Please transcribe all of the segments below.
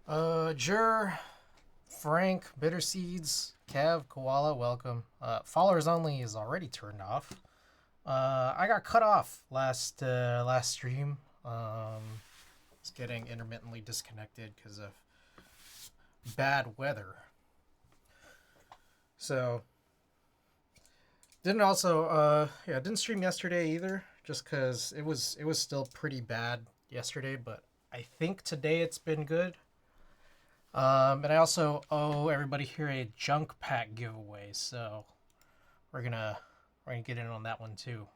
Jur, Frank, Bitter Seeds, Kev, Koala, welcome. Followers only is already turned off. I got cut off last stream. It's getting intermittently disconnected because of bad weather. So didn't stream yesterday either, just because it was still pretty bad yesterday. But I think today it's been good. And I also owe everybody here a junk pack giveaway, so we're gonna get in on that one too.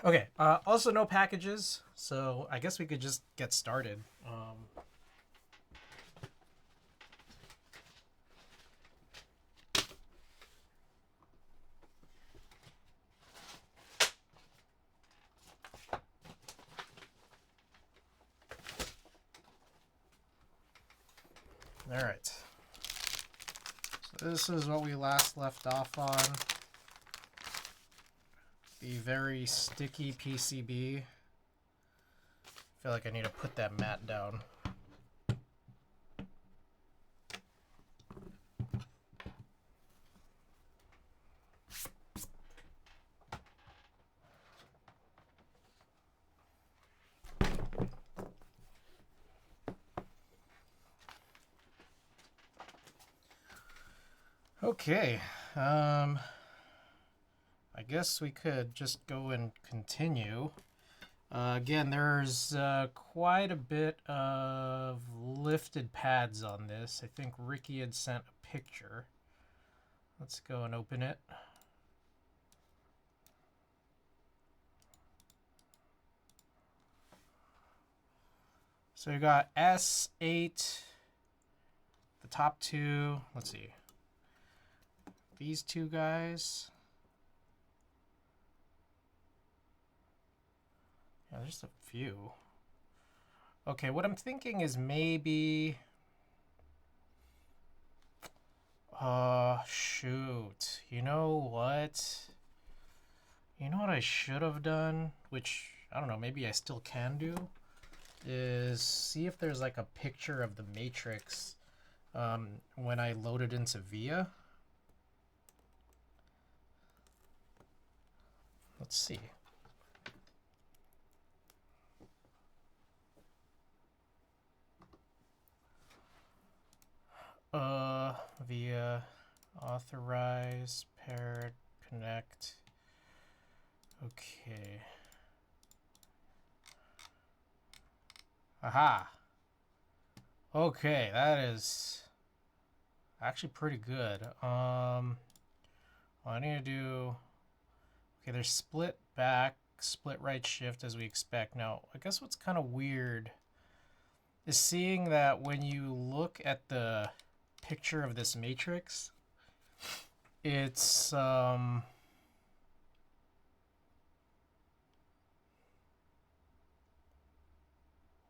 Okay. Also, no packages, so I guess we could just get started. All right. So this is what we last left off on. The very sticky PCB. I feel like I need to put that mat down. Okay. I guess we could just go and continue. Again, there's quite a bit of lifted pads on this. I think Ricky had sent a picture. Let's go and open it. So we got S8, the top two. Let's see. These two guys. Yeah, there's a few. Okay, what I'm thinking is maybe... shoot. You know what? You know what I should have done? Which, I don't know, maybe I still can do? Is see if there's like a picture of the matrix when I load it into VIA. Let's see. Via authorize, paired, connect. Okay. Aha. Okay, that is actually pretty good. What I need to do... Okay, there's split back, split right shift as we expect. Now, I guess what's kind of weird is seeing that when you look at the picture of this matrix, it's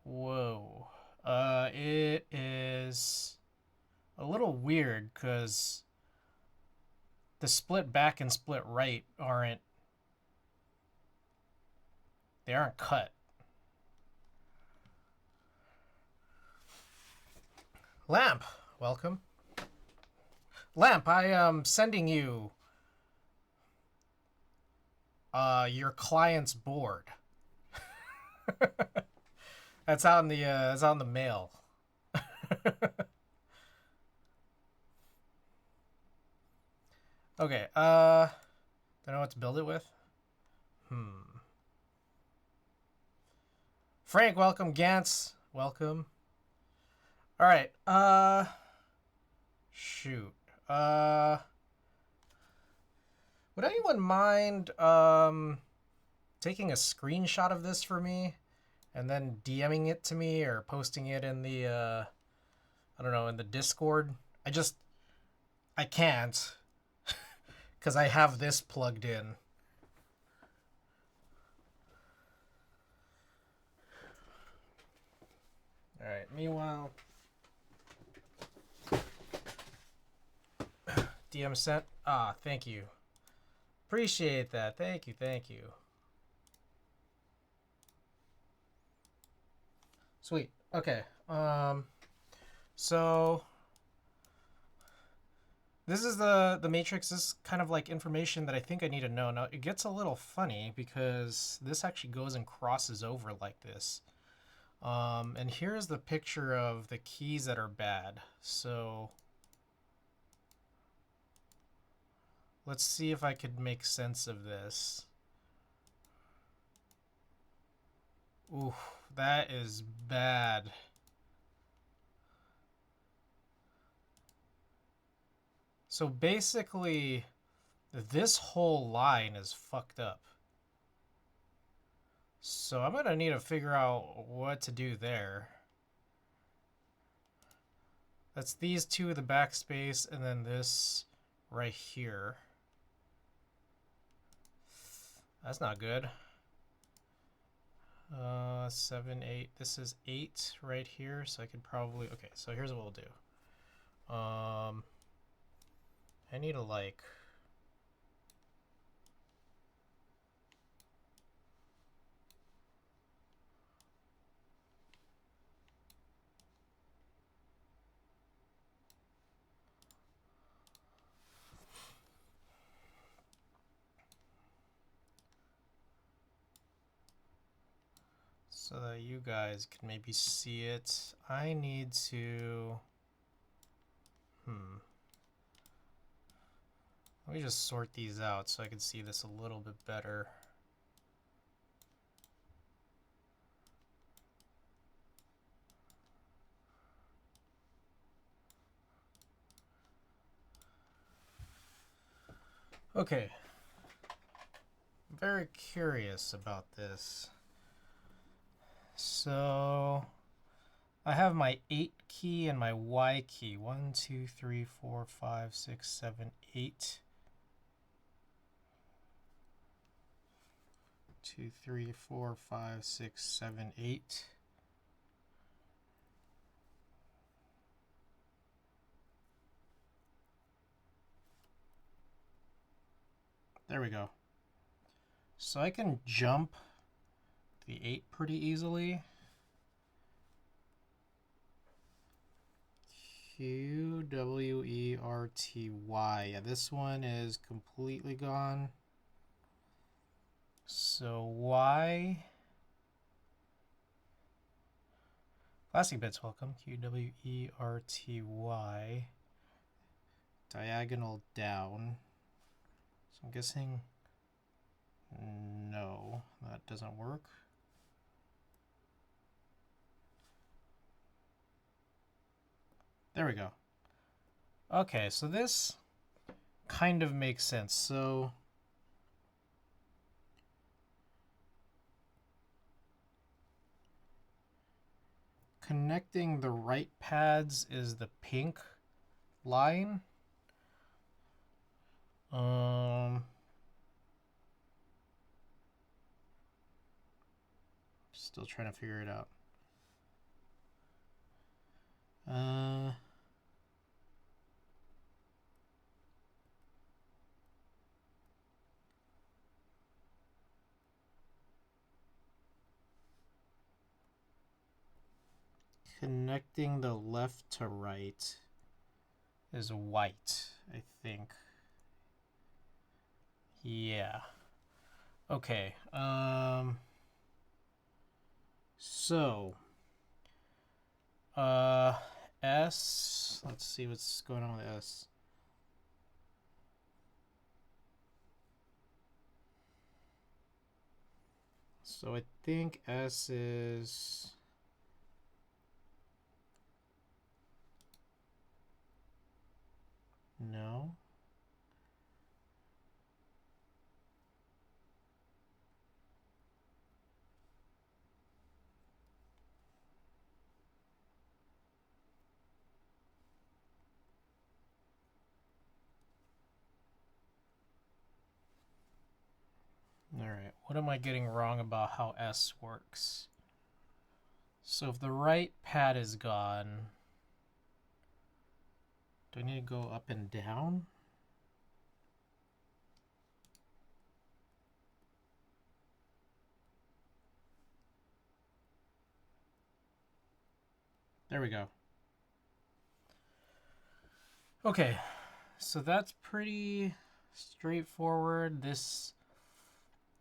whoa. It is a little weird because the split back and split right aren't cut. Lamp, welcome. Lamp, I am sending you your client's board. That's on the mail. Okay, don't know what to build it with. Frank, welcome. Gantz, welcome. All right, shoot. Would anyone mind taking a screenshot of this for me and then DMing it to me or posting it in the I don't know, in the Discord? I can't because I have this plugged in. All right, meanwhile, DM sent. Ah, thank you. Appreciate that. Thank you, thank you. Sweet. Okay. So this is the matrix. This is kind of like information that I think I need to know. Now it gets a little funny because this actually goes and crosses over like this. And here's the picture of the keys that are bad. So let's see if I could make sense of this. Ooh, that is bad. So basically, this whole line is fucked up. So I'm gonna need to figure out what to do there. That's these two, the backspace, and then this right here. That's not good. 7, 8. This is 8 right here, so I could probably... Okay, so here's what we'll do. I need to, like... So that you guys can maybe see it. I need to... Let me just sort these out so I can see this a little bit better. Okay. I'm very curious about this. So I have my 8 key and my Y key. 1, 2, 3, 4, 5, 6, 7, 8. 2, 3, 4, 5, 6, 7, 8. There we go. So I can jump the 8 pretty easily. Q, W, E, R, T, Y. Yeah, this one is completely gone. So Y. Plastic bits, welcome. Q, W, E, R, T, Y. Diagonal down. So I'm guessing no, that doesn't work. There we go. Okay, so this kind of makes sense. So connecting the right pads is the pink line. Still trying to figure it out. Connecting the left to right is white, I think. Yeah. Okay. So S, let's see what's going on with S. So I think S is no. All right, what am I getting wrong about how S works? So if the right pad is gone, do I need to go up and down? There we go. Okay, so that's pretty straightforward. This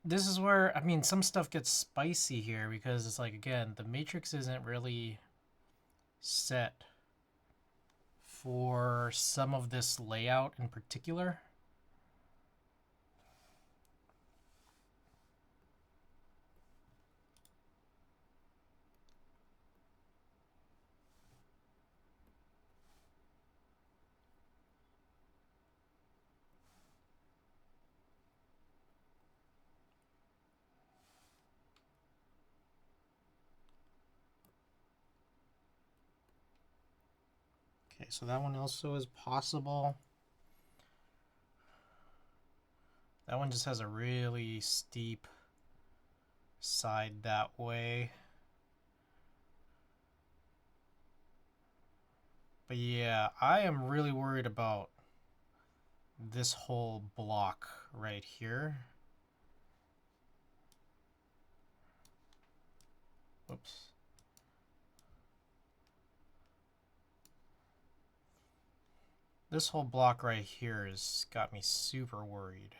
is where, I mean, some stuff gets spicy here because it's like, again, the matrix isn't really set for some of this layout in particular. Okay, so that one also is possible. That one just has a really steep side that way. But yeah, I am really worried about this whole block right here. Whoops. This whole block right here has got me super worried.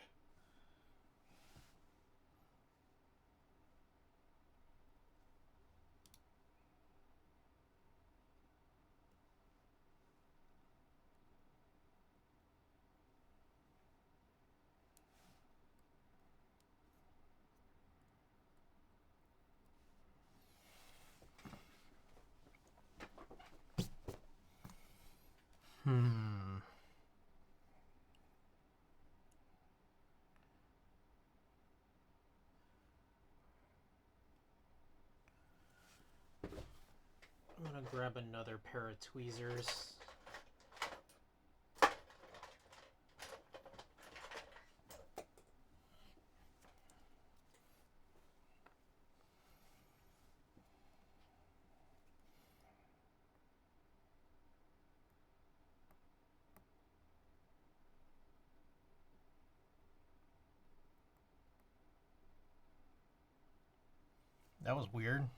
Hmm. I'm gonna grab another pair of tweezers. That was weird.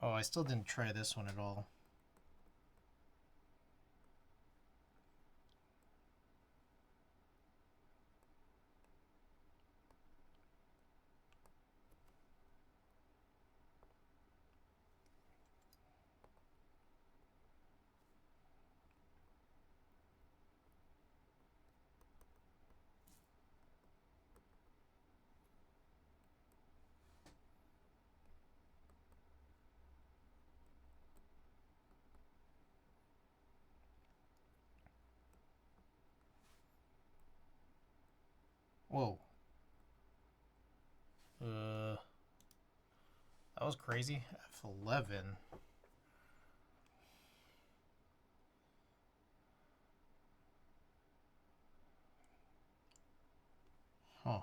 Oh, I still didn't try this one at all. Whoa. That was crazy. F11. Huh.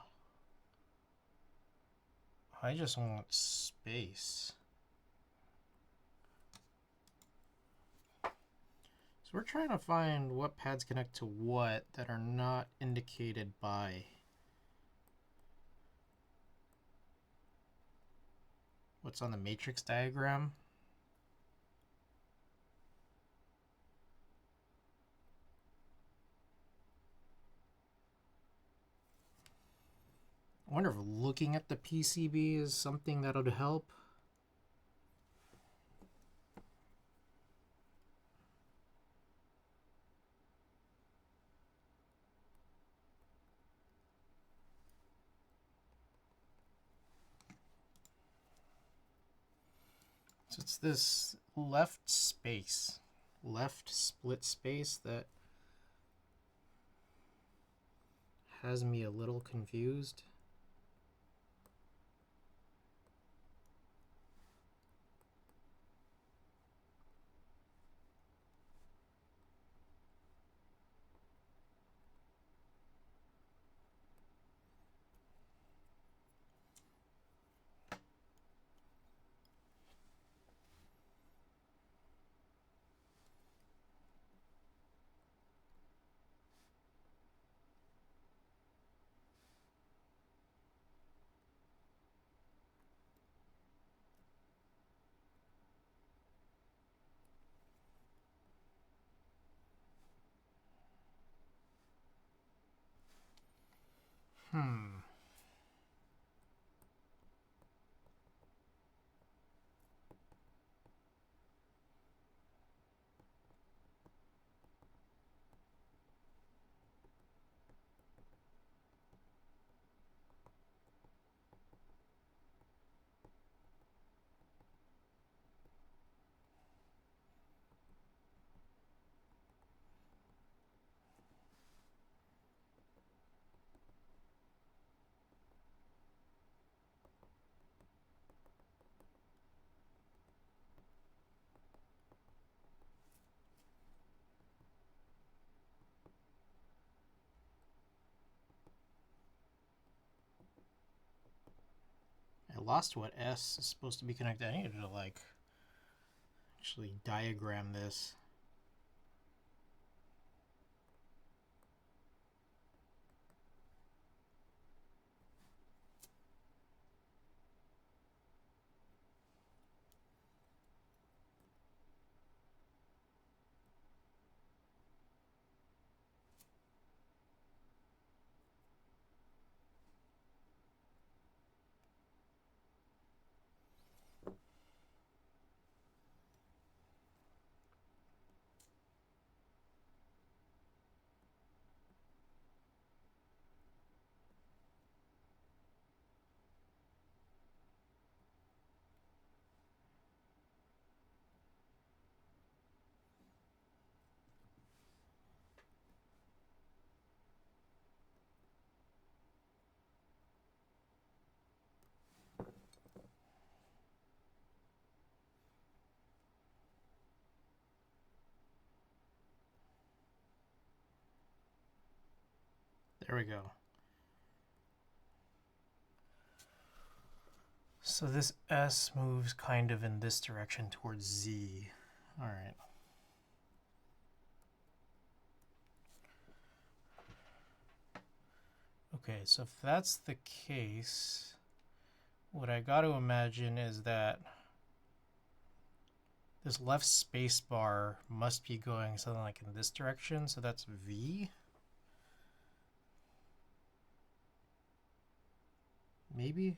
I just want space. So we're trying to find what pads connect to what that are not indicated by what's on the matrix diagram. I wonder if looking at the PCB is something that would help. So it's this left space, left split space that has me a little confused. Hmm. I lost what S is supposed to be connected. I needed to like actually diagram this. There we go. So this S moves kind of in this direction towards Z. All right. Okay, so if that's the case, what I got to imagine is that this left space bar must be going something like in this direction, so that's V. Maybe?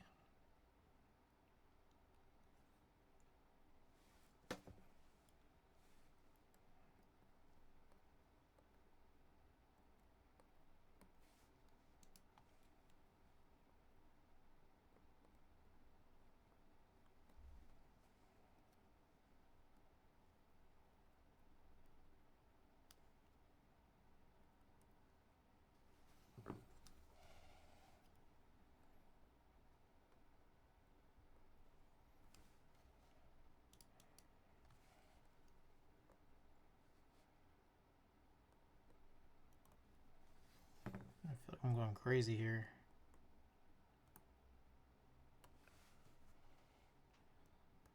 I feel like I'm going crazy here.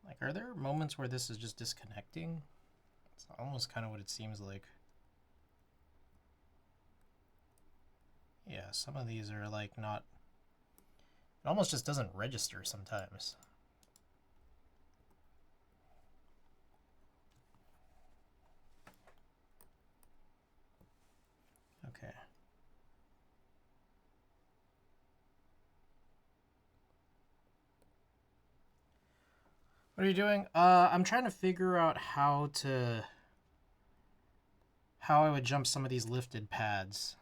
Like, are there moments where this is just disconnecting? It's almost kind of what it seems like. Yeah, some of these are like not... It almost just doesn't register sometimes. Okay. What are you doing? I'm trying to figure out how I would jump some of these lifted pads.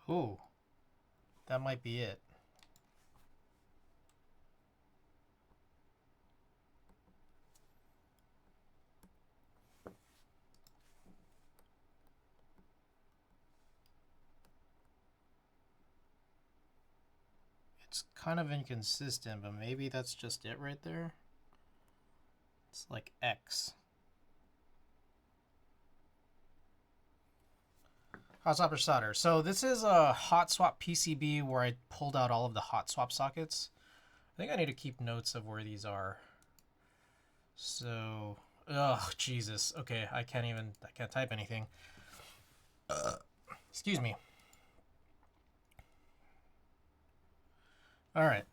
Oh, that might be it. It's kind of inconsistent, but maybe that's just it right there. It's like X. Hot swap or solder. So this is a hot swap PCB where I pulled out all of the hot swap sockets. I think I need to keep notes of where these are. So, oh Jesus. Okay, I can't type anything. Excuse me. All right.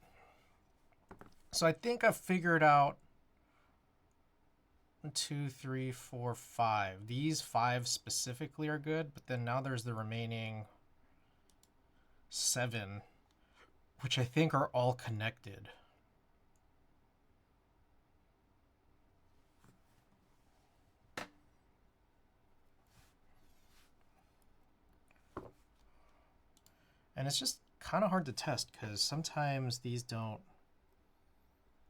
So I think I've figured out 2, 3, 4, 5. These 5 specifically are good, but then now there's the remaining 7, which I think are all connected. And it's just kind of hard to test because sometimes these don't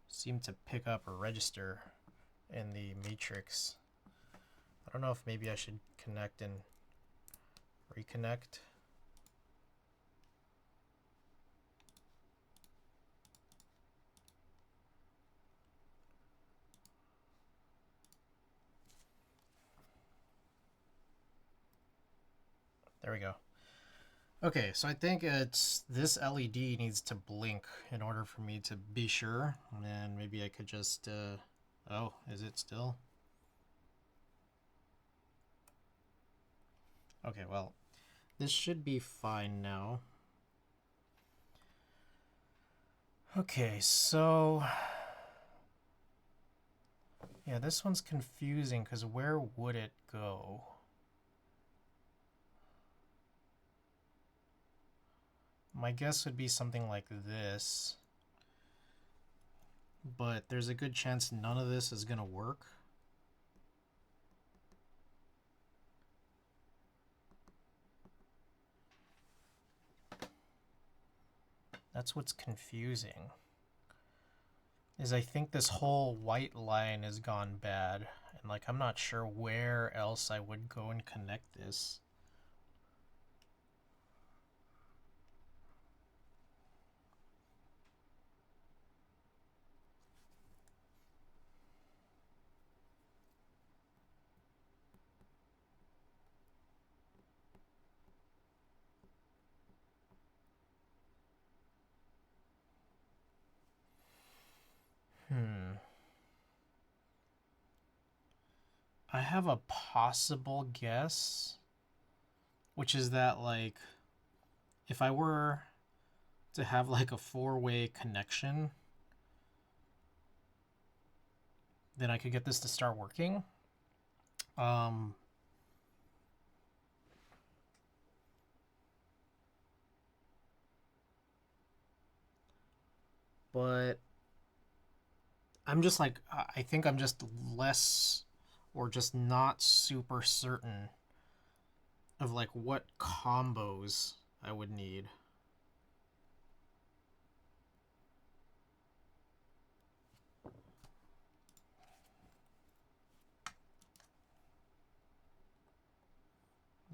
seem to pick up or register in the matrix. I don't know if maybe I should connect and reconnect. There we go. Okay, so I think it's this LED needs to blink in order for me to be sure. And maybe I could just, oh, is it still? Okay, well, this should be fine now. Okay, so yeah, this one's confusing because where would it go? My guess would be something like this, but there's a good chance none of this is going to work. That's what's confusing. Is I think this whole white line has gone bad, and like I'm not sure where else I would go and connect this. I have a possible guess, which is that like if I were to have like a 4-way connection, then I could get this to start working. But I'm just like, I think I'm just less or just not super certain of like what combos I would need.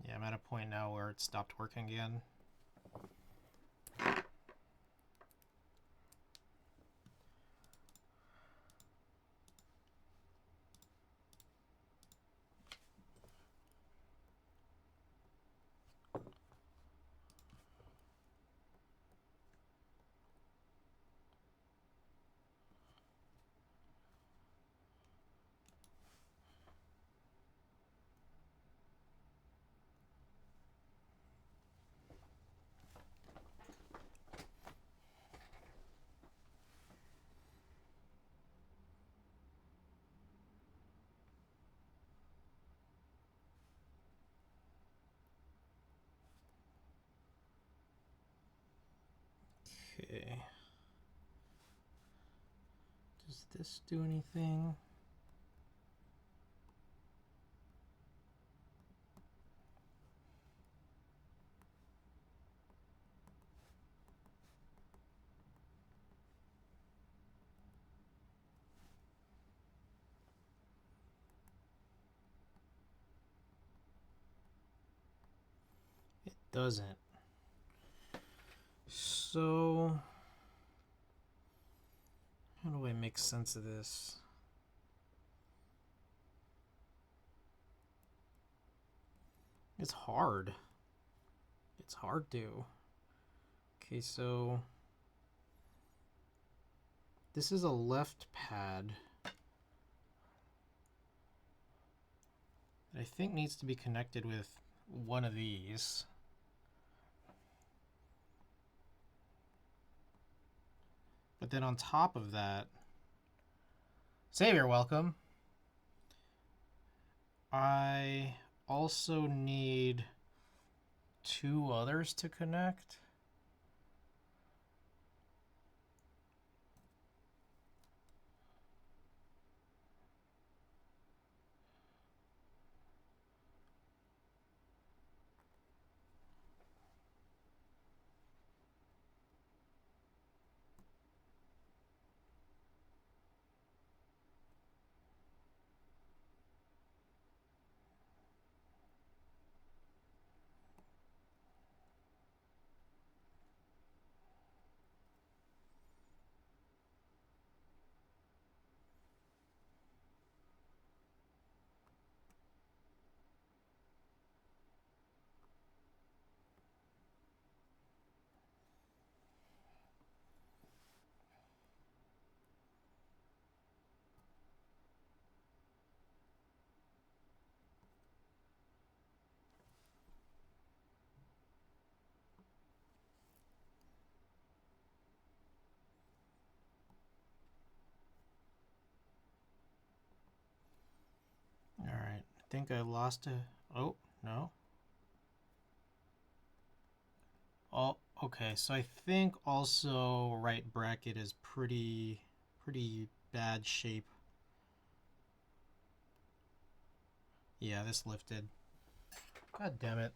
Yeah, I'm at a point now where it stopped working again. Okay. Does this do anything? It doesn't. So, how do I make sense of this? It's hard. It's hard to. Okay, so this is a left pad that I think needs to be connected with one of these. But then on top of that, Savior, welcome. I also need 2 others to connect. All right, I think I lost a. Oh, no. Oh, okay. So I think also right bracket is pretty bad shape. Yeah, this lifted. God damn it.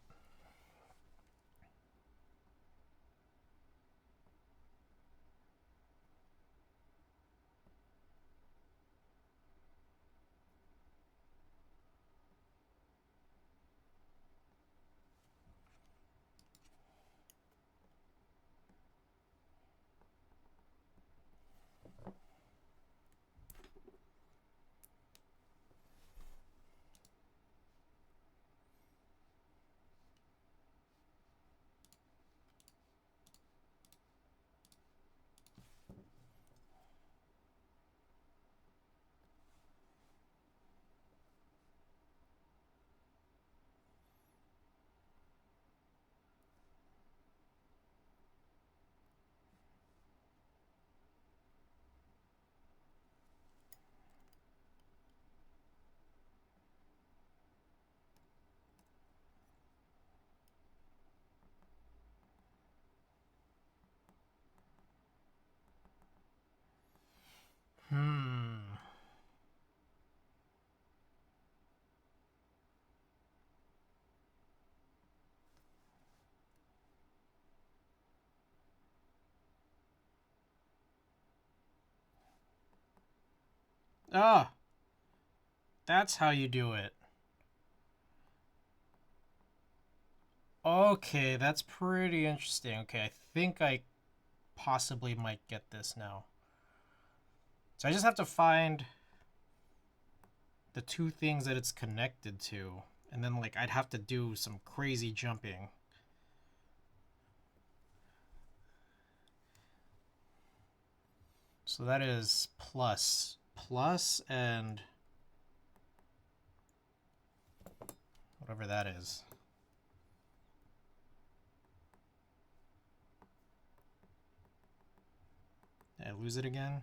Hmm. Ah, that's how you do it. Okay, that's pretty interesting. Okay, I think I possibly might get this now. So I just have to find the 2 things that it's connected to, and then like I'd have to do some crazy jumping. So that is plus and whatever that is. Did I lose it again?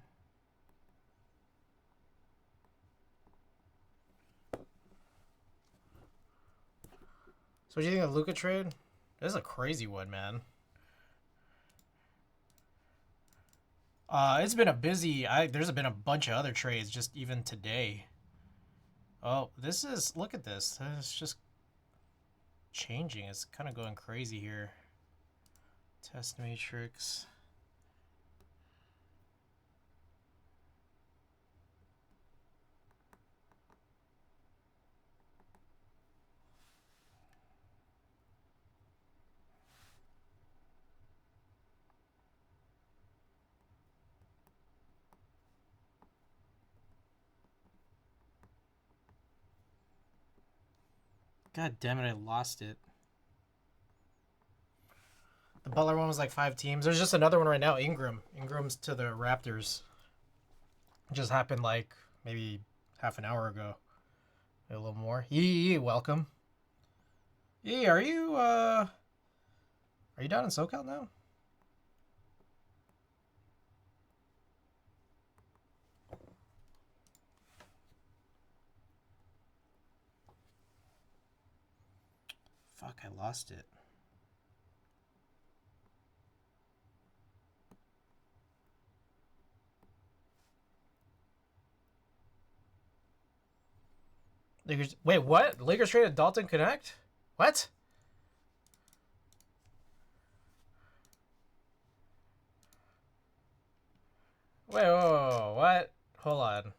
So what do you think of Luca trade? This is a crazy one, man. It's been a busy. There's been a bunch of other trades just even today. Oh, this is, look at this. It's just changing. It's kind of going crazy here. Test matrix. God damn it, I lost it. The Butler one was like 5 teams. There's just another one right now, Ingram. Ingram's to the Raptors. It just happened like maybe half an hour ago. A little more. Yee, welcome. Yee, are you down in SoCal now? Fuck, I lost it. Lakers. Wait, what? Lakers traded Dalton Connect? What? Wait, whoa, what? Hold on.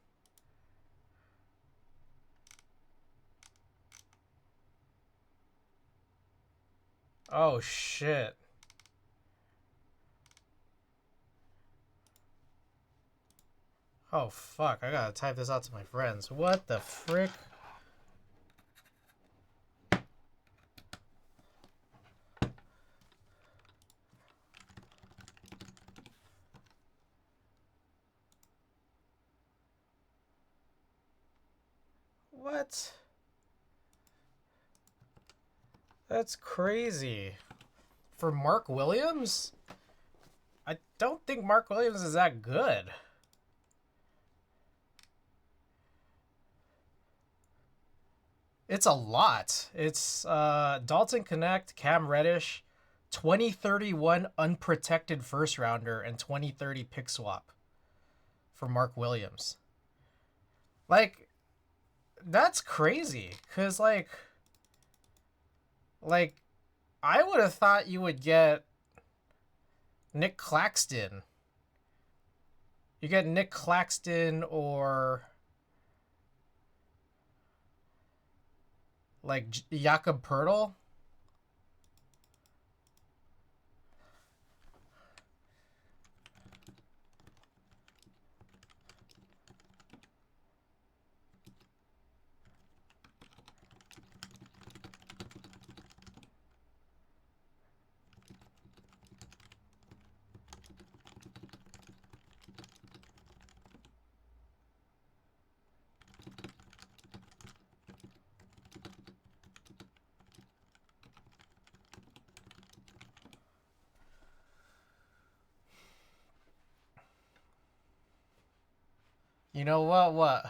Oh shit. Oh fuck, I gotta type this out to my friends. What the frick? What? That's crazy. For Mark Williams? I don't think Mark Williams is that good. It's a lot. It's Dalton Connect, Cam Reddish, 2031 unprotected first rounder, and 2030 pick swap for Mark Williams. Like, that's crazy. Cause like I would have thought you would get Nick Claxton. You get Nick Claxton or like Jakob Pertl. You know what? What?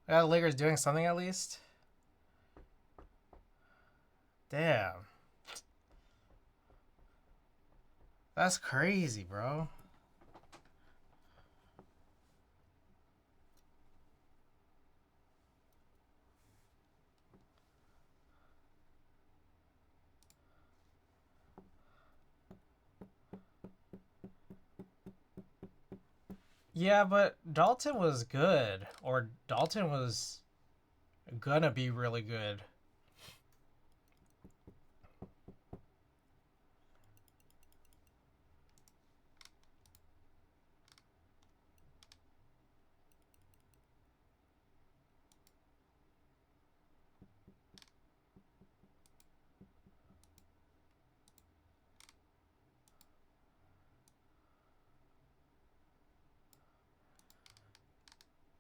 The Lakers doing something at least? Damn. That's crazy, bro. Yeah, but Dalton was good. Or Dalton was gonna be really good.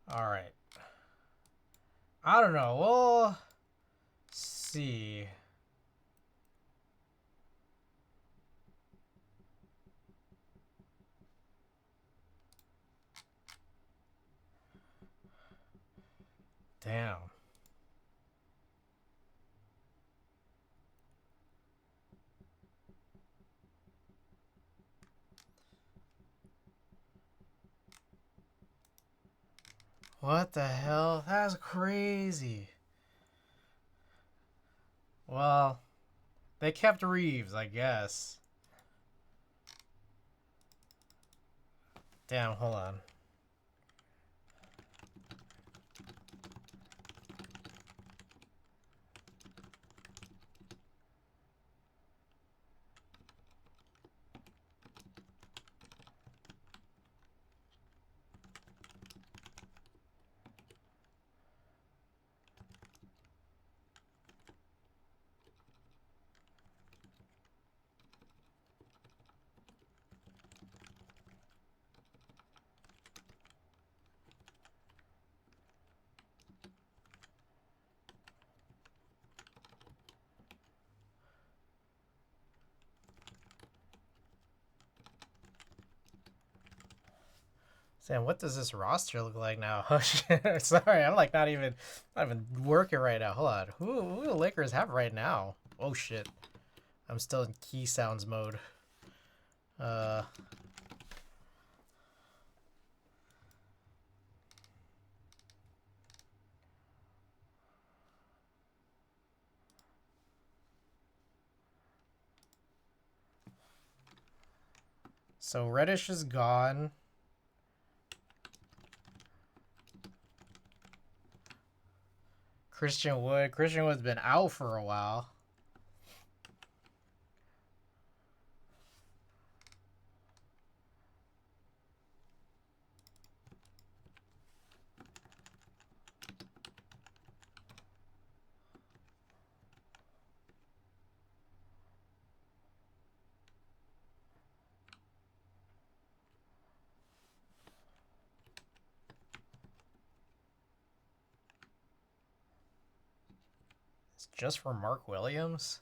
Alright. I don't know. We'll see. Damn. What the hell? That's crazy. Well, they kept Reeves, I guess. Damn, hold on. Sam, what does this roster look like now? Oh shit! Sorry, I'm like not even working right now. Hold on. Who do the Lakers have right now? Oh shit! I'm still in key sounds mode. So Reddish is gone. Christian Wood's been out for a while. It's just for Mark Williams?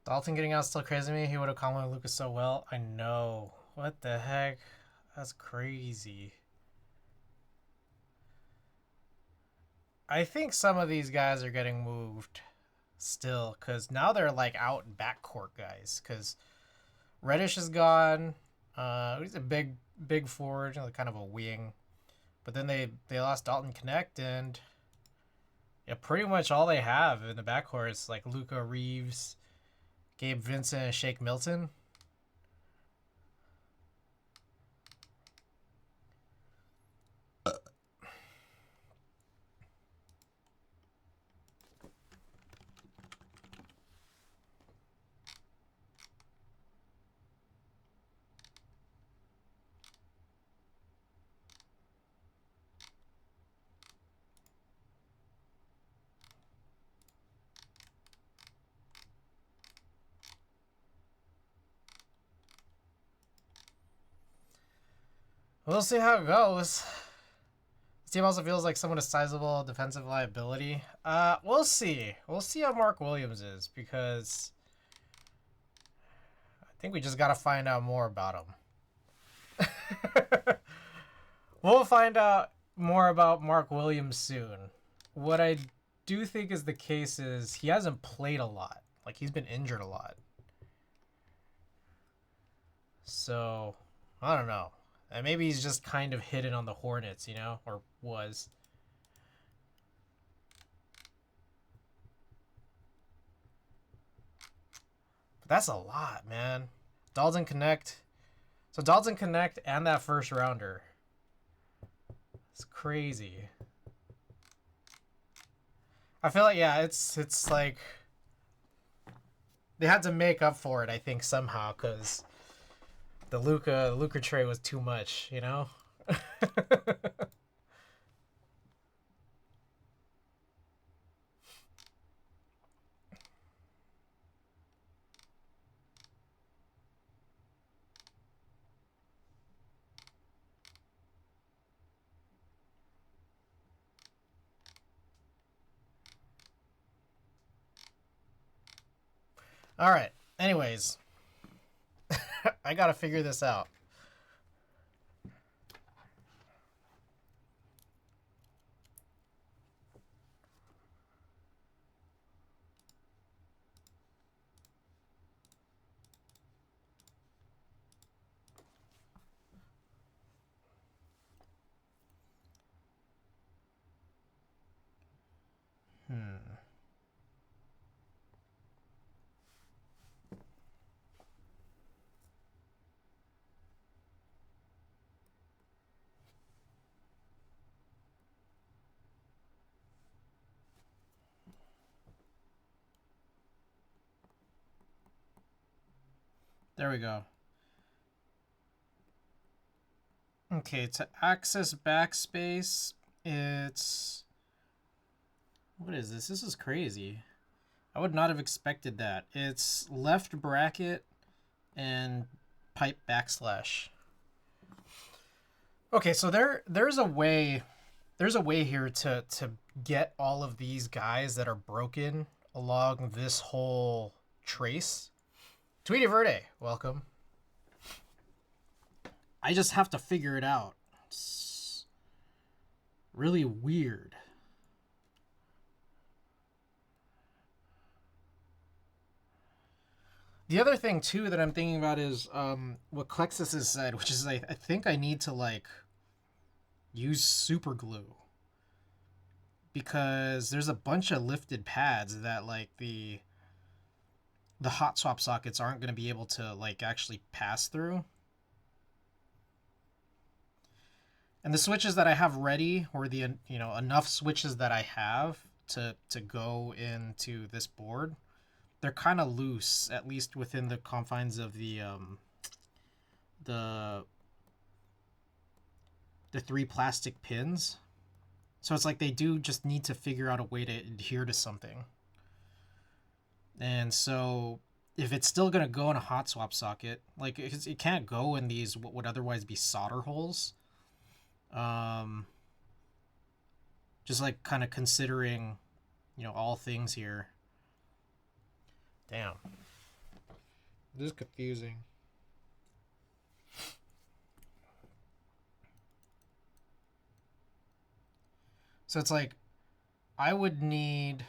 Dalton getting out still crazy to me. He would have complimented Lucas so well. I know. What the heck? That's crazy. I think some of these guys are getting moved still, because now they're like out backcourt guys. Because Reddish is gone. He's a big forward, kind of a wing. But then they lost Dalton Connect, and yeah, pretty much all they have in the backcourt is like Luka Reeves, Gabe Vincent, and Shake Milton. We'll see how it goes. This team also feels like somewhat a sizable defensive liability. We'll see. We'll see how Mark Williams is, because I think we just got to find out more about him. We'll find out more about Mark Williams soon. What I do think is the case is he hasn't played a lot. Like, he's been injured a lot. So, I don't know. And maybe he's just kind of hidden on the Hornets, or was. But that's a lot, man. Dalton Connect. So Dalton Connect and that first rounder. It's crazy. I feel like, yeah, it's like they had to make up for it, I think, somehow, because the Luka trade was too much, All right. Anyways, I gotta figure this out. There we go. Okay, to access backspace, it's... What is this? This is crazy. I would not have expected that. It's left bracket and pipe backslash. Okay, so there's a way here to get all of these guys that are broken along this whole trace. Tweety Verde, welcome. I just have to figure it out. It's really weird. The other thing too that I'm thinking about is what Klexus has said, which is I think I need to like use super glue, because there's a bunch of lifted pads that like the hot swap sockets aren't going to be able to like actually pass through. And the switches that I have ready, or the enough switches that I have to go into this board, they're kind of loose, at least within the confines of the 3 plastic pins. So it's like they do just need to figure out a way to adhere to something. And so if it's still going to go in a hot swap socket, like it can't go in these what would otherwise be solder holes. Just like kind of considering, all things here. Damn. This is confusing. So it's like, I would need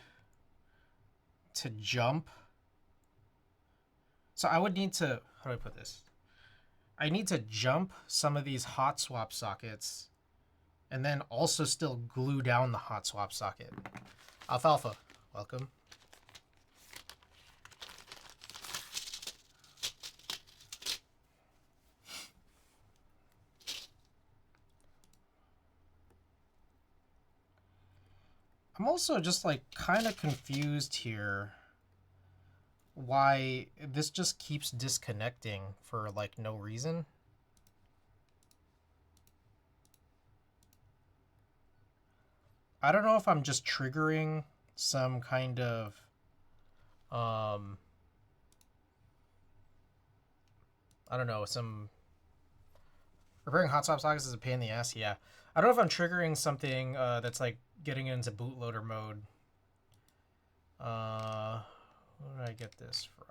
to jump. So I would need to, how do I put this? I need to jump some of these hot swap sockets and then also still glue down the hot swap socket. Alfalfa, welcome. I'm also just like kind of confused here why this just keeps disconnecting for like no reason. I don't know if I'm just triggering some kind of I don't know, some repairing hot swap sockets is a pain in the ass. Yeah, I don't know if I'm triggering something that's like getting into bootloader mode. Where did I get this from?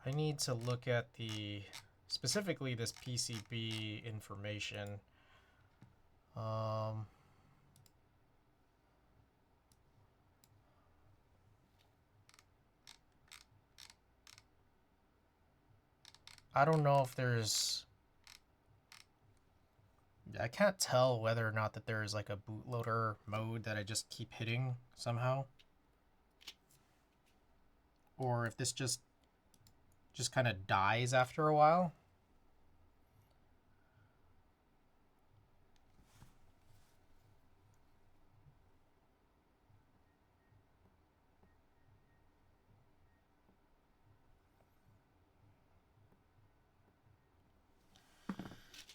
I need to look at specifically this PCB information. I don't know if there's... I can't tell whether or not that there is like a bootloader mode that I just keep hitting somehow, or if this just kind of dies after a while.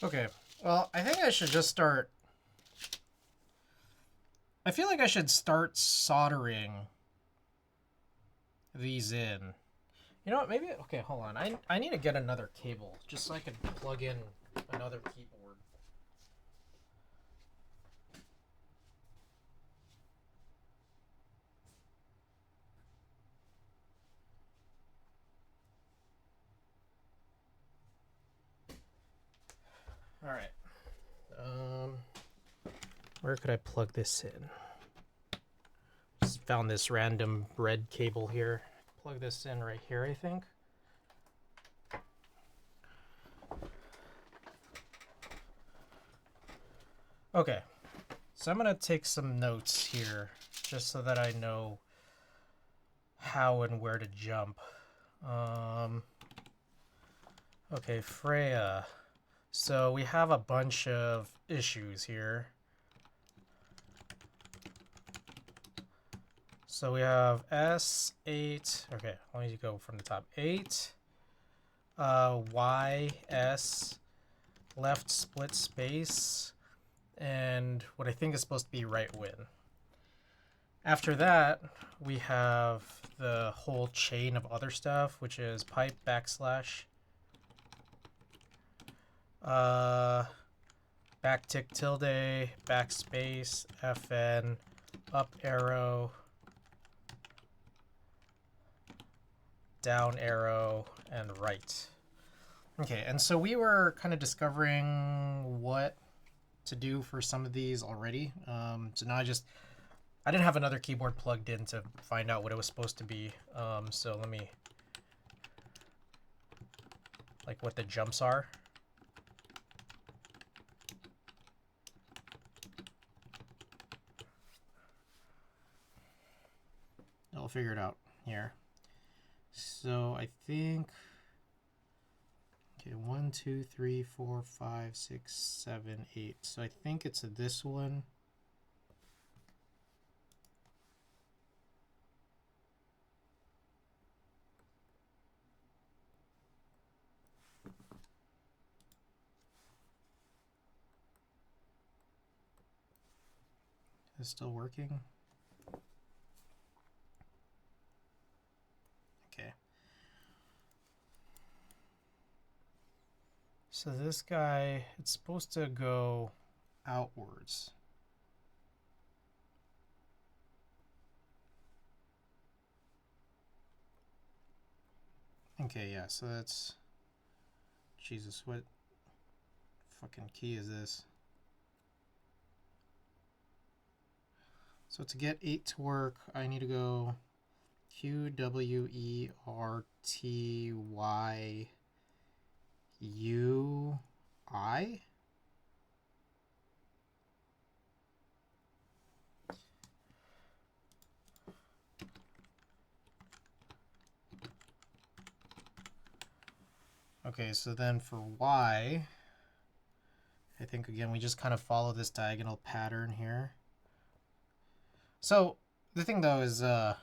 Okay, well, I think I should just start... I feel like I should start soldering these in. You know what, maybe... Okay, hold on. I need to get another cable, just so I can plug in another keyboard. Alright. Where could I plug this in? Just found this random red cable here. Plug this in right here, I think. Okay, so I'm gonna take some notes here just so that I know how and where to jump. Okay, Freya. So we have a bunch of issues here. So we have S8. Okay, let me go from the top. 8, Y, S, left split space, and what I think is supposed to be right win. After that, we have the whole chain of other stuff, which is pipe backslash, backtick tilde, backspace, FN, up arrow, down arrow, and right. Okay, and so we were kind of discovering what to do for some of these already. So now I didn't have another keyboard plugged in to find out what it was supposed to be. So let me, like what the jumps are. I'll figure it out here. So I think, okay, 1, 2, 3, 4, 5, 6, 7, 8. So I think it's this one. Is it still working? Okay. So this guy, it's supposed to go outwards. Okay, yeah, so that's, Jesus, what fucking key is this? So to get 8 to work, I need to go Q, W, E, R, T, Y, U, I? Okay, so then for Y, I think again we just kind of follow this diagonal pattern here. So the thing though is, the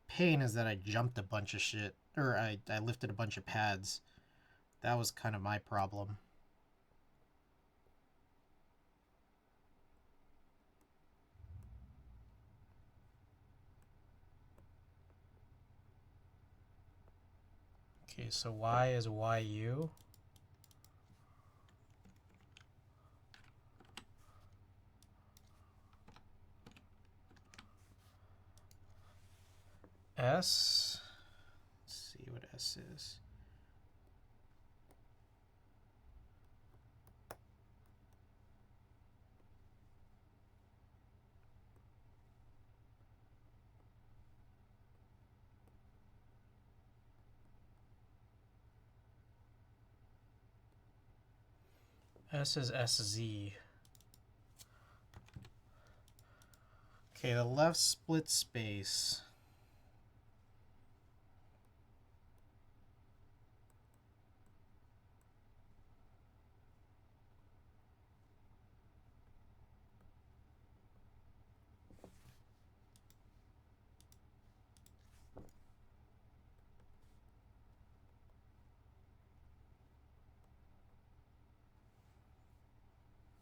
pain is that I jumped a bunch of shit, or I lifted a bunch of pads. That was kind of my problem. Okay, so Y is YU. S, let's see what S is. S is SZ. Okay, the left split space.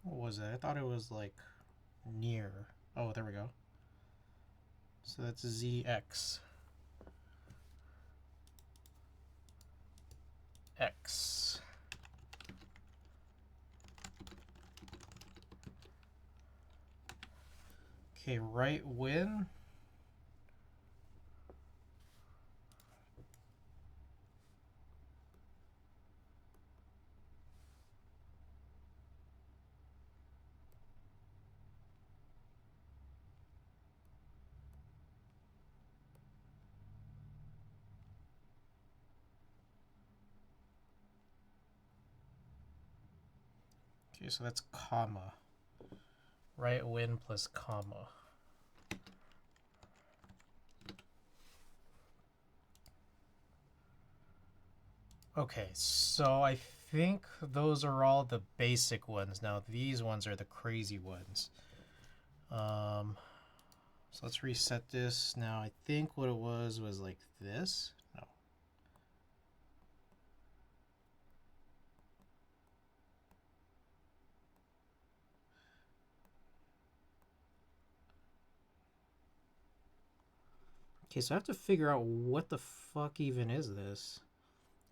What was it? I thought it was like near. Oh, there we go. So that's ZX. X. Okay, right win. Okay, so that's comma. Right win plus comma. Okay, so I think those are all the basic ones. Now these ones are the crazy ones. So let's reset this. Now I think what it was like this. No. Okay, so I have to figure out what the fuck even is this.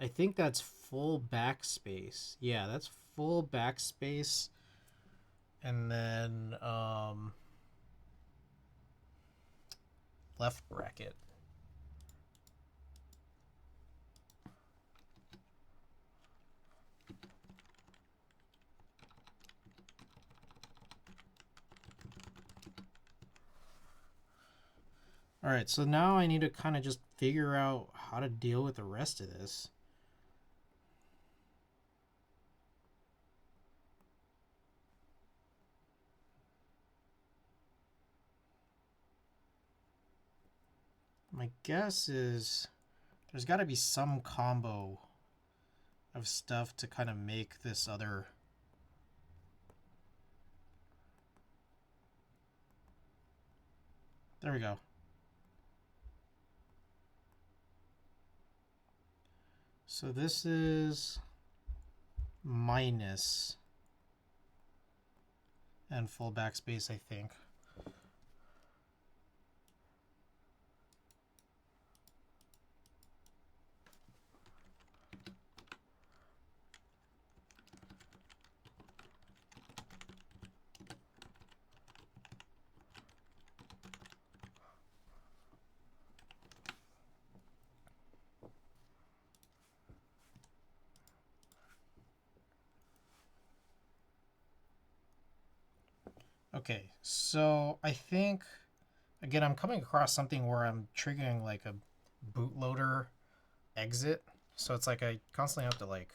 I think that's full backspace. Yeah, that's full backspace. And then left bracket. Alright, so now I need to kind of just figure out how to deal with the rest of this. My guess is there's got to be some combo of stuff to kind of make this other... There we go. So this is minus and full backspace, I think. Okay, so I think, again, I'm coming across something where I'm triggering like a bootloader exit. So it's like I constantly have to like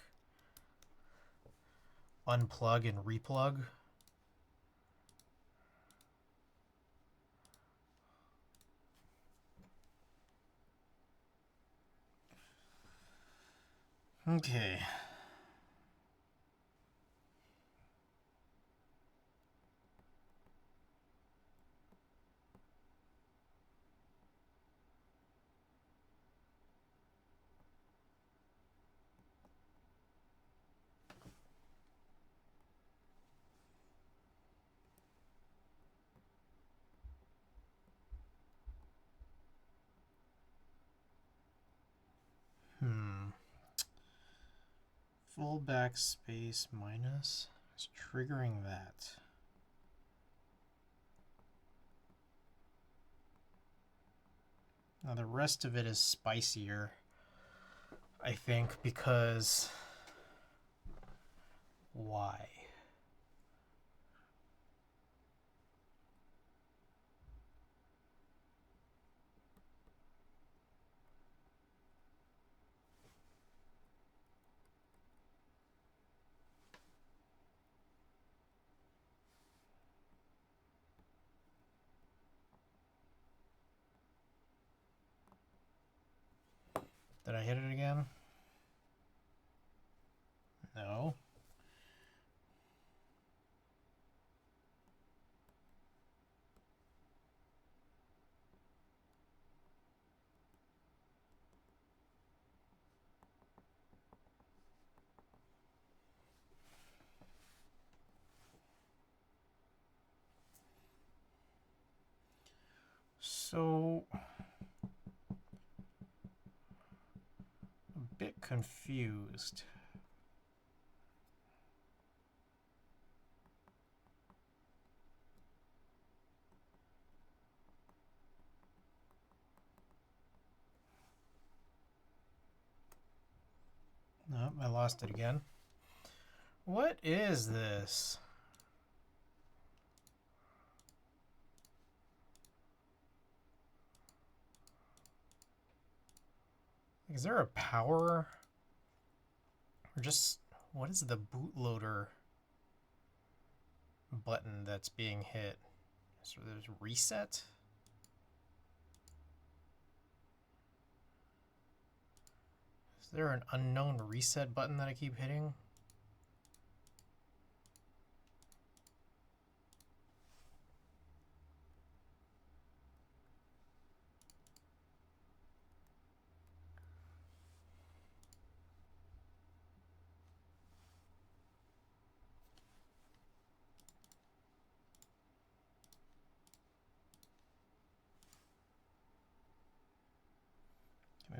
unplug and replug. Okay. Full backspace minus is triggering that. Now the rest of it is spicier, I think, because why? Did I hit it again? No. So, a bit confused. Nope, I lost it again. What is this? Is there a power? Or just, what is the bootloader button that's being hit? So there's reset? Is there an unknown reset button that I keep hitting?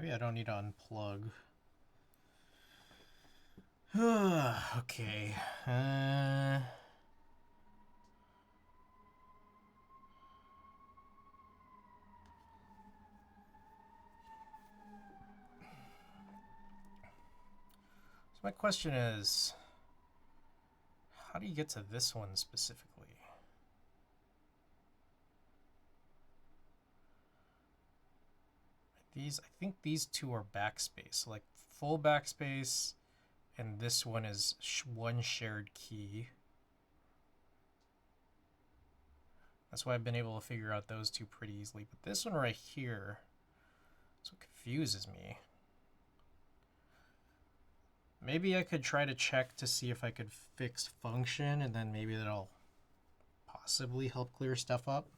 Maybe I don't need to unplug. Okay. So my question is, how do you get to this one specifically? I think these two are backspace, like full backspace, and this one is one shared key. That's why I've been able to figure out those two pretty easily. But this one right here, that's what confuses me. Maybe I could try to check to see if I could fix function, and then maybe that'll possibly help clear stuff up.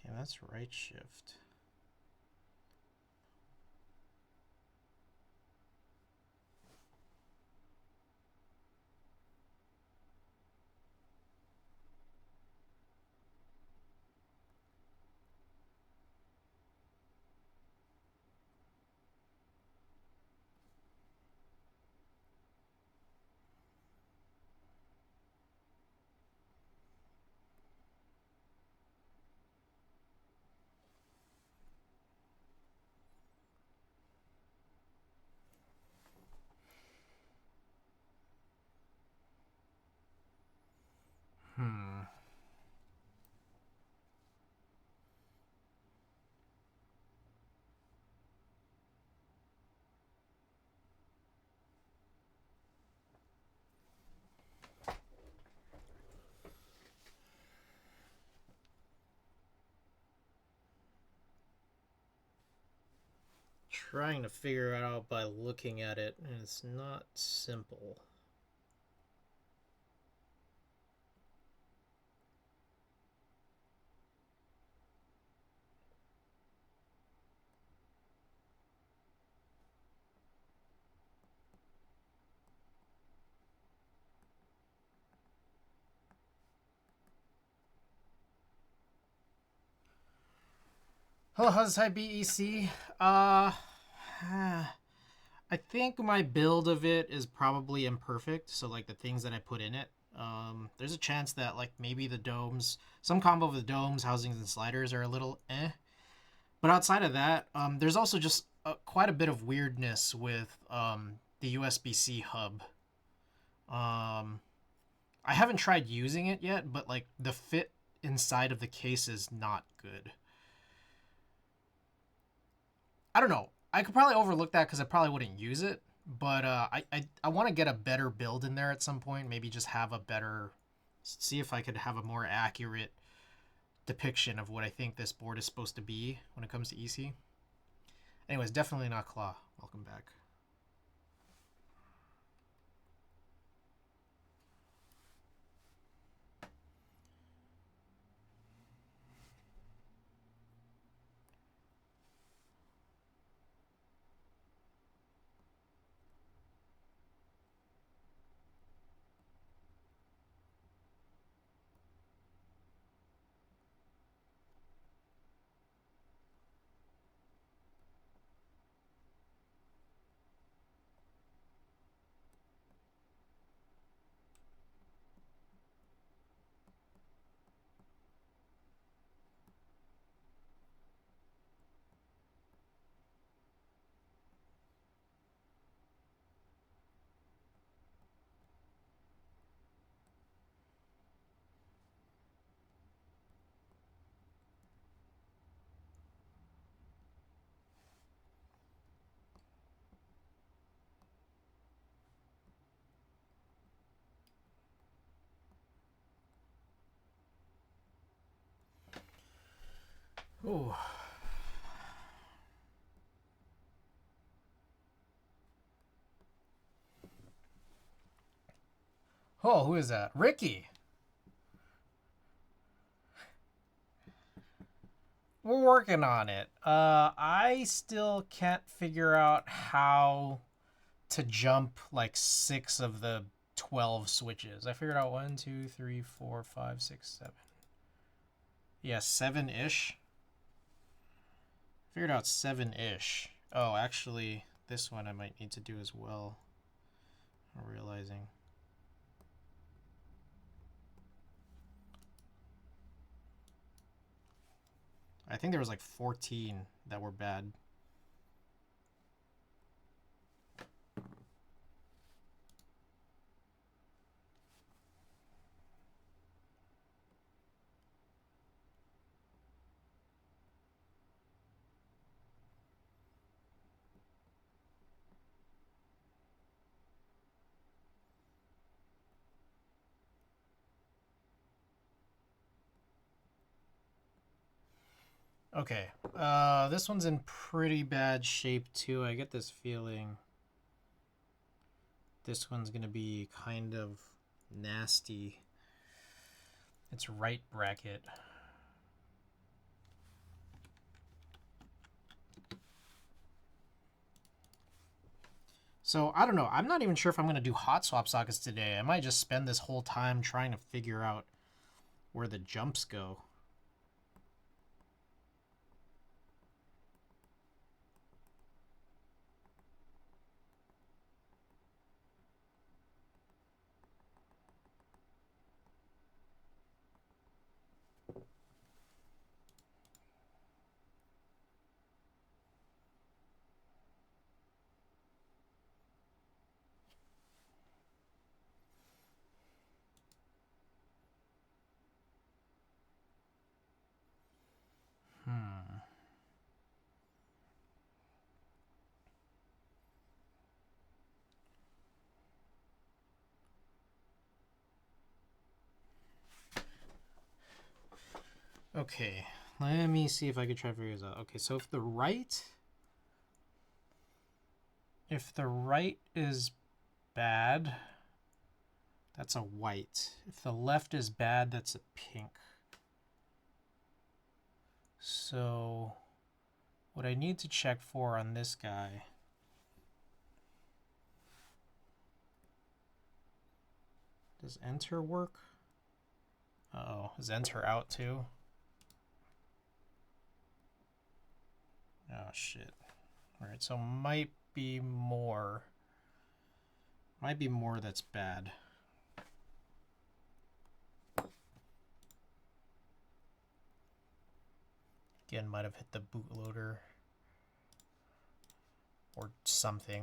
Okay, that's right shift. Trying to figure it out by looking at it, and it's not simple. Hello, how's hi BEC? I think my build of it is probably imperfect. So like the things that I put in it, there's a chance that like maybe the domes, some combo of the domes, housings, and sliders are a little eh. But outside of that, there's also just quite a bit of weirdness with the USB-C hub. I haven't tried using it yet, but like the fit inside of the case is not good. I don't know. I could probably overlook that because I probably wouldn't use it. But I want to get a better build in there at some point. Maybe just have a better, see if I could have a more accurate depiction of what I think this board is supposed to be when it comes to EC. Anyways, definitely not Claw. Welcome back. Ooh. Oh, who is that? Ricky. We're working on it. I still can't figure out how to jump like 6 of the 12 switches. I figured out 1, 2, 3, 4, 5, 6, 7. Yeah, 7-ish. Figured out 7-ish. Oh, actually, this one I might need to do as well. I'm realizing. I think there was like 14 that were bad. Okay, this one's in pretty bad shape too. I get this feeling this one's gonna be kind of nasty. It's right bracket. So I don't know. I'm not even sure if I'm gonna do hot swap sockets today. I might just spend this whole time trying to figure out where the jumps go. Okay, let me see if I can try to figure this out. Okay, so if the right is bad, that's a white. If the left is bad, that's a pink. So what I need to check for on this guy, does enter work? Uh-oh, is enter out too? Oh shit. Alright, so might be more that's bad. Again, might have hit the bootloader or something.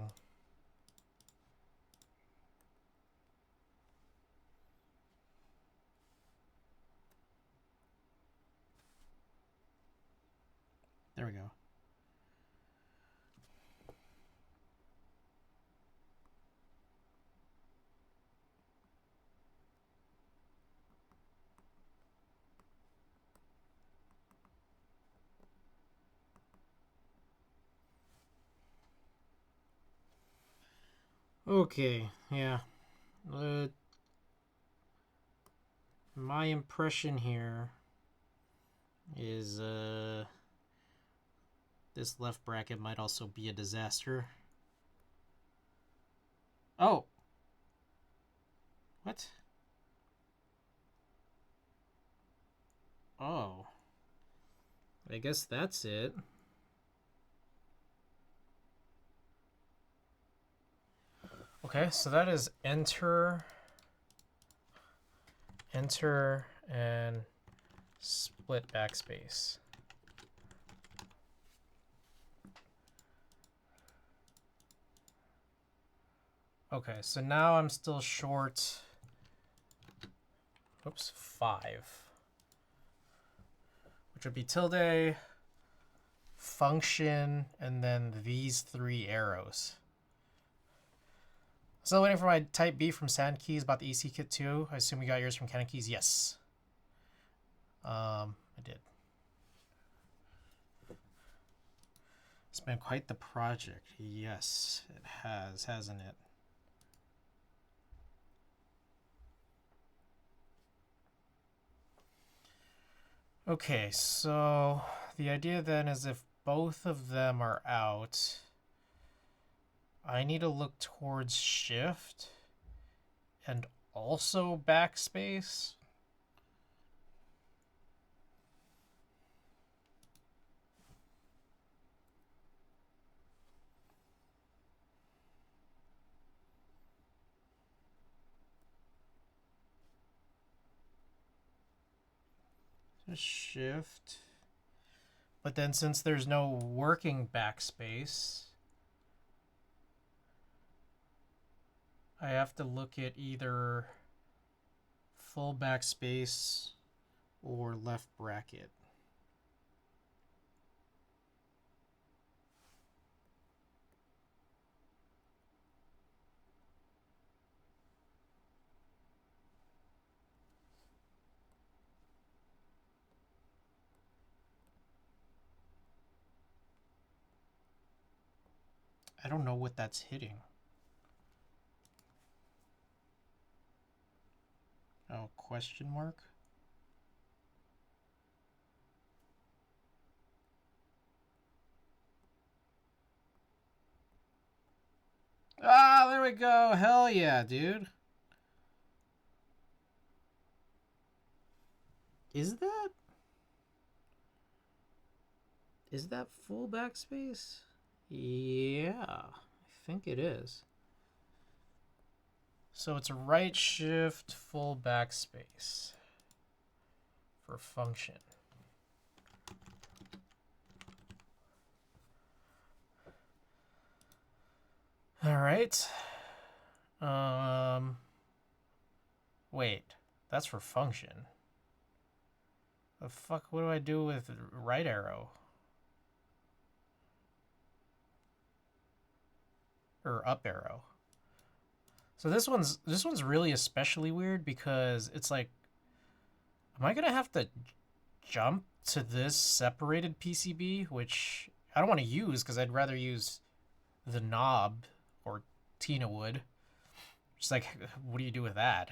There we go. Okay, yeah. My impression here is this left bracket might also be a disaster. Oh! What? Oh. I guess that's it. Okay, so that is enter, and split backspace. Okay, so now I'm still short, oops, 5. Which would be tilde, function, and then these 3 arrows. Still waiting for my type B from Sand Keys about the EC kit too. I assume you got yours from Canon Keys. Yes. I did. It's been quite the project. Yes, it has, hasn't it? Okay, so the idea then is if both of them are out, I need to look towards shift and also backspace. Just shift. But then since there's no working backspace, I have to look at either full backspace or left bracket. I don't know what that's hitting. Oh, question mark? Ah, there we go. Hell yeah, dude. Is that? Is that full backspace? Yeah, I think it is. So it's right shift full backspace for function. All right. Wait, that's for function. The fuck, what do I do with right arrow? Or up arrow? So this one's really especially weird because it's like, am I gonna have to jump to this separated PCB, which I don't want to use because I'd rather use the knob or Tina would. Just like, what do you do with that?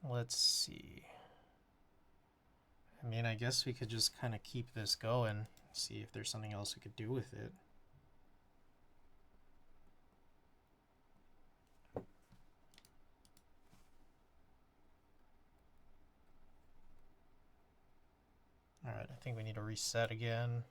Let's see. I mean, I guess we could just kind of keep this going, see if there's something else we could do with it. All right, I think we need to reset again.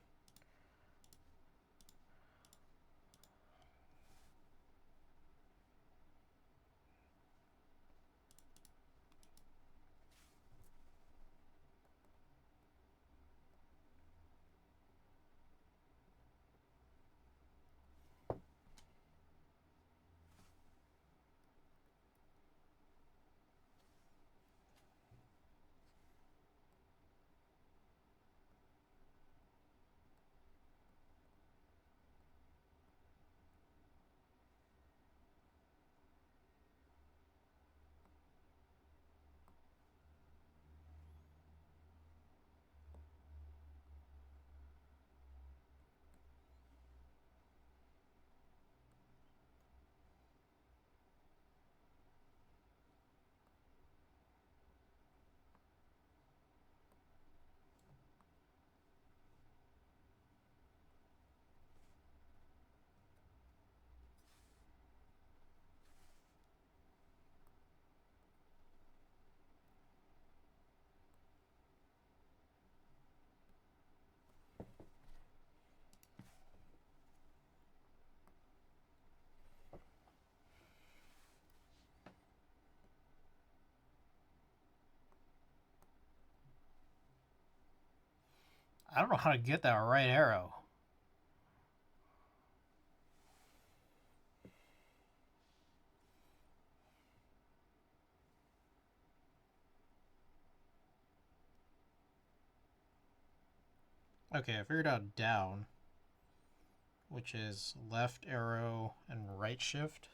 I don't know how to get that right arrow. Okay, I figured out down, which is left arrow and right shift.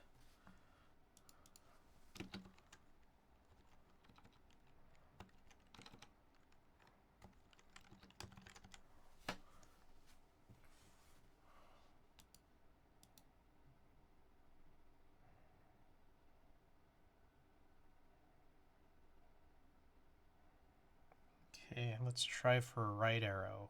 Okay, Okay, let's try for right arrow.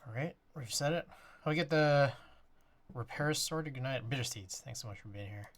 Alright, reset it. How we get the repair sword ignite? Bitter seeds. Thanks so much for being here.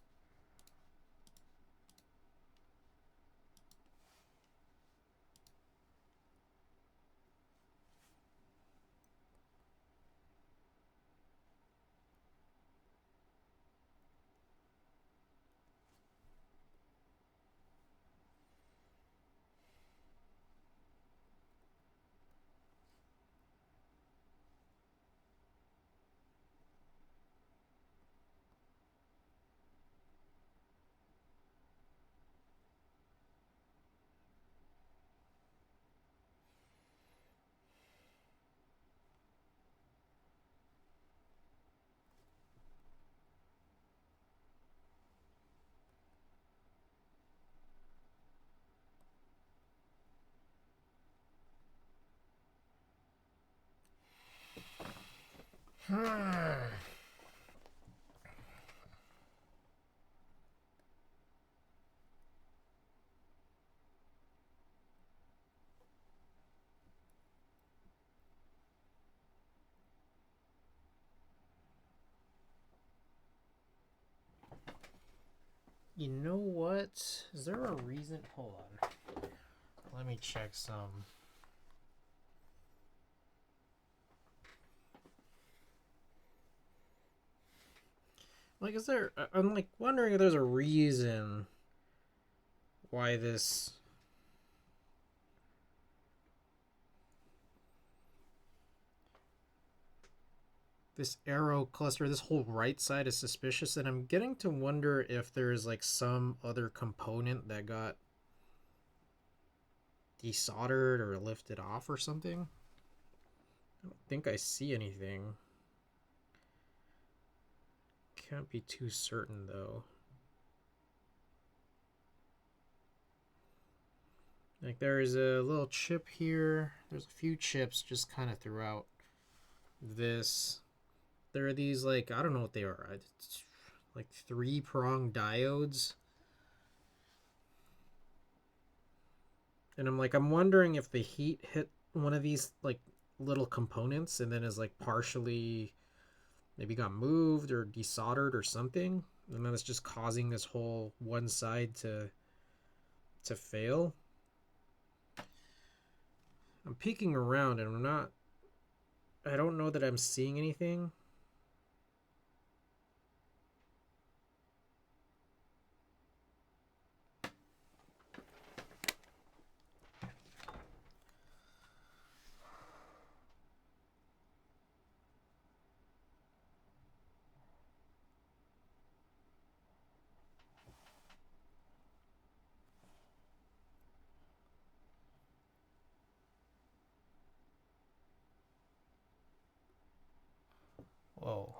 You know what? Is there a reason? Hold on. Let me check some. Like, is there? I'm like wondering if there's a reason why this. This arrow cluster, this whole right side is suspicious, and I'm getting to wonder if there's like some other component that got desoldered or lifted off or something. I don't think I see anything. Can't be too certain though. Like there's a little chip here. There's a few chips just kind of throughout this. There are these like, I don't know what they are. It's like 3-prong diodes. And I'm wondering if the heat hit one of these like little components and then is like partially maybe got moved or desoldered or something. And then it's just causing this whole one side to fail. I'm peeking around and I don't know that I'm seeing anything. Whoa.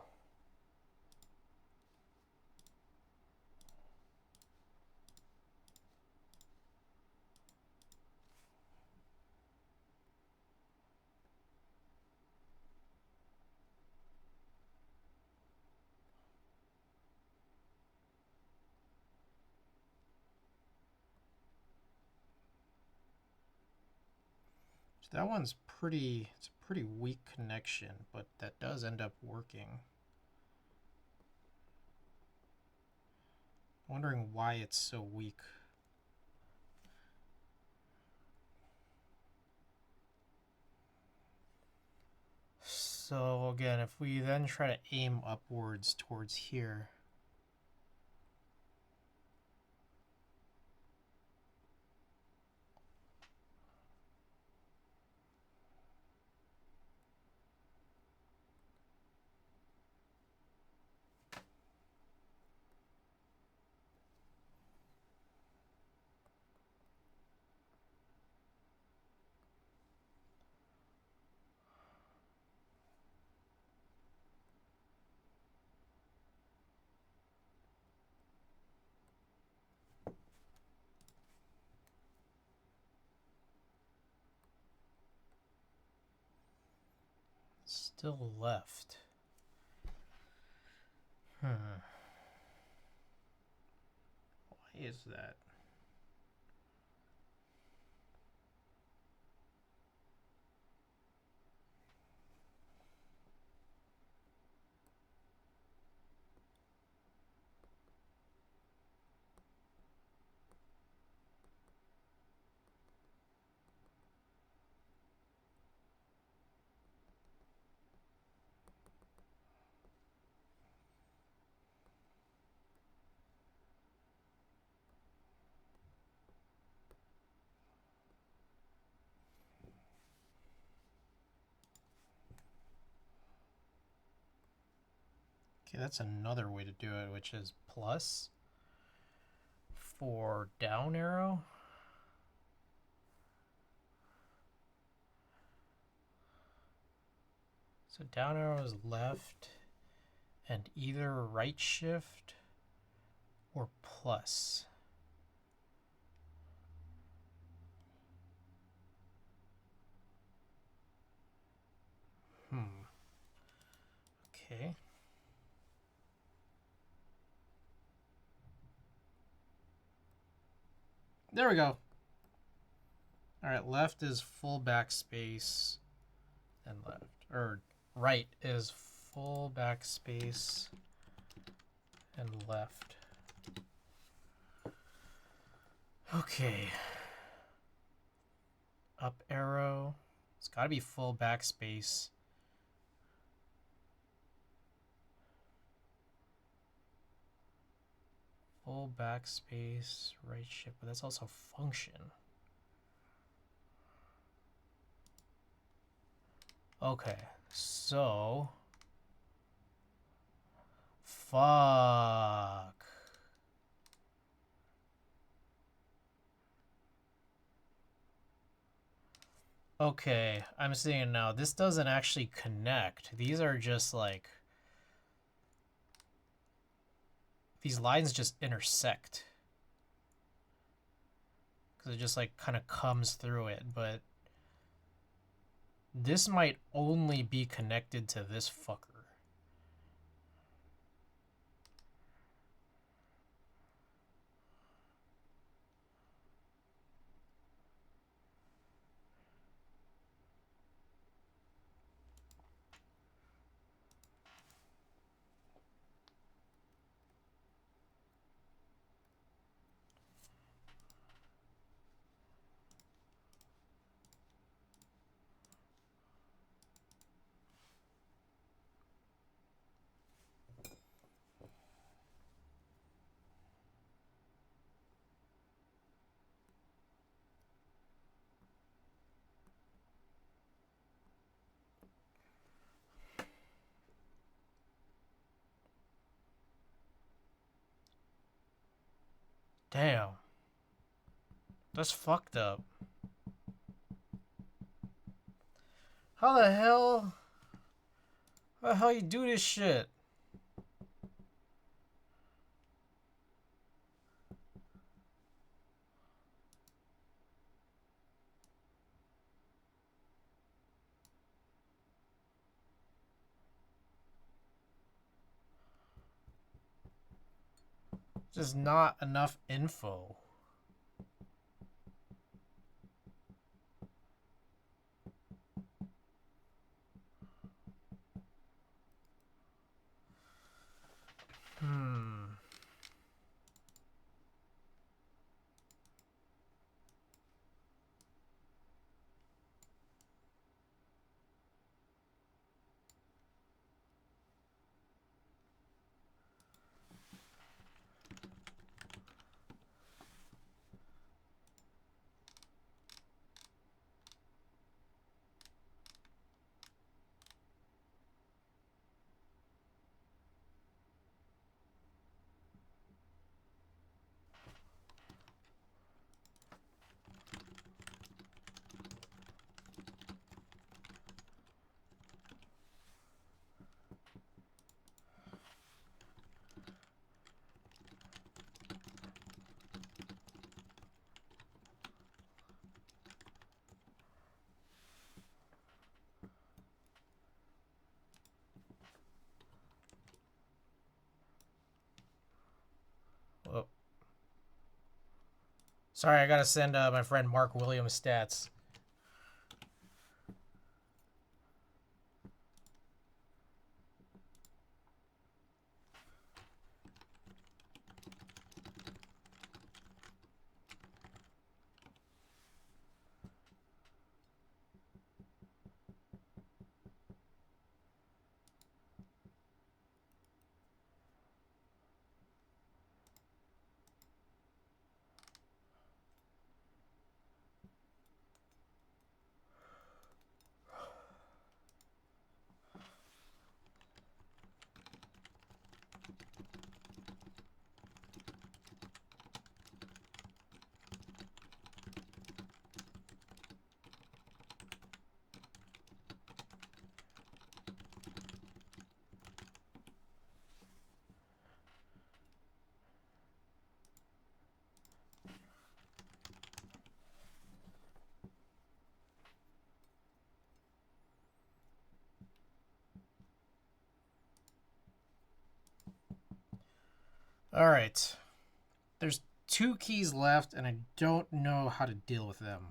So that one's it's a pretty weak connection, but that does end up working. Wondering why it's so weak. So again, if we then try to aim upwards towards here, Still left. Why is that? Okay, that's another way to do it, which is plus for down arrow. So down arrow is left and either right shift or plus. Okay. There we go. All right, left is full backspace and left. Or right is full backspace and left. Okay. Up arrow. It's got to be full backspace. Full backspace, right shift, but that's also function. Okay, so fuck. Okay, I'm seeing it now. This doesn't actually connect. These are just like, these lines just intersect. Because it just like kind of comes through it, but this might only be connected to this fucker. Damn. That's fucked up. How the hell? How the hell you do this shit? Just not enough info. Sorry, I gotta send my friend Mark Williams stats. All right. There's 2 keys left, and I don't know how to deal with them.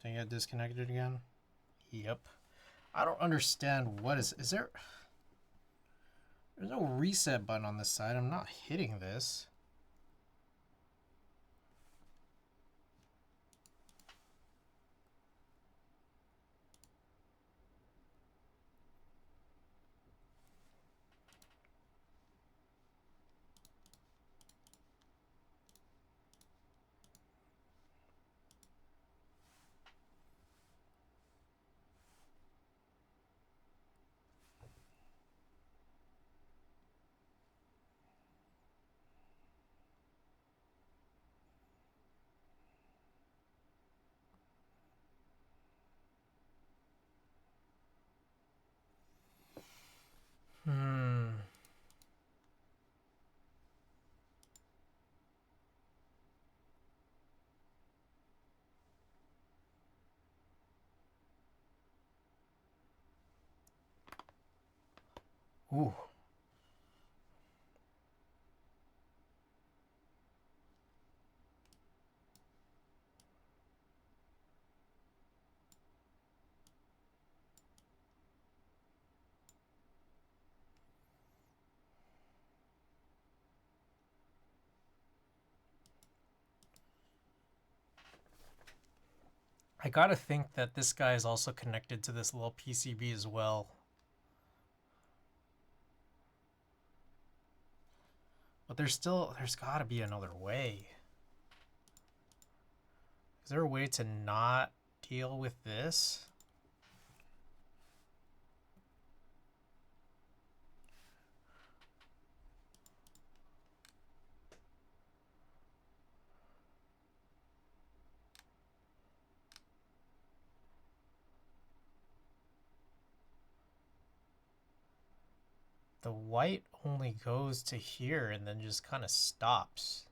Did I get disconnected again? Yep. I don't understand what is there. There's no reset button on this side. I'm not hitting this. Ooh. I gotta think that this guy is also connected to this little PCB as well. But there's gotta be another way. Is there a way to not deal with this? The white only goes to here and then just kind of stops.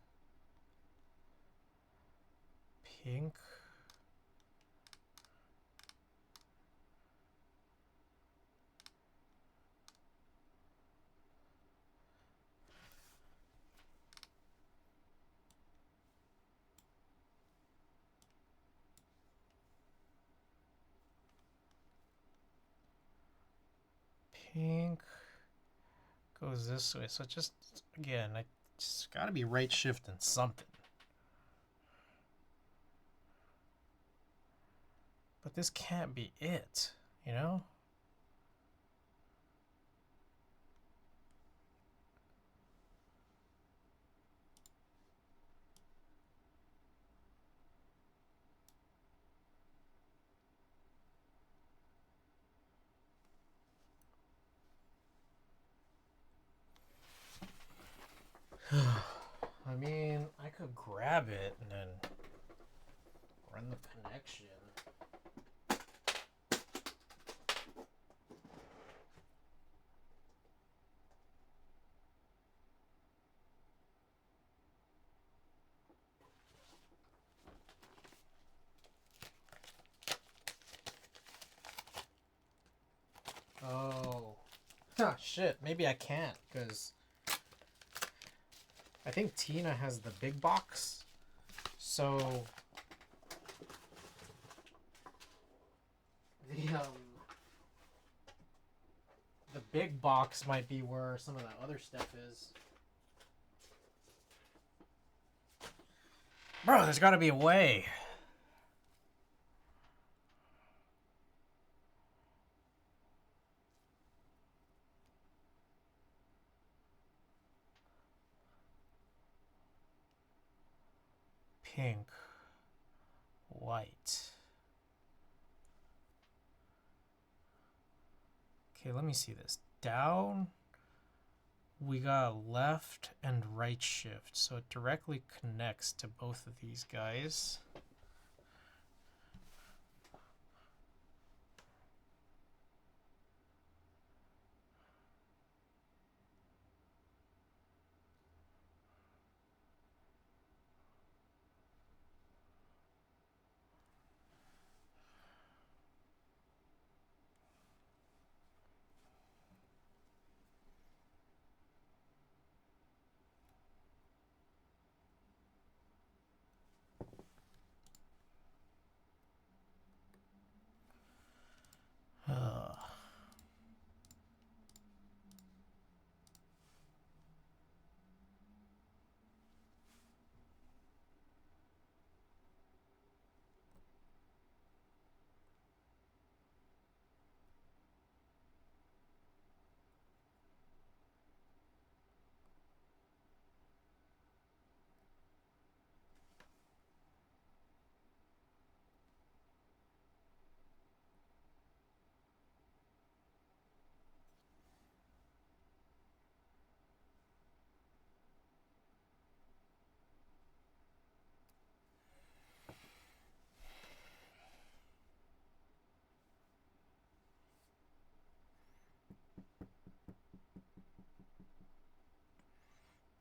Pink. Pink goes this way. So just, again, I just gotta be right shifting something. But this can't be it, you know? I mean, I could grab it and then run the connection. Oh. Huh, shit. Maybe I can't, because I think Tina has the big box. So the big box might be where some of that other stuff is. Bro, there's got to be a way. Pink. White. Okay, let me see this. Down, we got left and right shift. So it directly connects to both of these guys.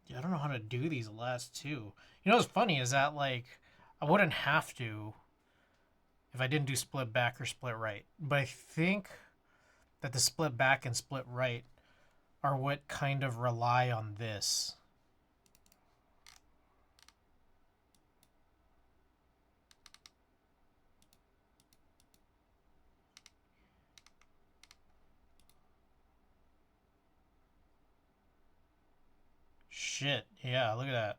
Yeah, I don't know how to do these last two. You know what's funny is that, like, I wouldn't have to if I didn't do split back or split right. But I think that the split back and split right are what kind of rely on this. Shit, yeah, look at that.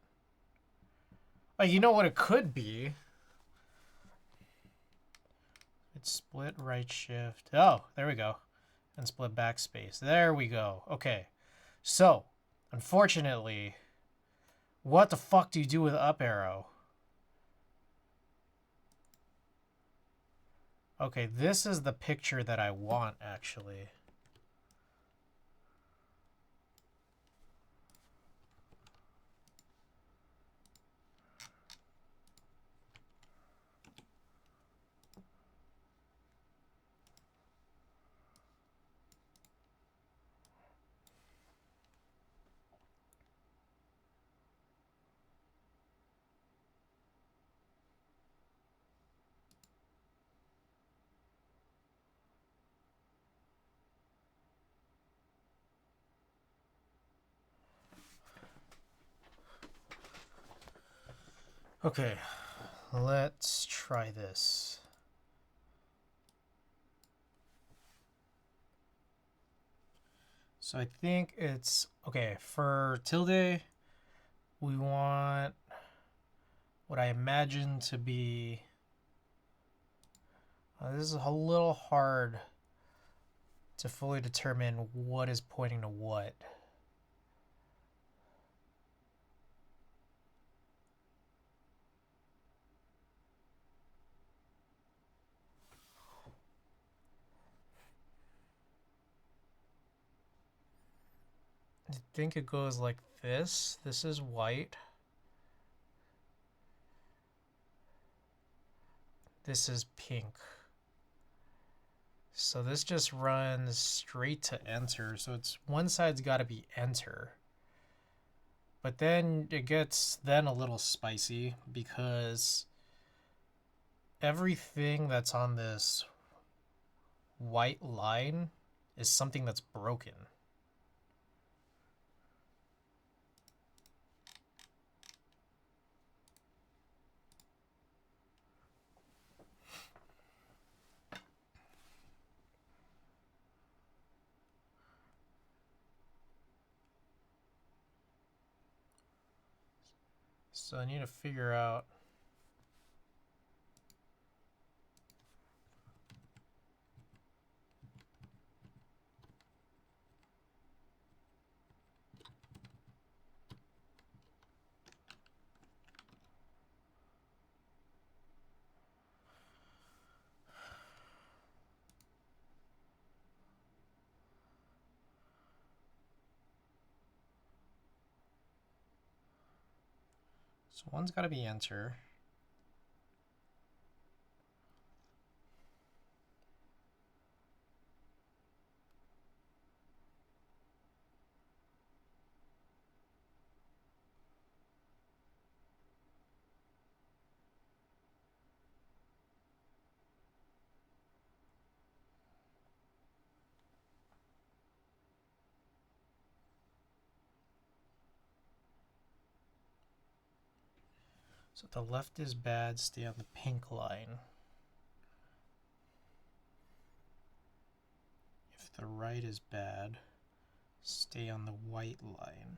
Oh, you know what it could be? It's split right shift. Oh, there we go. And split backspace. There we go. Okay. So, unfortunately, what the fuck do you do with up arrow? Okay, this is the picture that I want, actually. Okay, let's try this. So I think it's, okay, for tilde, we want what I imagine to be, this is a little hard to fully determine what is pointing to what. I think it goes like this. This is white. This is pink. So this just runs straight to enter. So it's one side's got to be enter. But then it gets then a little spicy because everything that's on this white line is something that's broken. So I need to figure out. So one's got to be enter. So if the left is bad, stay on the pink line. If the right is bad, stay on the white line.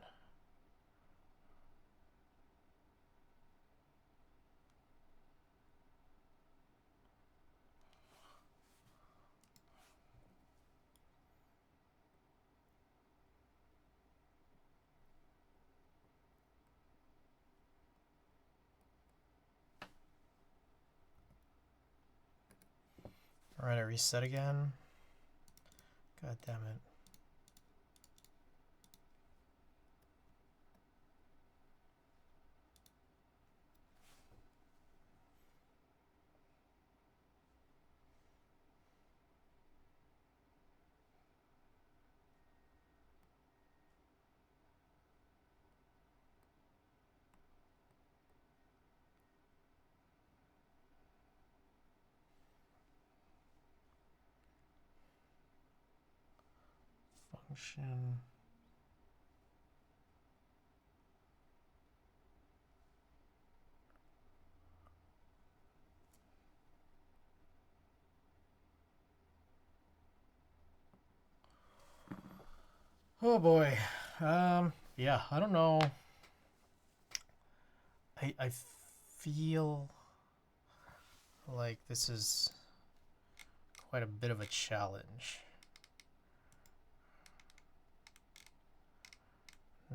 Alright, I reset again. God damn it. Function. Oh boy. Yeah, I don't know. I feel like this is quite a bit of a challenge.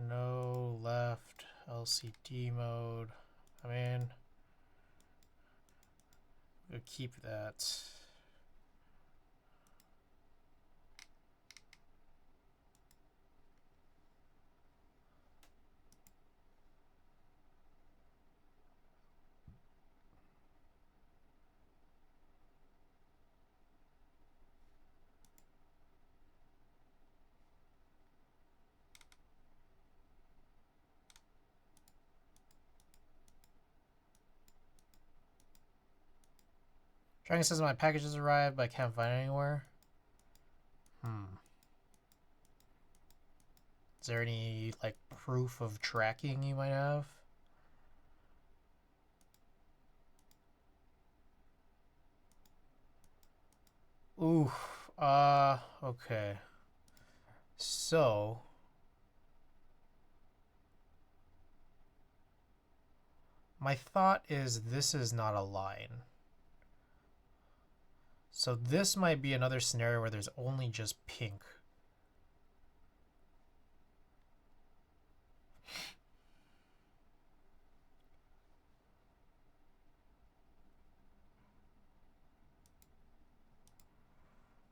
No left, LCD mode. I mean, we'll keep that. Dragon says my package has arrived, but I can't find it anywhere. Is there any like proof of tracking you might have? Ooh, okay. So my thought is this is not a line. So this might be another scenario where there's only just pink.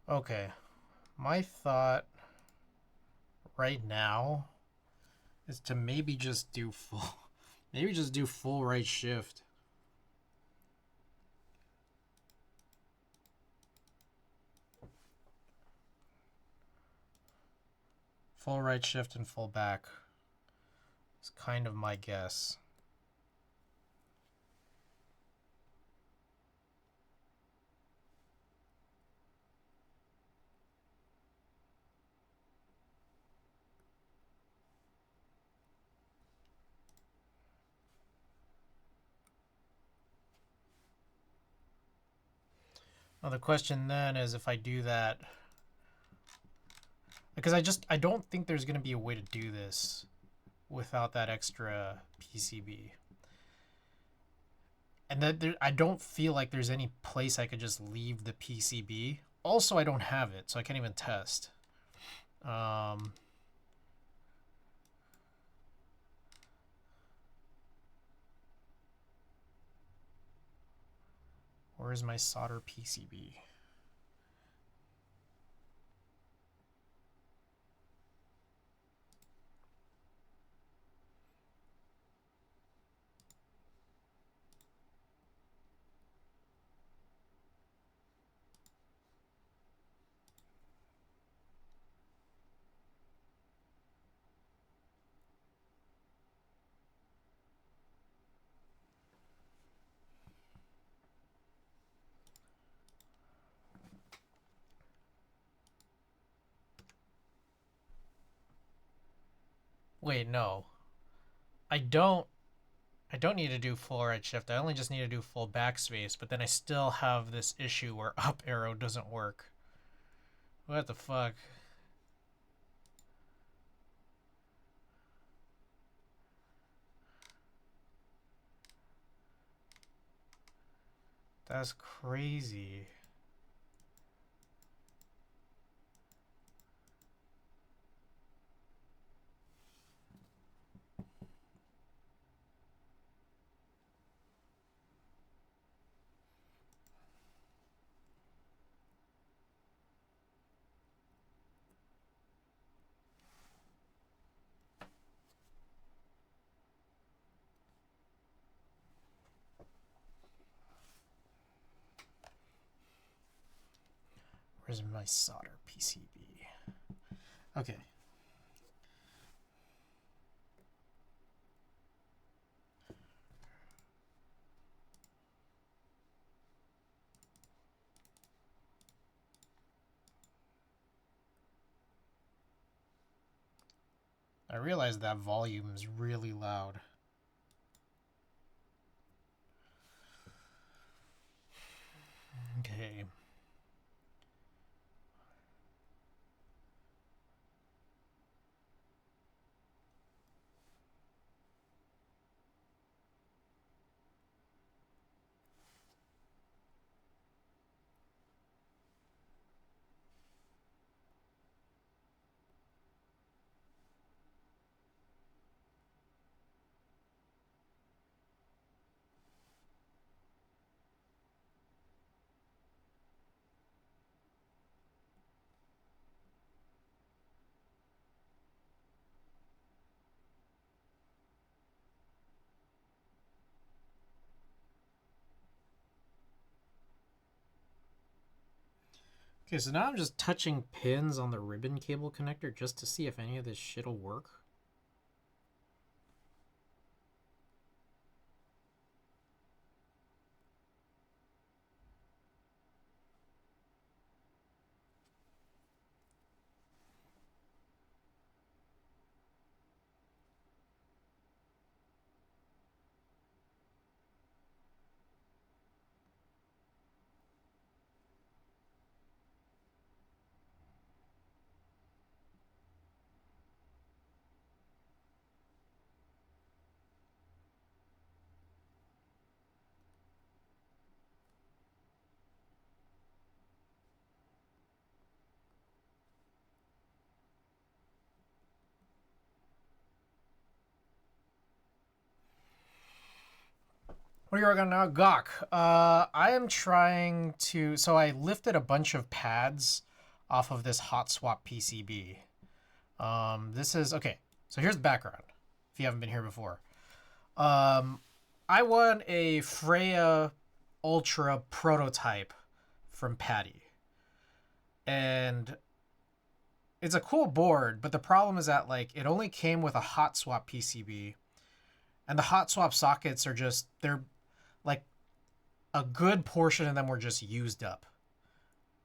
Okay, my thought right now is to maybe just do full right shift. Full right shift and full back. It's kind of my guess. Well, the question then is if I do that, because I don't think there's going to be a way to do this without that extra PCB. And that I don't feel like there's any place I could just leave the PCB. Also, I don't have it, so I can't even test. Where is my solder PCB? Wait, no. I don't need to do full right shift. I only just need to do full backspace, but then I still have this issue where up arrow doesn't work. What the fuck? That's crazy. Where's my solder PCB? Okay. I realize that volume is really loud. Okay. Okay, so now I'm just touching pins on the ribbon cable connector just to see if any of this shit'll work. What are you working on now? Gawk. I am trying to... So I lifted a bunch of pads off of this hot swap PCB. This is... Okay, so here's the background. if you haven't been here before. I won a Freya Ultra prototype from Patty. And it's a cool board, but the problem is that like it only came with a hot swap PCB. And the hot swap sockets are just they're like a good portion of them were just used up.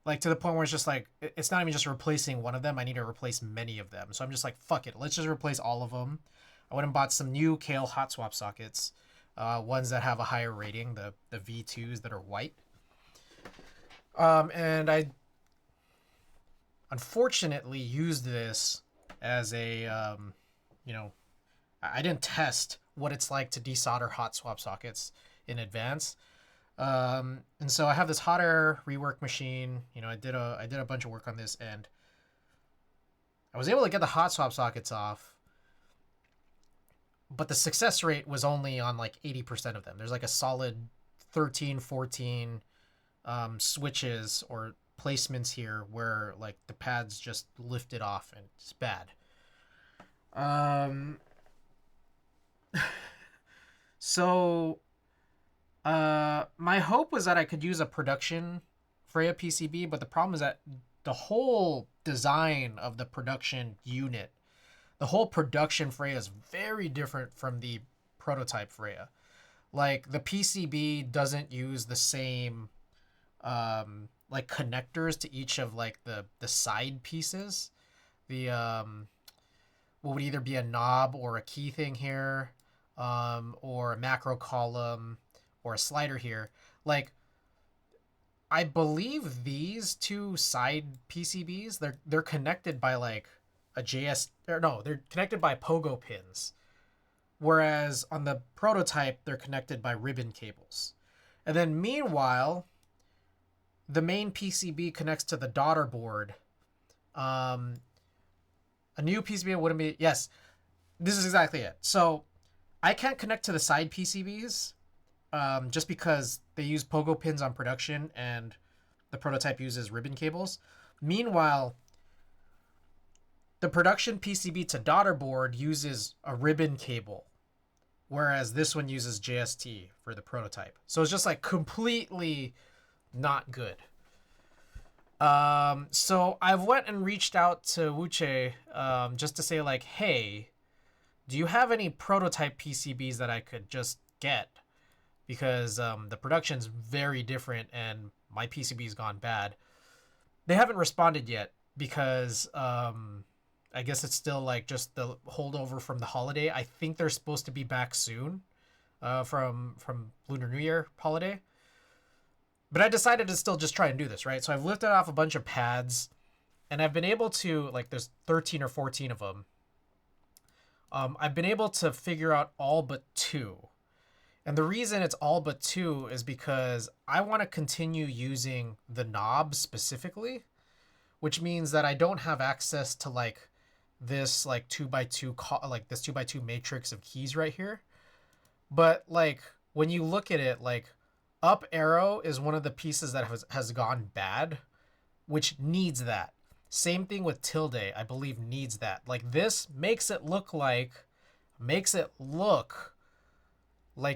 Like to the point where it's just like it's not even just replacing one of them. I need to replace many of them. So I'm just like, fuck it, let's just replace all of them. I went and bought some new Kale hot swap sockets, ones that have a higher rating, the V2s that are white. And I unfortunately used this as a, I didn't test what it's like to desolder hot swap sockets in advance. And so I have this hot air rework machine. I did a bunch of work on this, and I was able to get the hot swap sockets off, but the success rate was only on like 80% of them. There's like a solid 13, 14 switches or placements here where like the pads just lifted off, and it's bad. So my hope was that I could use a production Freya PCB, but the problem is that the whole design of the production unit, the whole production Freya is very different from the prototype Freya. Like the PCB doesn't use the same like connectors to each of like the side pieces. The what would either be a knob or a key thing here, or a macro column or a slider here. Like I believe these two side PCBs, they're connected by like a JS, or no, they're connected by pogo pins. Whereas on the prototype, they're connected by ribbon cables. And then meanwhile, the main PCB connects to the daughter board. A new PCB wouldn't be, yes, this is exactly it. So I can't connect to the side PCBs just because they use pogo pins on production and the prototype uses ribbon cables. Meanwhile, the production PCB to daughter board uses a ribbon cable, whereas this one uses JST for the prototype. So it's just like completely not good. So I've went and reached out to Wuche just to say like, hey, do you have any prototype PCBs that I could just get? Because the production's very different and my PCB's gone bad. They haven't responded yet because I guess it's still like just the holdover from the holiday. I think they're supposed to be back soon from Lunar New Year holiday. But I decided to still just try and do this, right? So I've lifted off a bunch of pads, and I've been able to, like, there's 13 or 14 of them. I've been able to figure out all but 2. And the reason it's all but 2 is because I want to continue using the knob specifically, which means that I don't have access to, like, this, like, 2x2, like, this 2x2 matrix of keys right here. But, like, when you look at it, like, up arrow is one of the pieces that has gone bad, which needs that. Same thing with tilde, I believe needs that. Like this makes it look like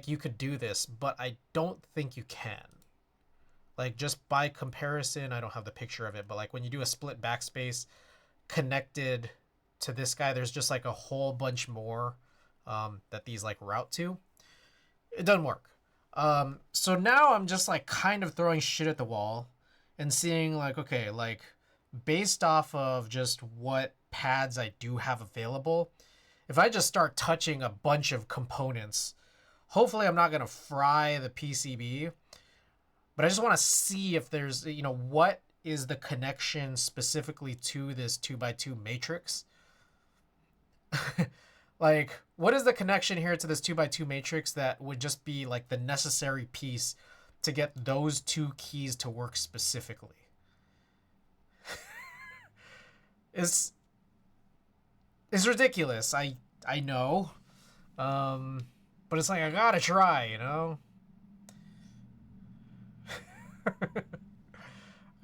you could do this, but I don't think you can. Like just by comparison, I don't have the picture of it, but like when you do a split backspace connected to this guy, there's just like a whole bunch more that these like route to. It doesn't work. So now I'm just like kind of throwing shit at the wall and seeing like, okay, like based off of just what pads I do have available, if I just start touching a bunch of components, hopefully I'm not going to fry the PCB, but I just want to see if there's, what is the connection specifically to this 2x2 matrix? Like, what is the connection here to this 2x2 matrix that would just be like the necessary piece to get those 2 keys to work specifically? It's ridiculous. I know. But it's like, I gotta try,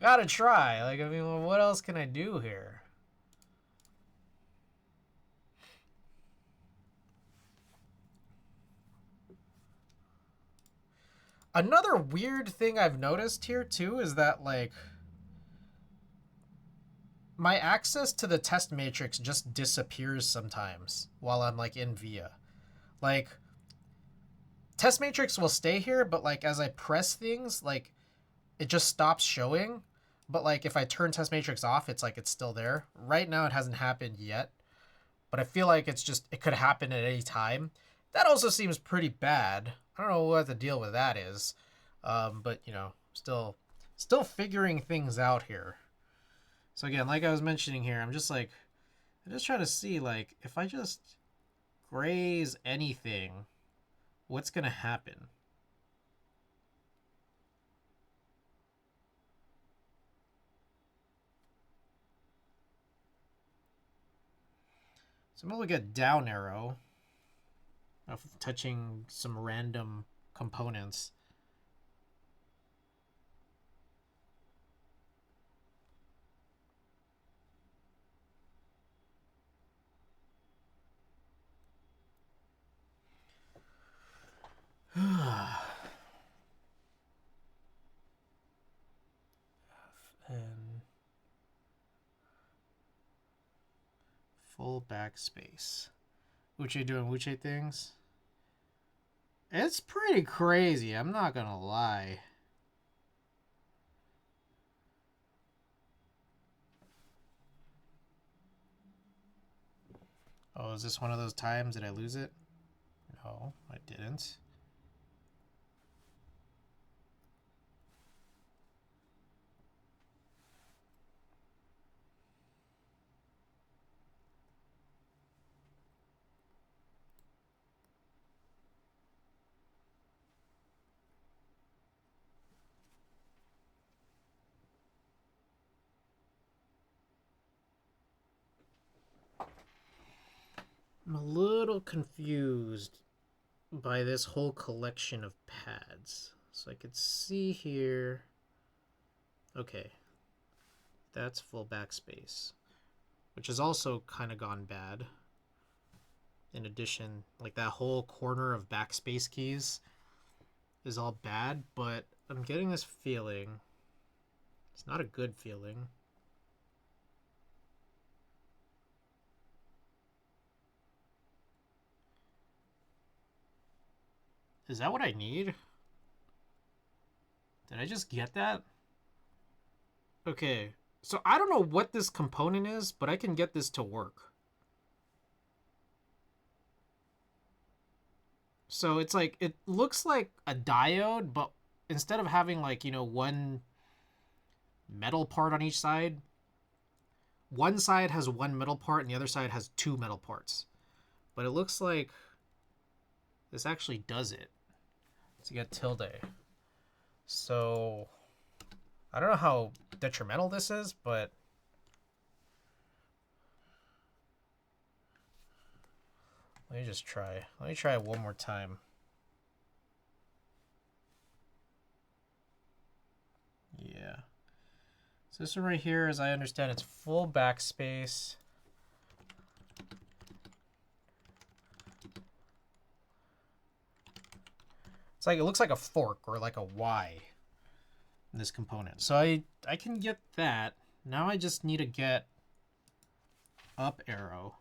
Gotta try. Like, I mean, what else can I do here? Another weird thing I've noticed here too is that like my access to the test matrix just disappears sometimes while I'm like in VIA. Like test matrix will stay here, but like as I press things, like it just stops showing. But like if I turn test matrix off, it's like it's still there. Right now it hasn't happened yet, but I feel like it could happen at any time. That also seems pretty bad. I don't know what the deal with that is, but you know, still figuring things out here. So again, like I was mentioning here, I'm just trying to see like if I just graze anything, what's gonna happen? So I'm gonna look at down arrow of touching some random components. And full backspace. Uche doing Uche things. It's pretty crazy, I'm not gonna lie. Oh, is this one of those times? Did I lose it? No, I didn't. I'm a little confused by this whole collection of pads. So I could see here. Okay, that's full backspace, which has also kind of gone bad. In addition, like that whole corner of backspace keys is all bad, but I'm getting this feeling. It's not a good feeling. Is that what I need? Did I just get that? Okay, so I don't know what this component is, but I can get this to work. So it's like, it looks like a diode, but instead of having like, you know, one metal part on each side, one side has one metal part and the other side has two metal parts. But it looks like this actually does it. To get tilde. So I don't know how detrimental this is, but let me just try. Let me try it one more time. Yeah. So this one right here, as I understand, it's full backspace. It's like, it looks like a fork or like a Y in this component. So I can get that. Now I just need to get up arrow.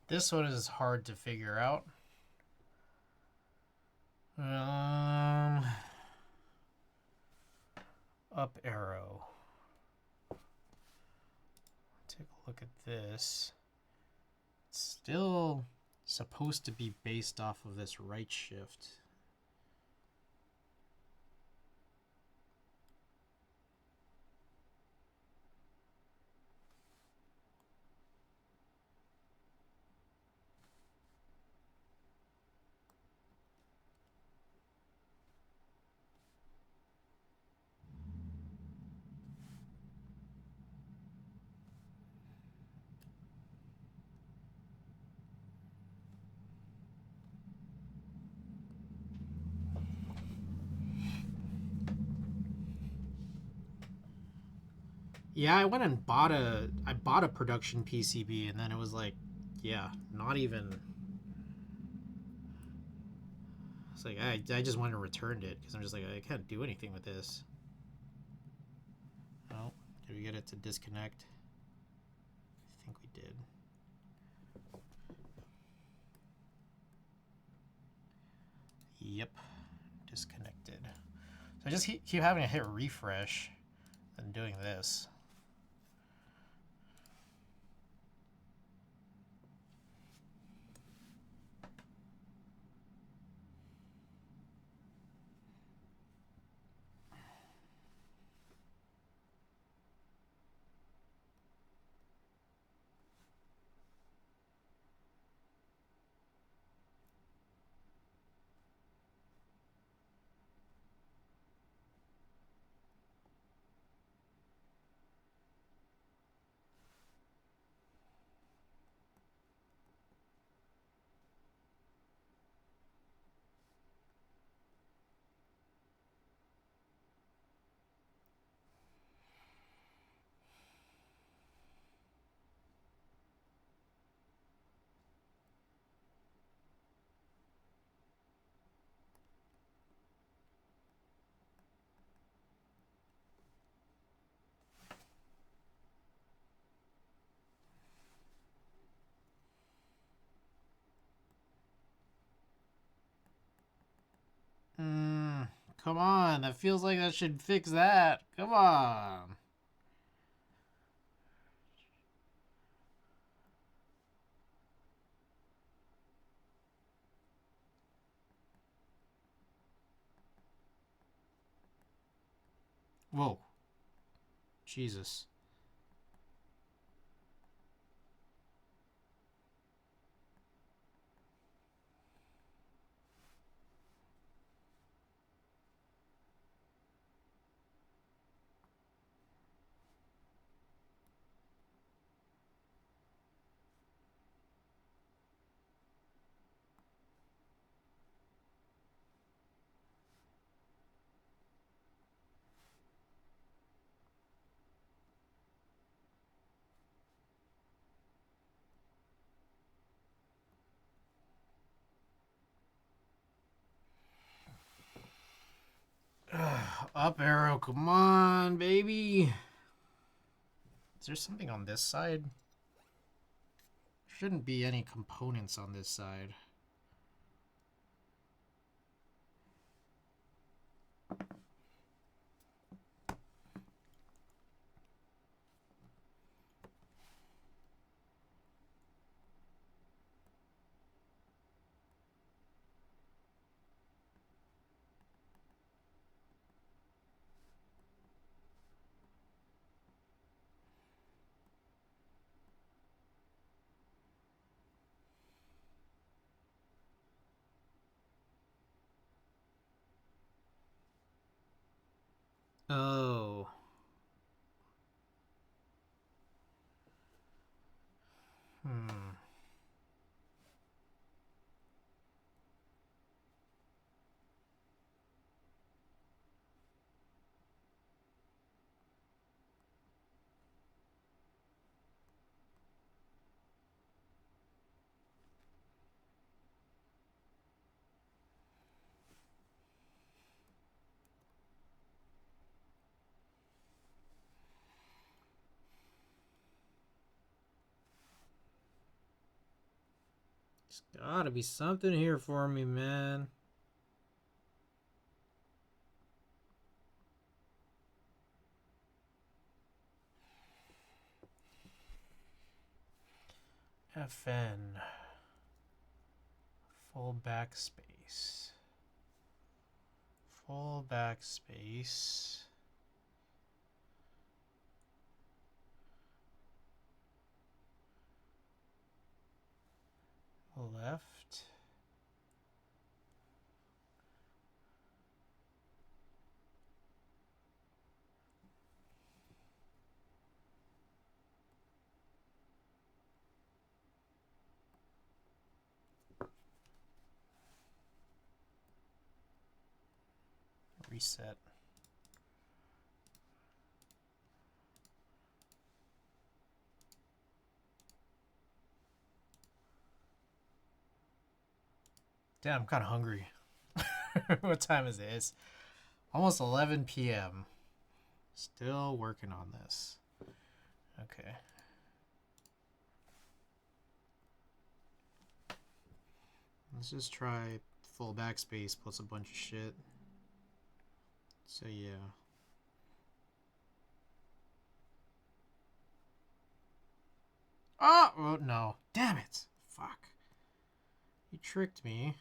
This one is hard to figure out. Up arrow. Take a look at this. It's still supposed to be based off of this right shift. Yeah, I went and bought a production PCB, and then it was like, yeah, not even. It's like I just went and returned it because I'm just like I can't do anything with this. Oh, did we get it to disconnect? I think we did. Yep, disconnected. So I just keep having to hit refresh and doing this. Come on, that feels like that should fix that. Come on. Whoa. Jesus. Up arrow, come on, baby. Is there something on this side? Shouldn't be any components on this side. Oh. Hmm. There's gotta be something here for me, man. FN. Full backspace. Full backspace. Left. Reset. Damn, I'm kind of hungry. What time is it? It's almost 11 p.m. Still working on this. Okay. Let's just try full backspace plus a bunch of shit. So yeah. Oh no. Damn it. Fuck. You tricked me.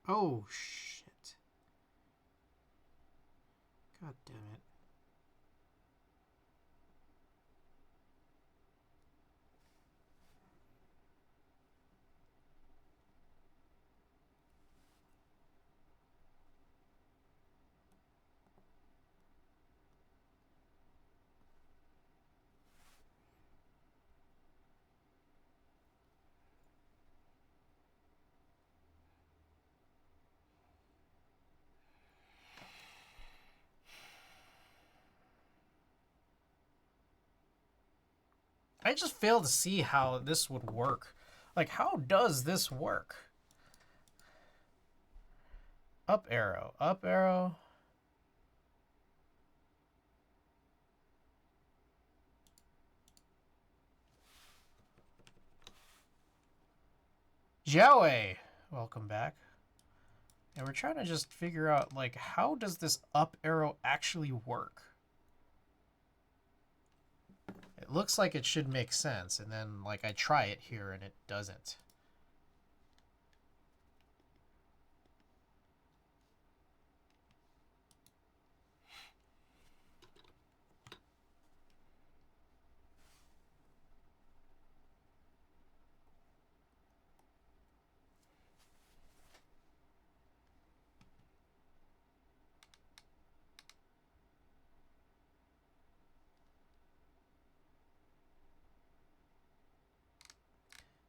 Oh shit. God damn it. I just fail to see how this would work. Like, how does this work? Up arrow, up arrow. Joey, welcome back. And we're trying to just figure out, like, how does this up arrow actually work? It looks like it should make sense, and then, like, I try it here and it doesn't.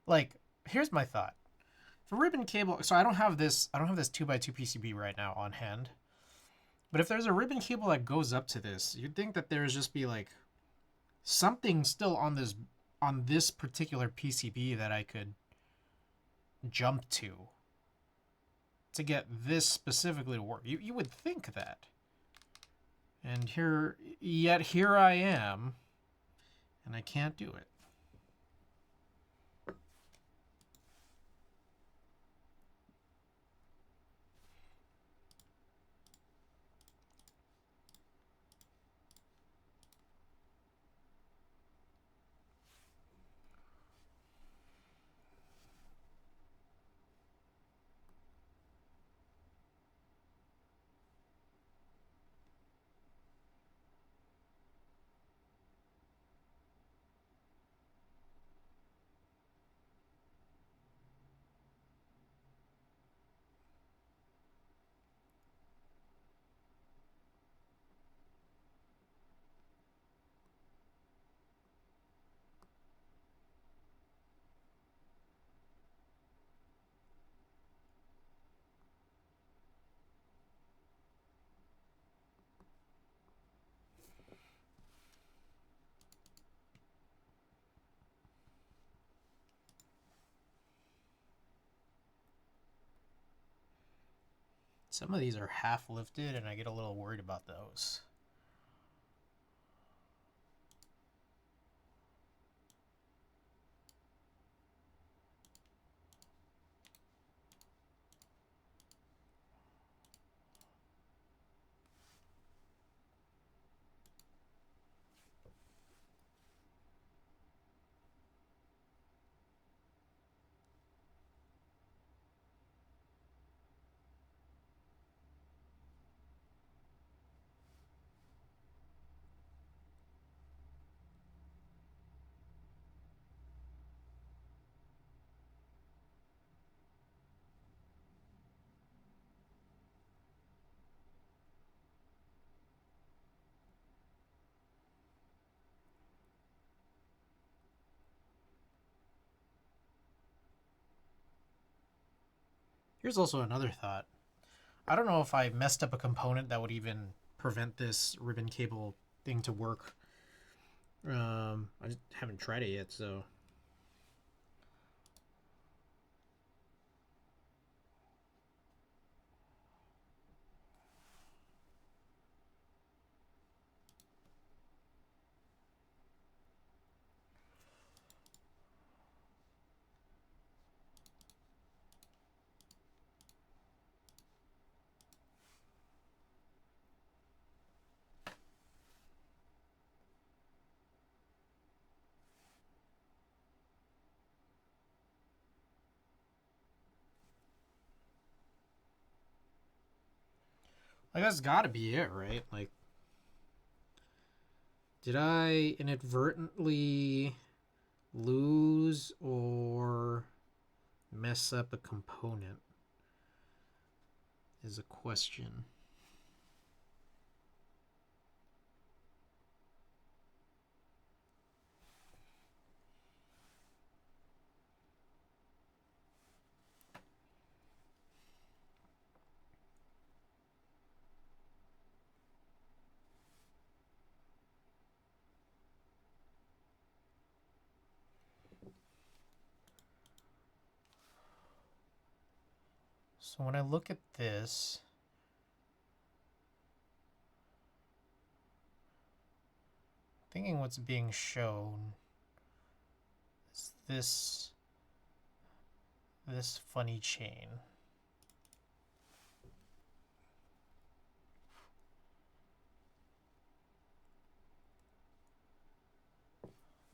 Like, here's my thought. For ribbon cable, so I don't have this 2x2 PCB right now on hand. But if there's a ribbon cable that goes up to this, you'd think that there's just be like something still on this particular PCB that I could jump to get this specifically to work. You would think that. And here I am, and I can't do it. Some of these are half lifted, and I get a little worried about those. Here's also another thought. I don't know if I messed up a component that would even prevent this ribbon cable thing to work. I just haven't tried it yet, so. Like, that's gotta be it, right? Like, did I inadvertently lose or mess up a component? Is a question. So when I look at this, thinking what's being shown is this funny chain.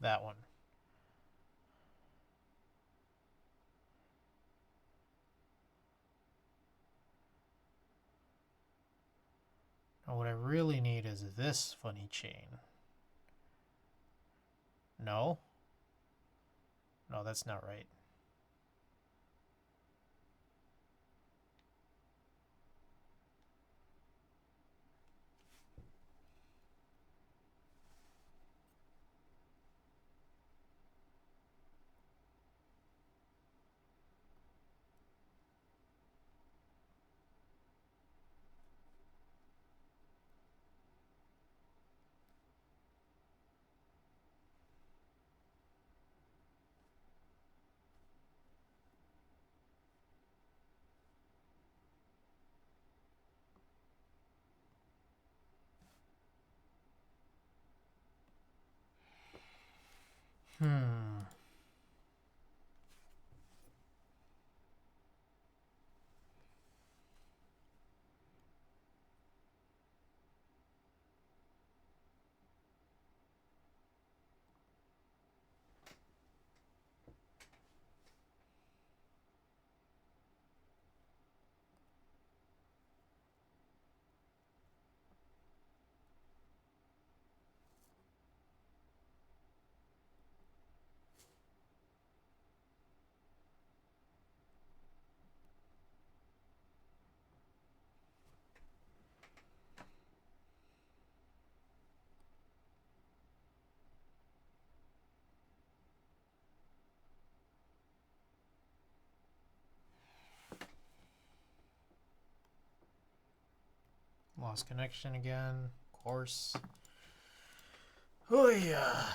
That one. Now what I really need is this funny chain. No? No, that's not right. Hmm. Lost connection again. Of course. Oh yeah.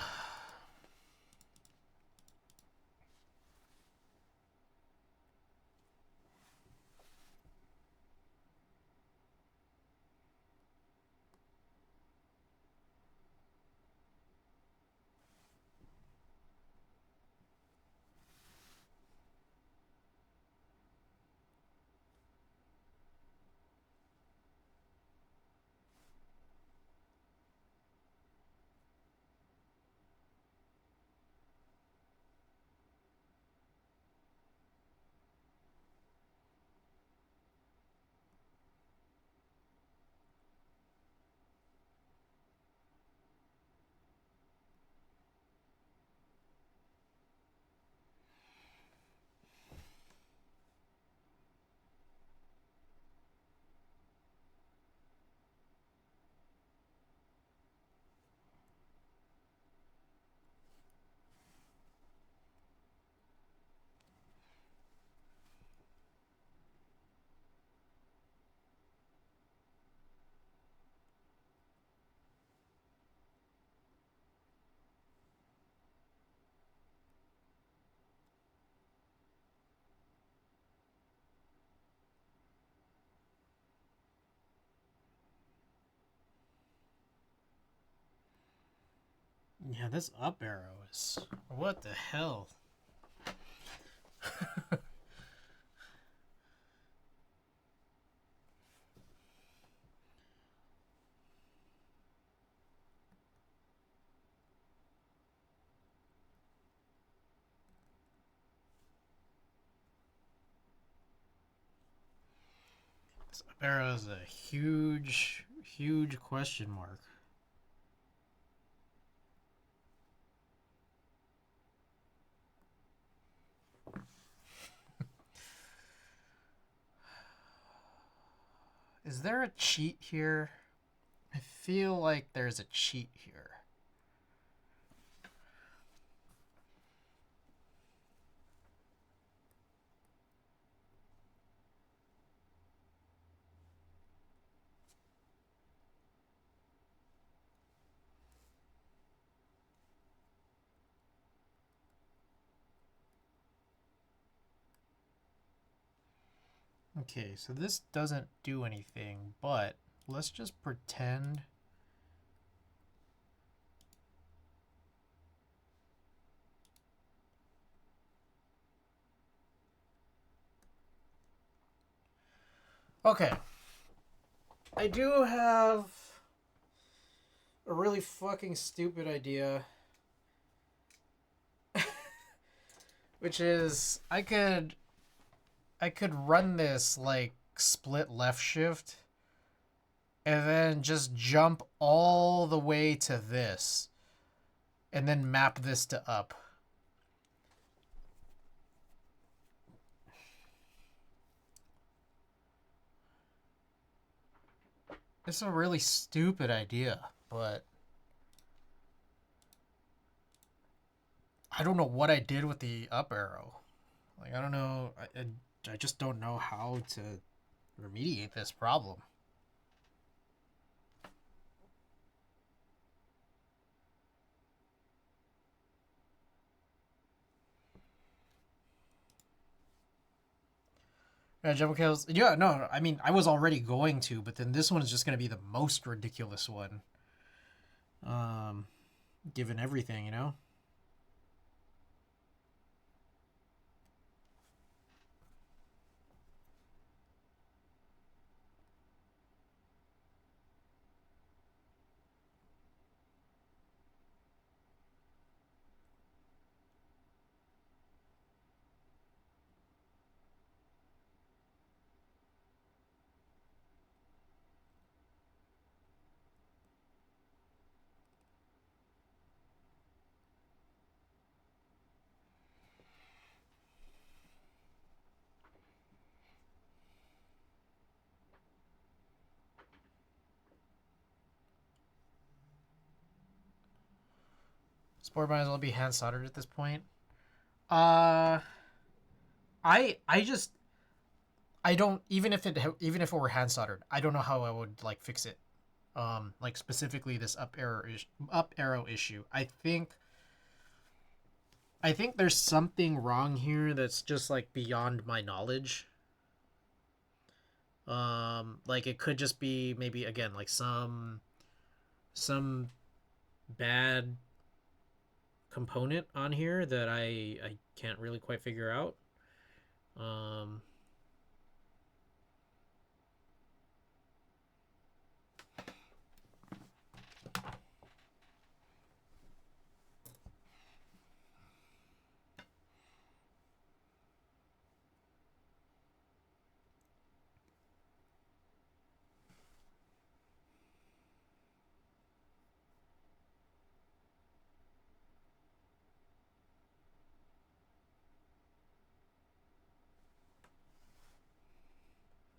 Yeah, this up arrow is... What the hell? This up arrow is a huge, huge question mark. Is there a cheat here? I feel like there's a cheat here. Okay, so this doesn't do anything, but let's just pretend. Okay. I do have a really fucking stupid idea. Which is I could run this like split left shift and then just jump all the way to this and then map this to up. It's a really stupid idea, but I don't know what I did with the up arrow. Like, I don't know. I just don't know how to remediate this problem. Yeah, jump kills. Yeah, no, I mean, I was already going to, but then this one is just going to be the most ridiculous one. Given everything, you know? Sport might as well be hand soldered at this point. Uh, I just I don't even if it were hand soldered, I don't know how I would like fix it. Like specifically this up arrow issue. I think there's something wrong here that's just like beyond my knowledge. Like it could just be maybe again like some bad component on here that I can't really quite figure out. Um,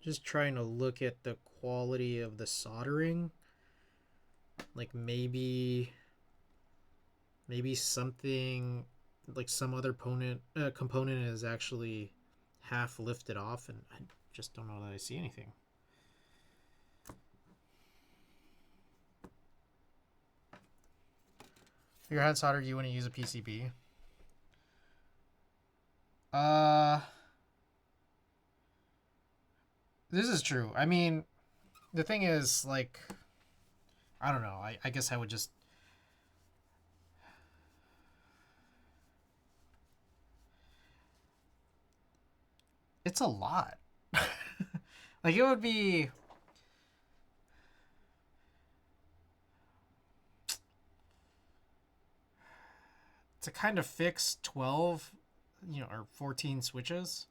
just trying to look at the quality of the soldering. Like maybe something like some other component is actually half lifted off, and I just don't know that I see anything. For your hand solder, you want to use a PCB. This is true. I mean, the thing is, like, I don't know. I guess I would just It's a lot. Like it would be to kind of fix 12, or 14 switches.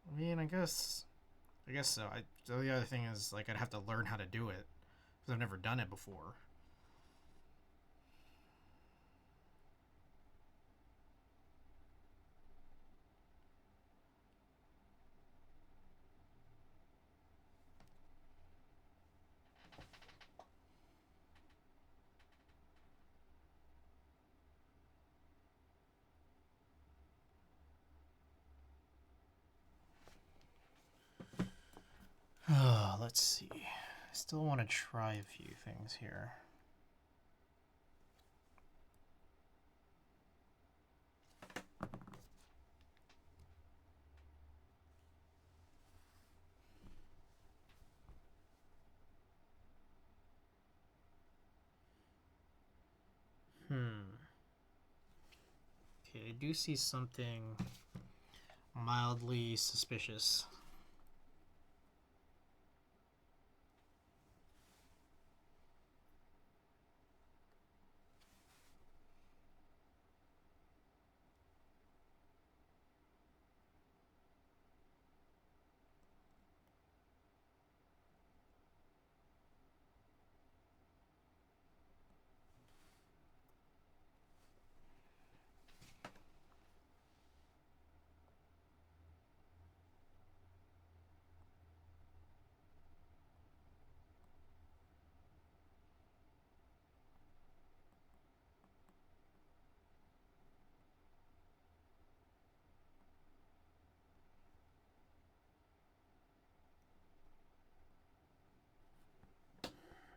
I mean, I guess so. The other thing is like I'd have to learn how to do it because I've never done it before. Let's see. I still want to try a few things here. Okay, I do see something mildly suspicious.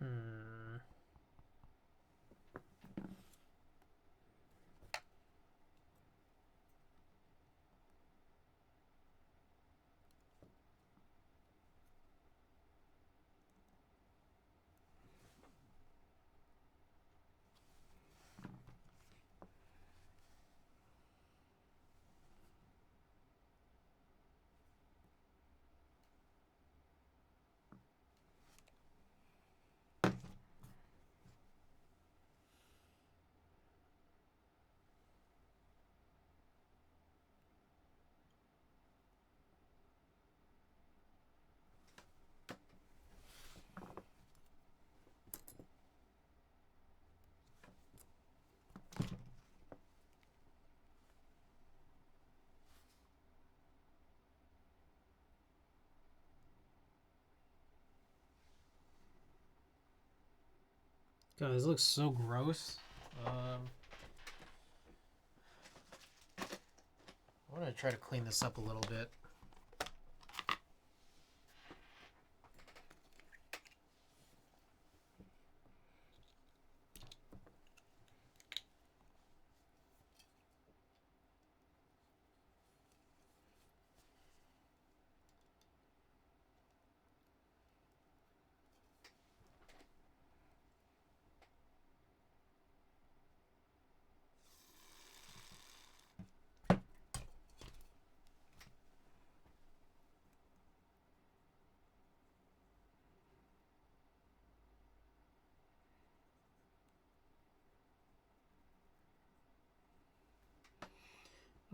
Hmm. God, this looks so gross. I want to try to clean this up a little bit.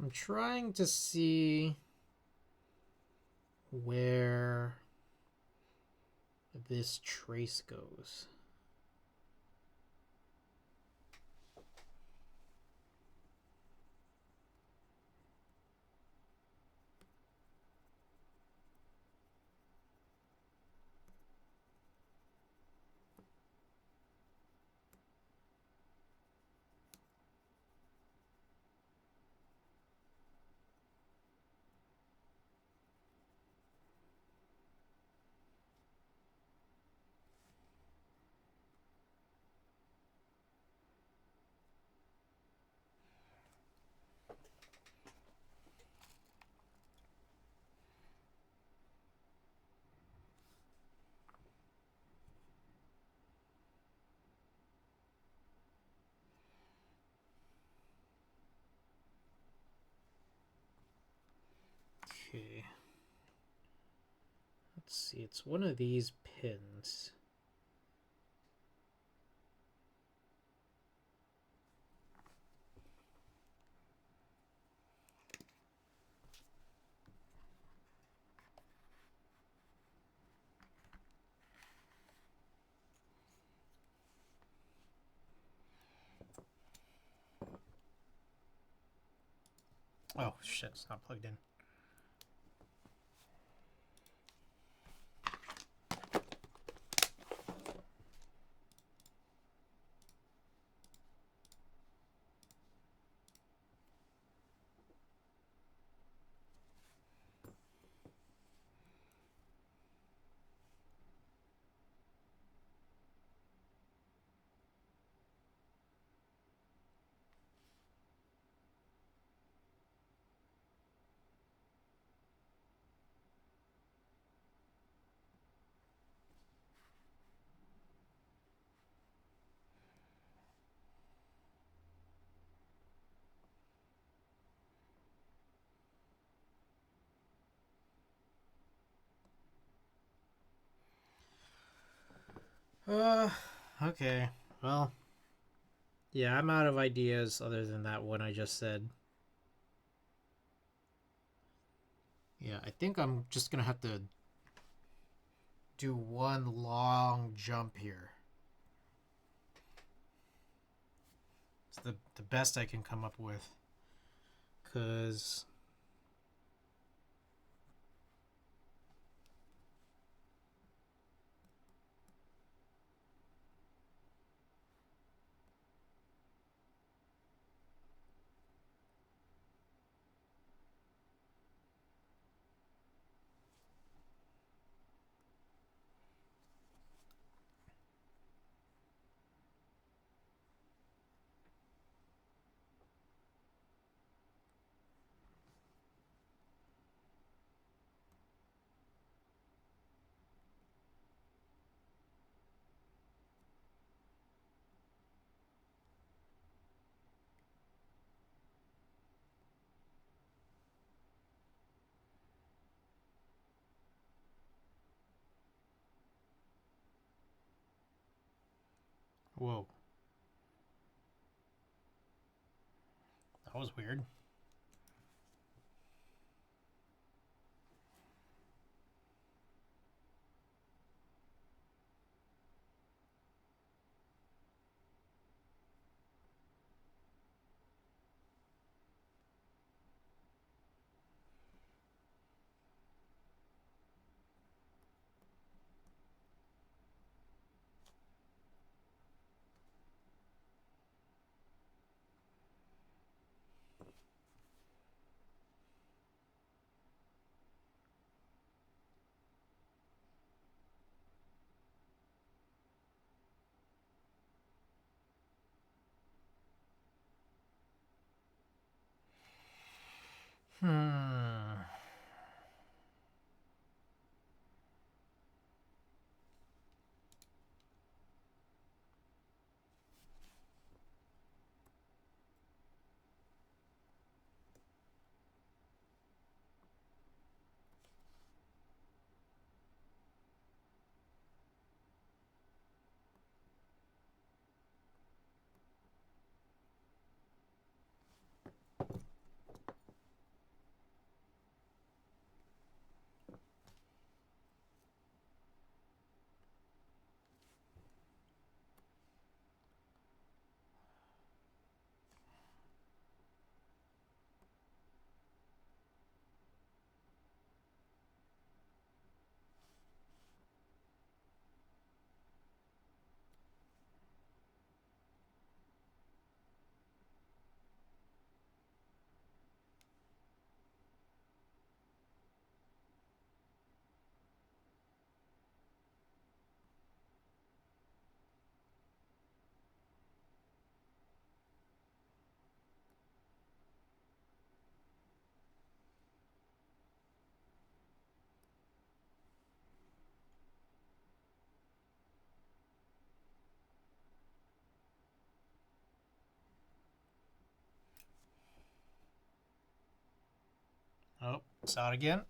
I'm trying to see where this trace goes. Let's see, it's one of these pins. Oh shit, it's not plugged in. Okay. Well, yeah, I'm out of ideas other than that one I just said. Yeah, I think I'm just gonna have to do one long jump here. It's the best I can come up with. Cause whoa. That was weird. Hmm. Oh, saw it again.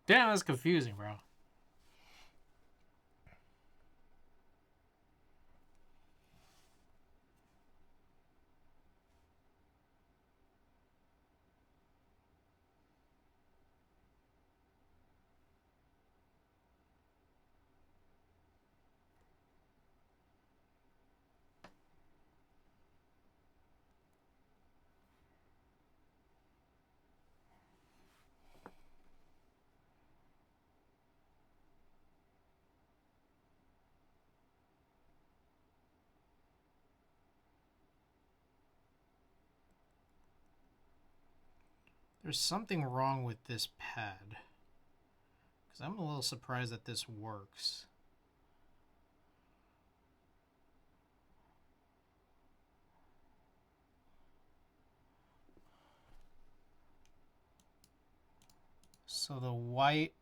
Damn, that's confusing, bro. There's something wrong with this pad. Because I'm a little surprised that this works. So the white,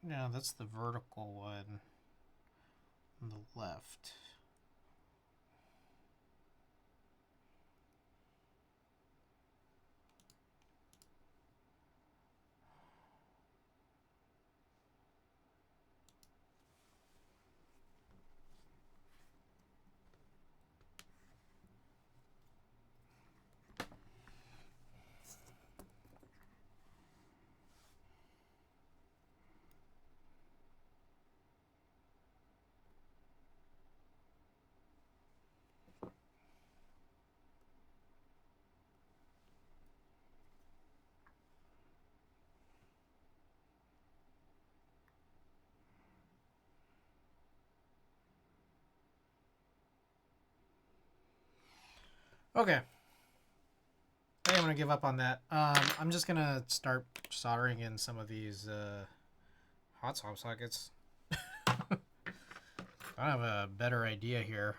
no, that's the vertical one on the left. Okay. I think I'm going to give up on that. I'm just going to start soldering in some of these hot swap sockets. I have a better idea here.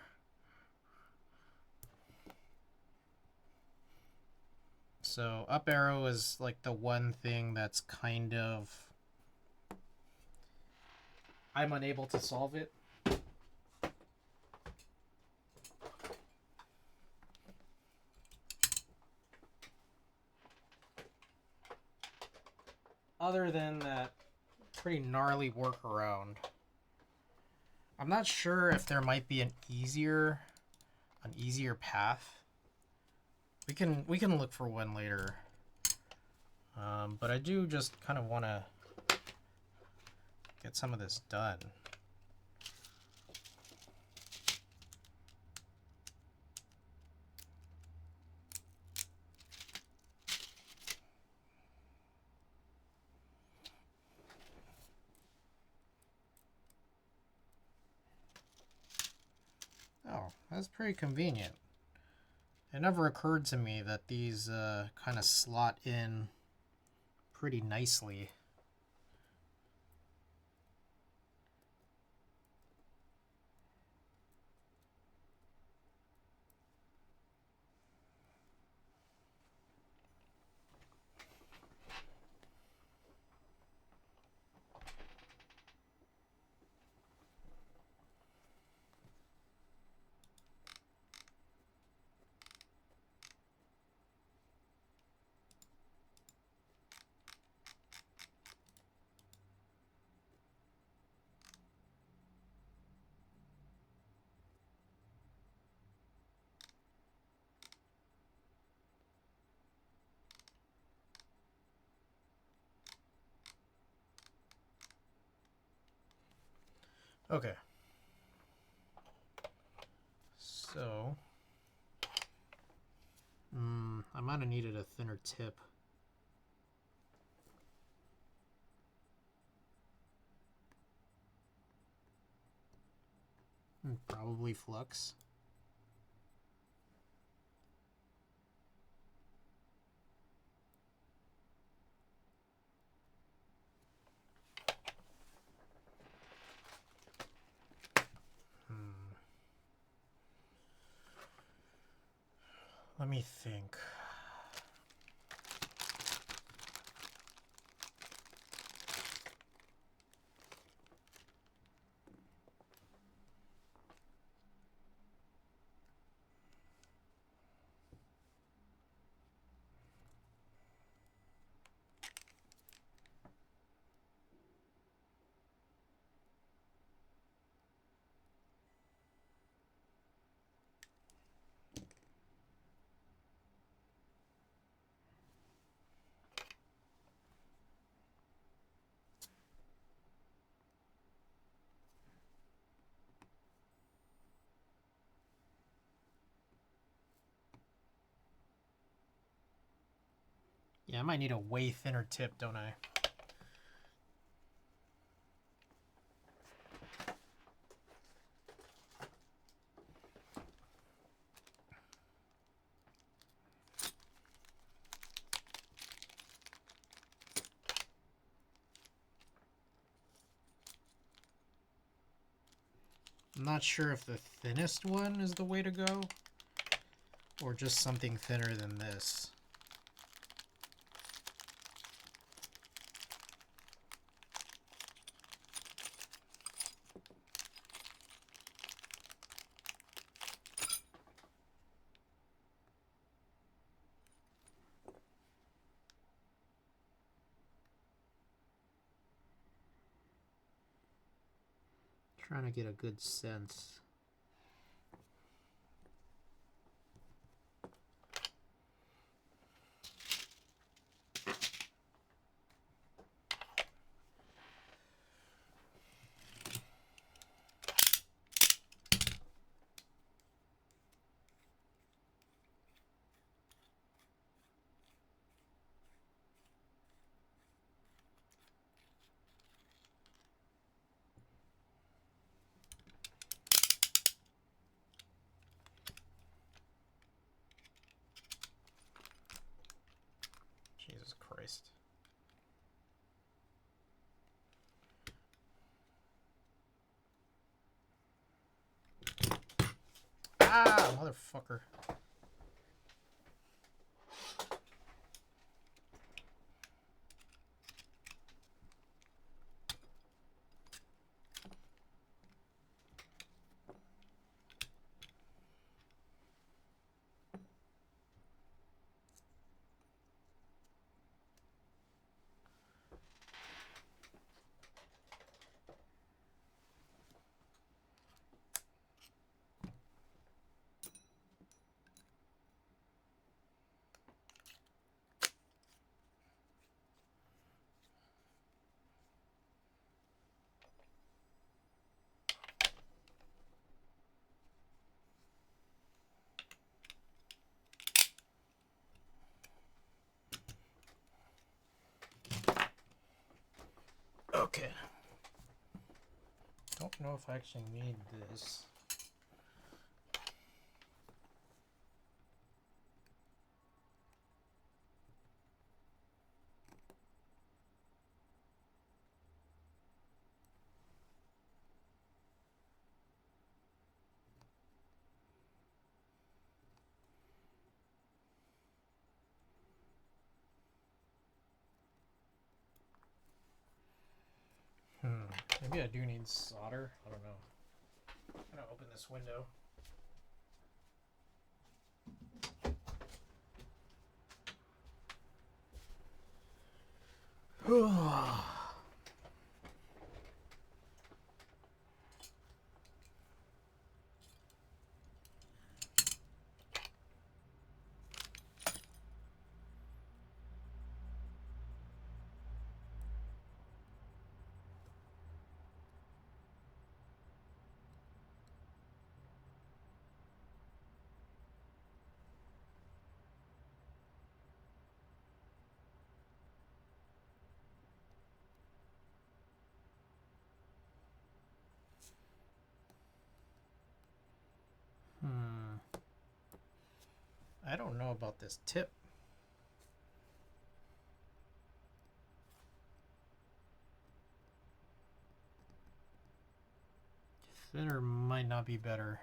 So up arrow is like the one thing that's kind of... I'm unable to solve it. Other than that pretty gnarly workaround. I'm not sure if there might be an easier path. We can look for one later. But I do just kind of want to get some of this done. Oh, that's pretty convenient. It never occurred to me that these kind of slot in pretty nicely. Okay. So, I might have needed a thinner tip. Probably flux. Let me think. Yeah, I might need a way thinner tip, don't I? I'm not sure if the thinnest one is the way to go, or just something thinner than this. Trying to get a good sense. Jesus Christ. Ah, motherfucker. Okay. Don't know if I actually need this. Maybe I do need solder. I don't know. I'm gonna open this window. I don't know about this tip. Thinner might not be better.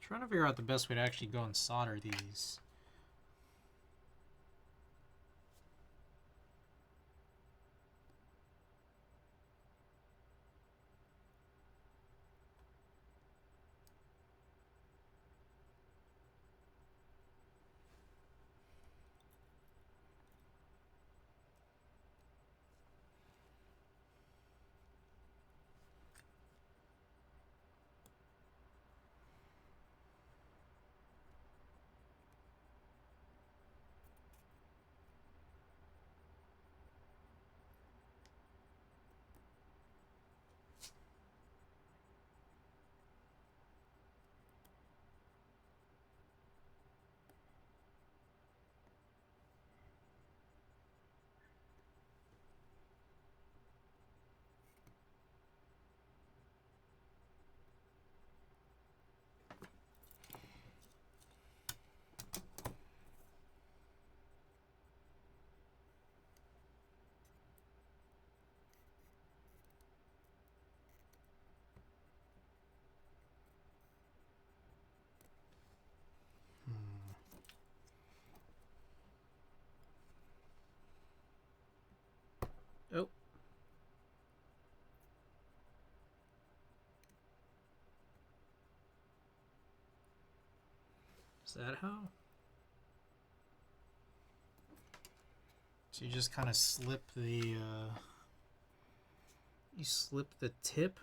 trying to figure out the best way to actually go and solder these. Oh. Is that how? So you just kind of slip the, you slip the tip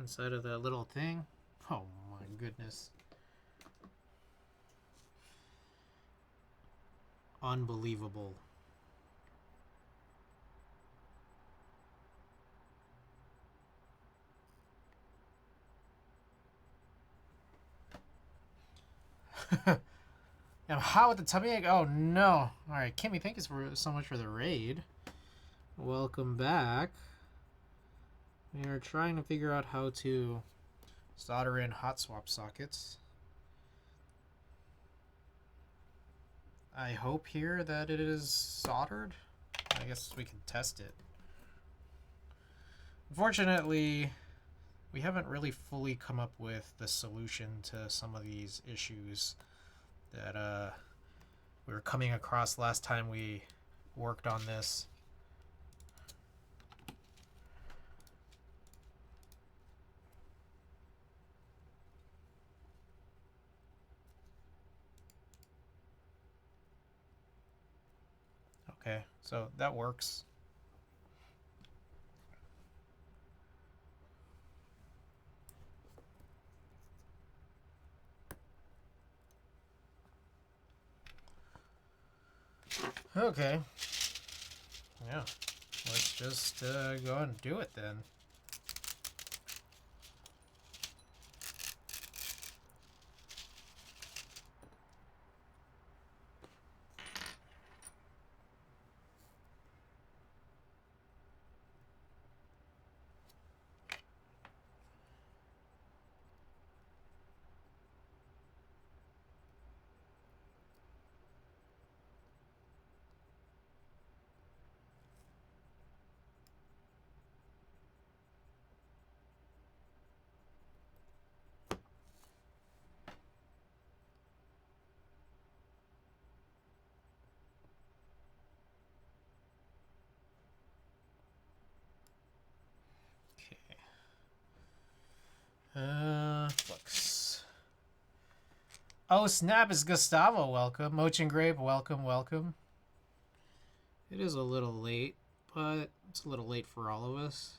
inside of that little thing? Oh my goodness. Unbelievable. I'm hot with the tummy ache. Oh no. Alright, Kimmy, thank you so much for the raid. Welcome back. We are trying to figure out how to solder in hot swap sockets. I hope here that it is soldered. I guess we can test it. Unfortunately, we haven't really fully come up with the solution to some of these issues that we were coming across last time we worked on this. Okay, so that works. Okay. Yeah. Let's just go and do it then. Flux. Oh, snap, it's Gustavo. Welcome. Mochin Grape, welcome, welcome. It is a little late, but it's a little late for all of us.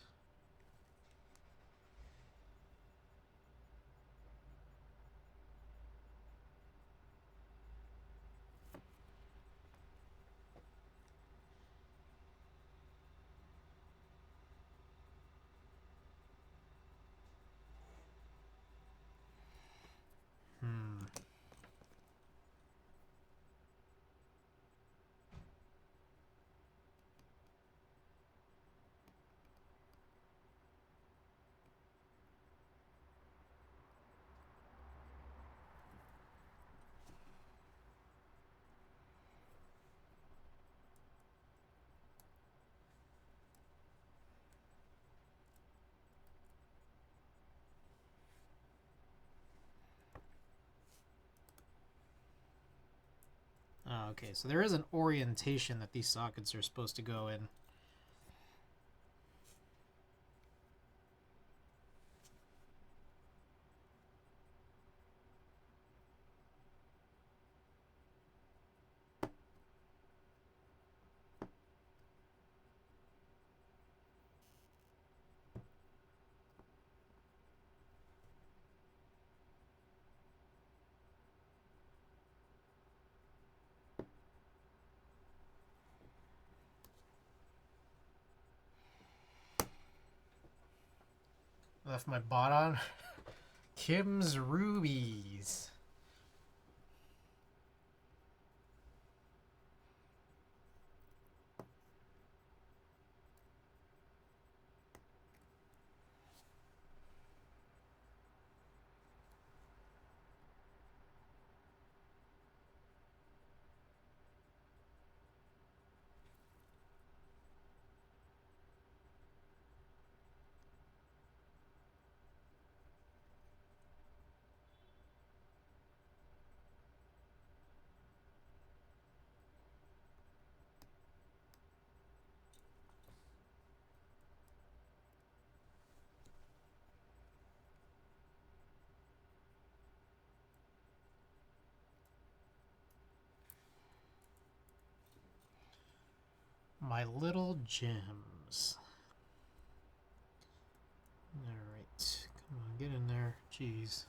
Okay, so there is an orientation that these sockets are supposed to go in. Left my bot on. Kim's Rubies. My little gems. Alright. Come on, get in there. Jeez.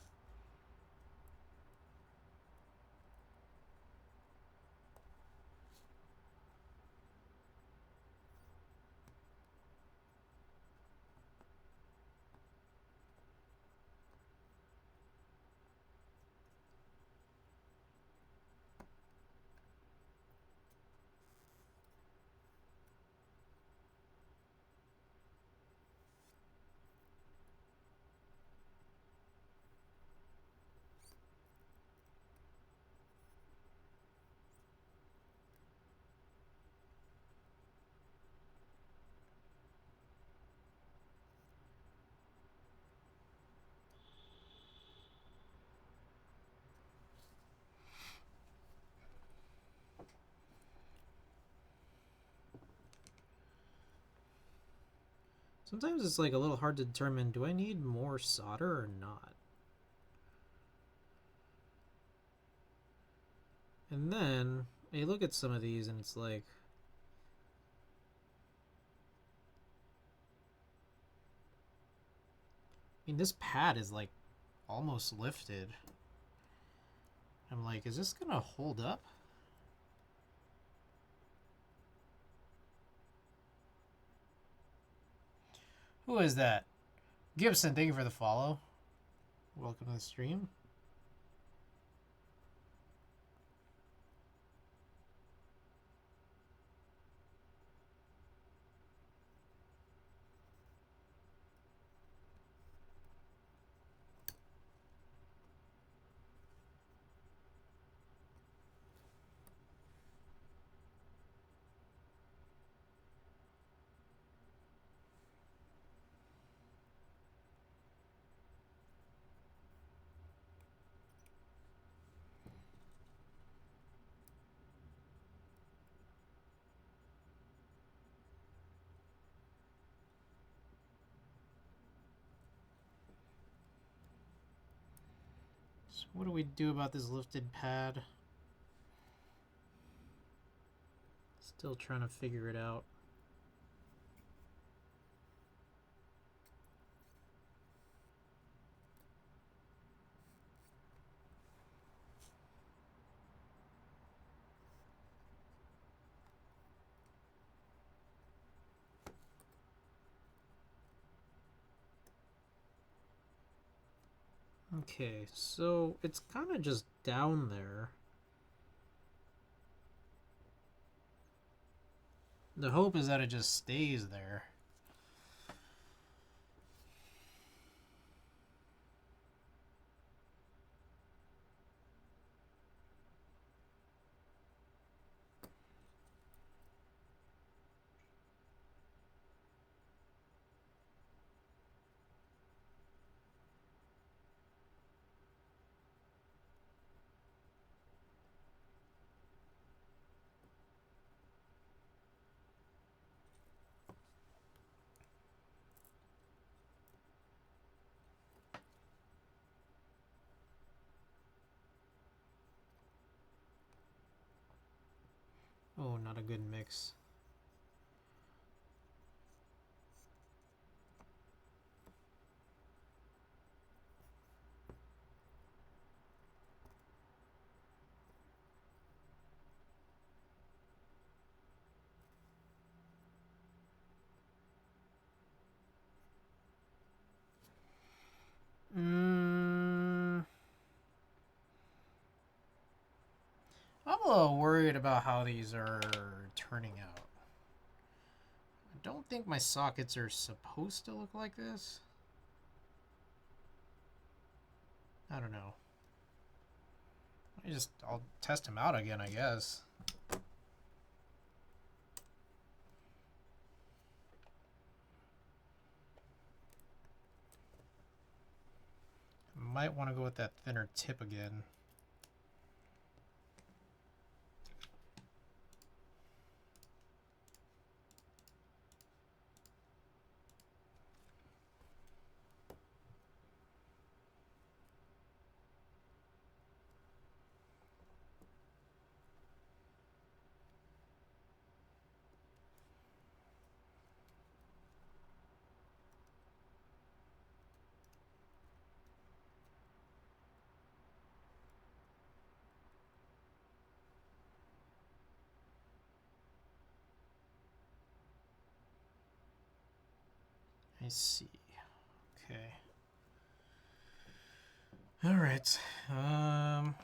Sometimes it's like a little hard to determine, do I need more solder or not? And then you look at some of these and it's like, I mean, this pad is like almost lifted. I'm like, is this gonna hold up? Who is that? Gibson, thank you for the follow. Welcome to the stream. So what do we do about this lifted pad? Still trying to figure it out. Okay, so it's kind of just down there. The hope is that it just stays there. Oh, not a good mix. I'm a little worried about how these are turning out. I don't think my sockets are supposed to look like this. I don't know. I'll test them out again, I guess. Might want to go with that thinner tip again. I see. Okay. All right. I'd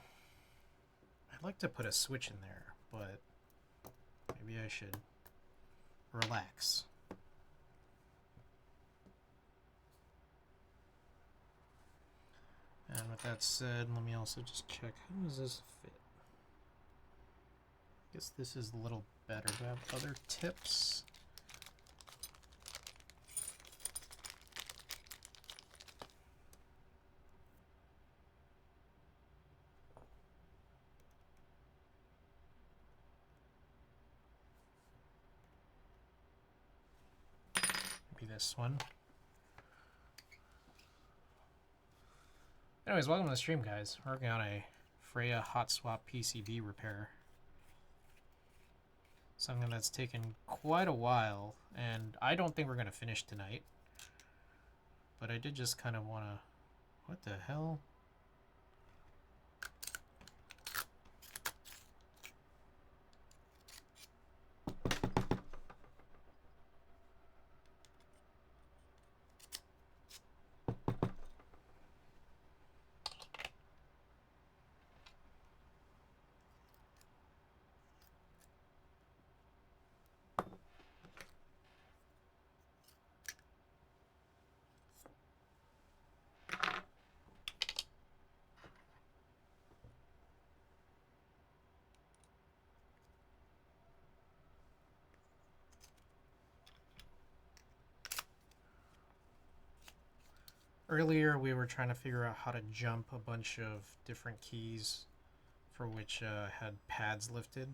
like to put a switch in there, but maybe I should relax. And with that said, let me also just check, how does this fit? I guess this is a little better. Do I have other tips? Maybe this one. Anyways, welcome to the stream, guys. We're working on a Freya hot swap PCB repair. Something that's taken quite a while, and I don't think we're going to finish tonight. But I did just kind of want to... What the hell? Earlier we were trying to figure out how to jump a bunch of different keys for which had pads lifted.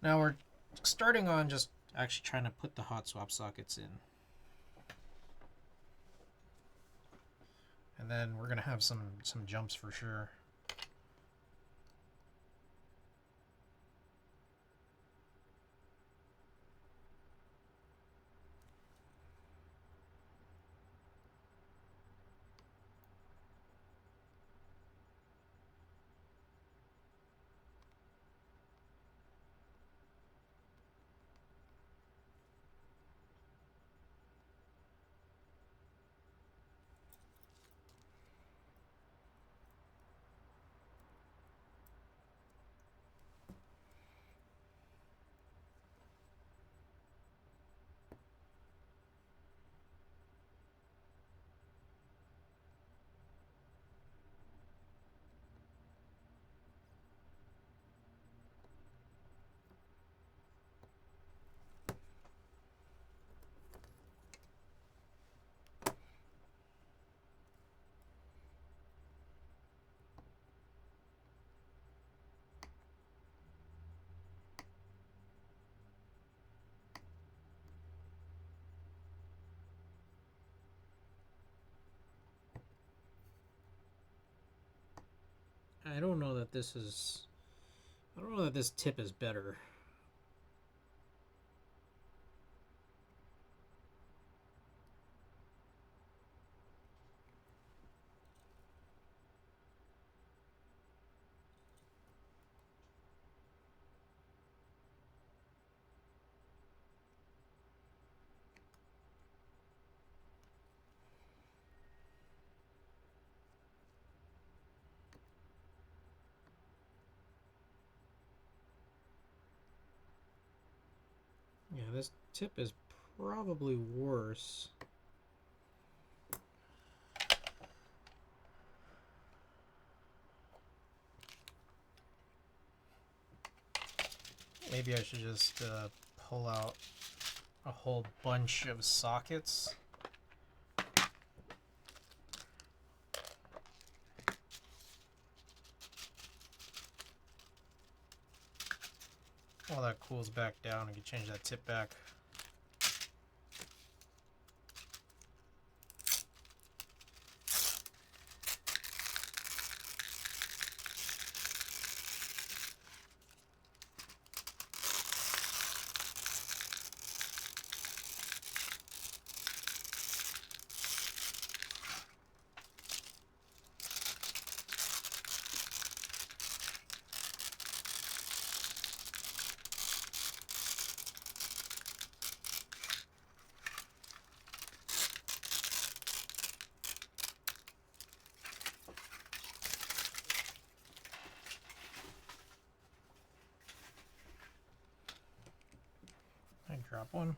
Now we're starting on just actually trying to put the hot swap sockets in. And then we're going to have some jumps for sure. I don't know that this is... I don't know that this tip is better. Yeah, this tip is probably worse. Maybe I should just pull out a whole bunch of sockets. While that cools back down, I can change that tip back. I drop one.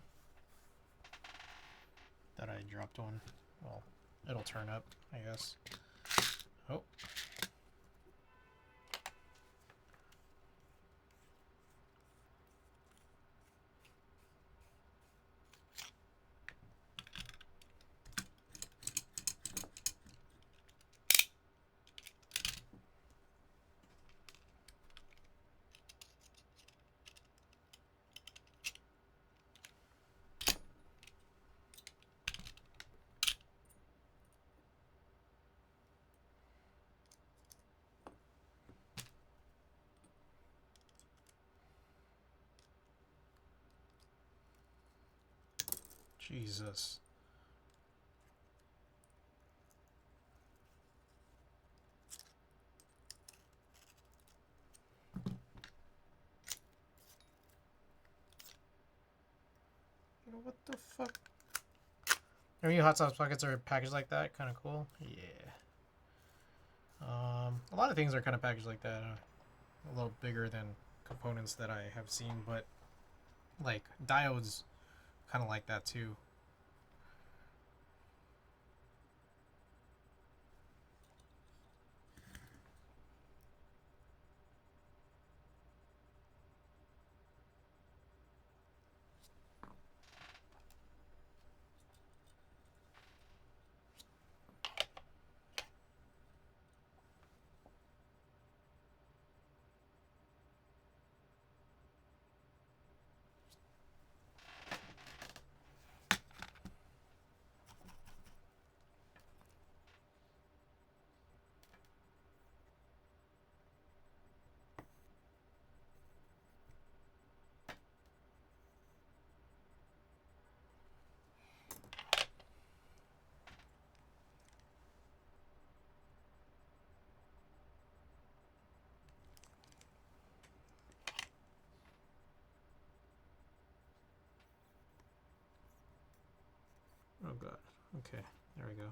That I dropped one. Well, it'll turn up, I guess. Oh. Jesus. What the fuck? Are you hot sauce buckets are packaged like that? Kind of cool. Yeah. A lot of things are kind of packaged like that. A little bigger than components that I have seen, but like diodes, kind of like that too. Oh god. Okay, there we go.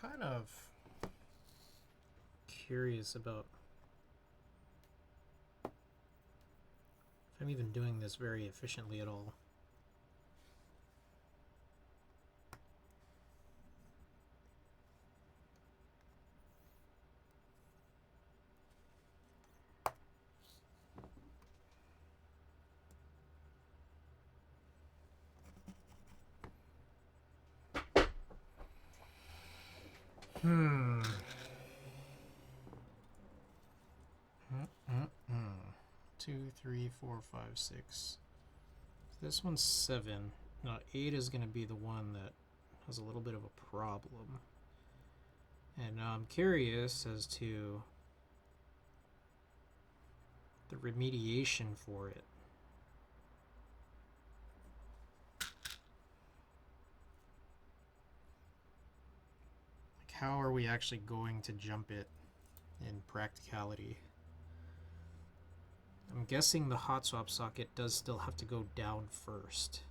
kind of curious about if I'm even doing this very efficiently at all. Hmm. 2, 3, 4, 5, 6. This one's 7. Now 8 is going to be the one that has a little bit of a problem. And now I'm curious as to the remediation for it. Like, how are we actually going to jump it in practicality? I'm guessing the hot swap socket does still have to go down first.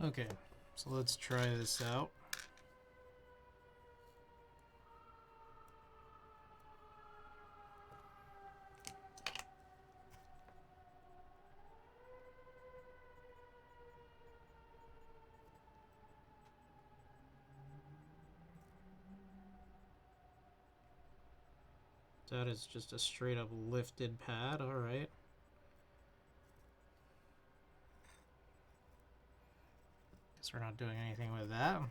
Okay, so let's try this out. That is just a straight up lifted pad, alright. Guess we're not doing anything with that.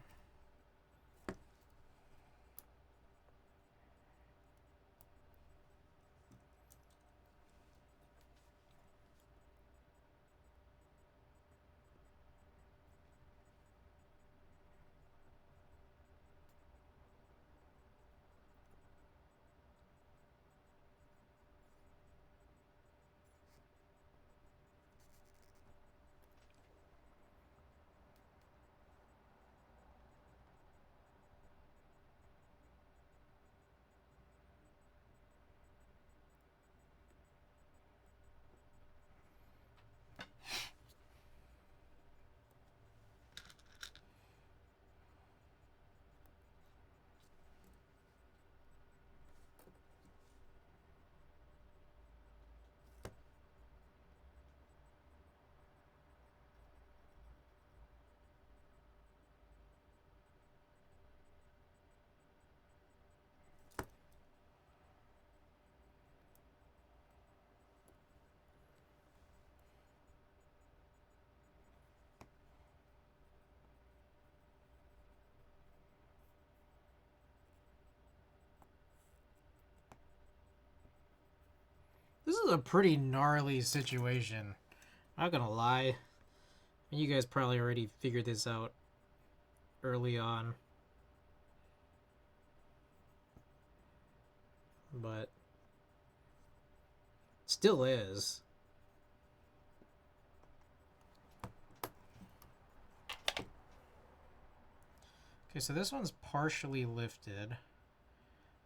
This is a pretty gnarly situation. Not gonna lie. You guys probably already figured this out early on. But still is. Okay, so this one's partially lifted,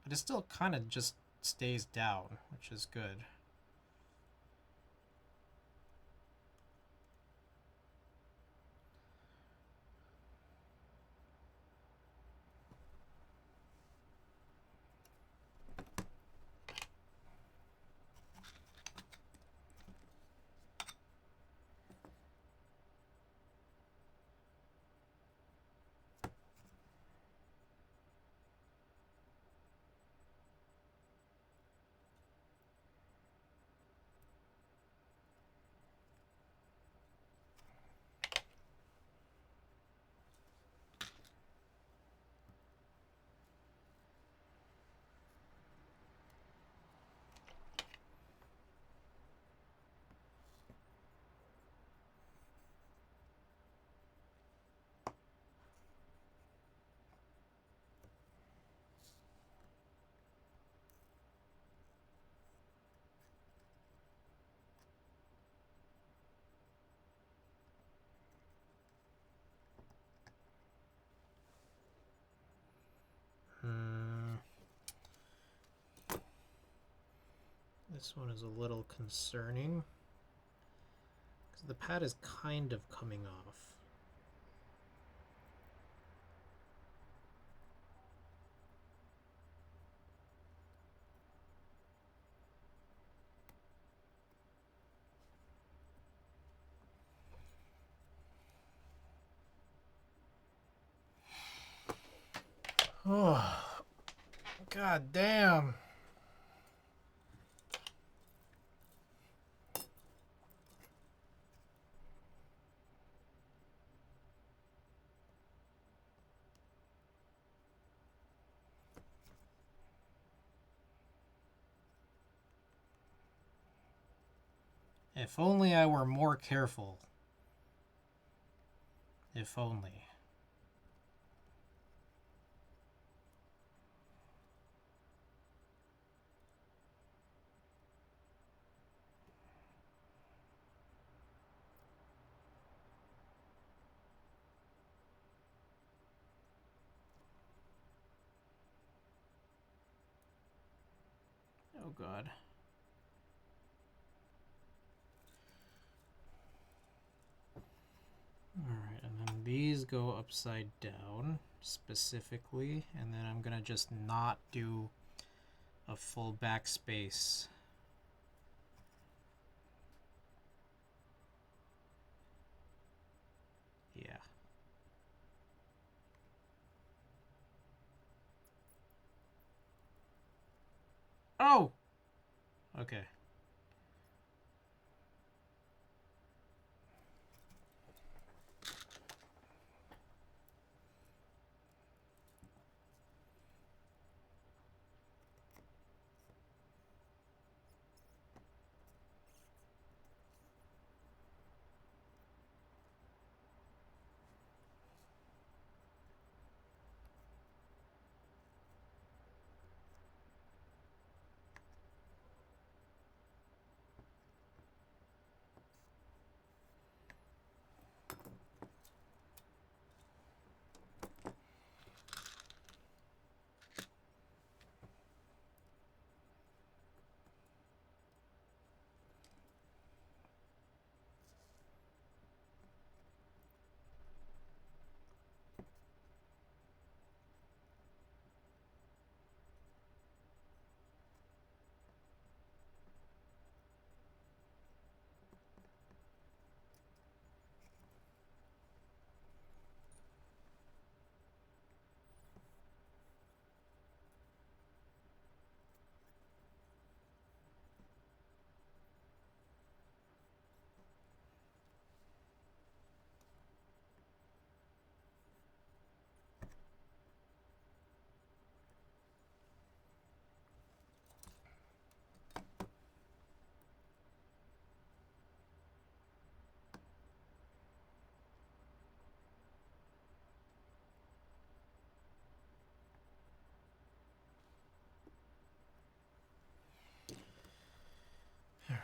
but it still kind of just stays down, which is good. This one is a little concerning because the pad is kind of coming off. Oh, god damn. If only I were more careful. If only. Oh god. Alright, and then these go upside down specifically, and then I'm gonna just not do a full backspace. Yeah. Oh! Okay.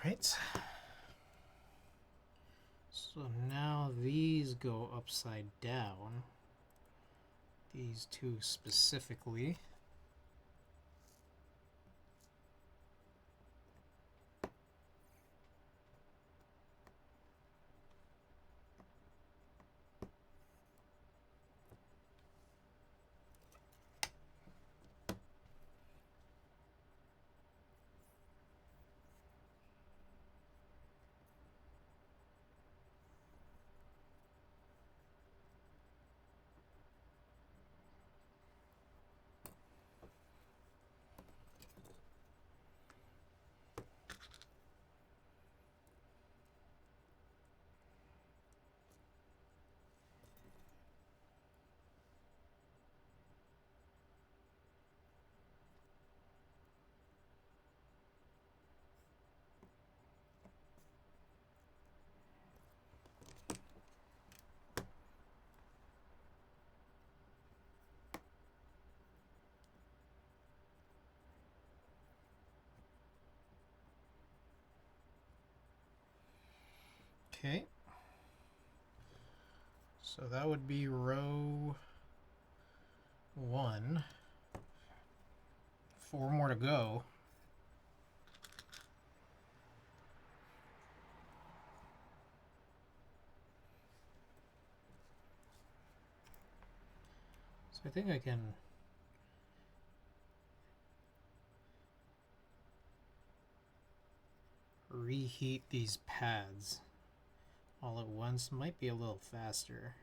Alright. So now these go upside down. These two specifically. Okay. So that would be row 1. 4 more to go. So I think I can reheat these pads all at once. Might be a little faster.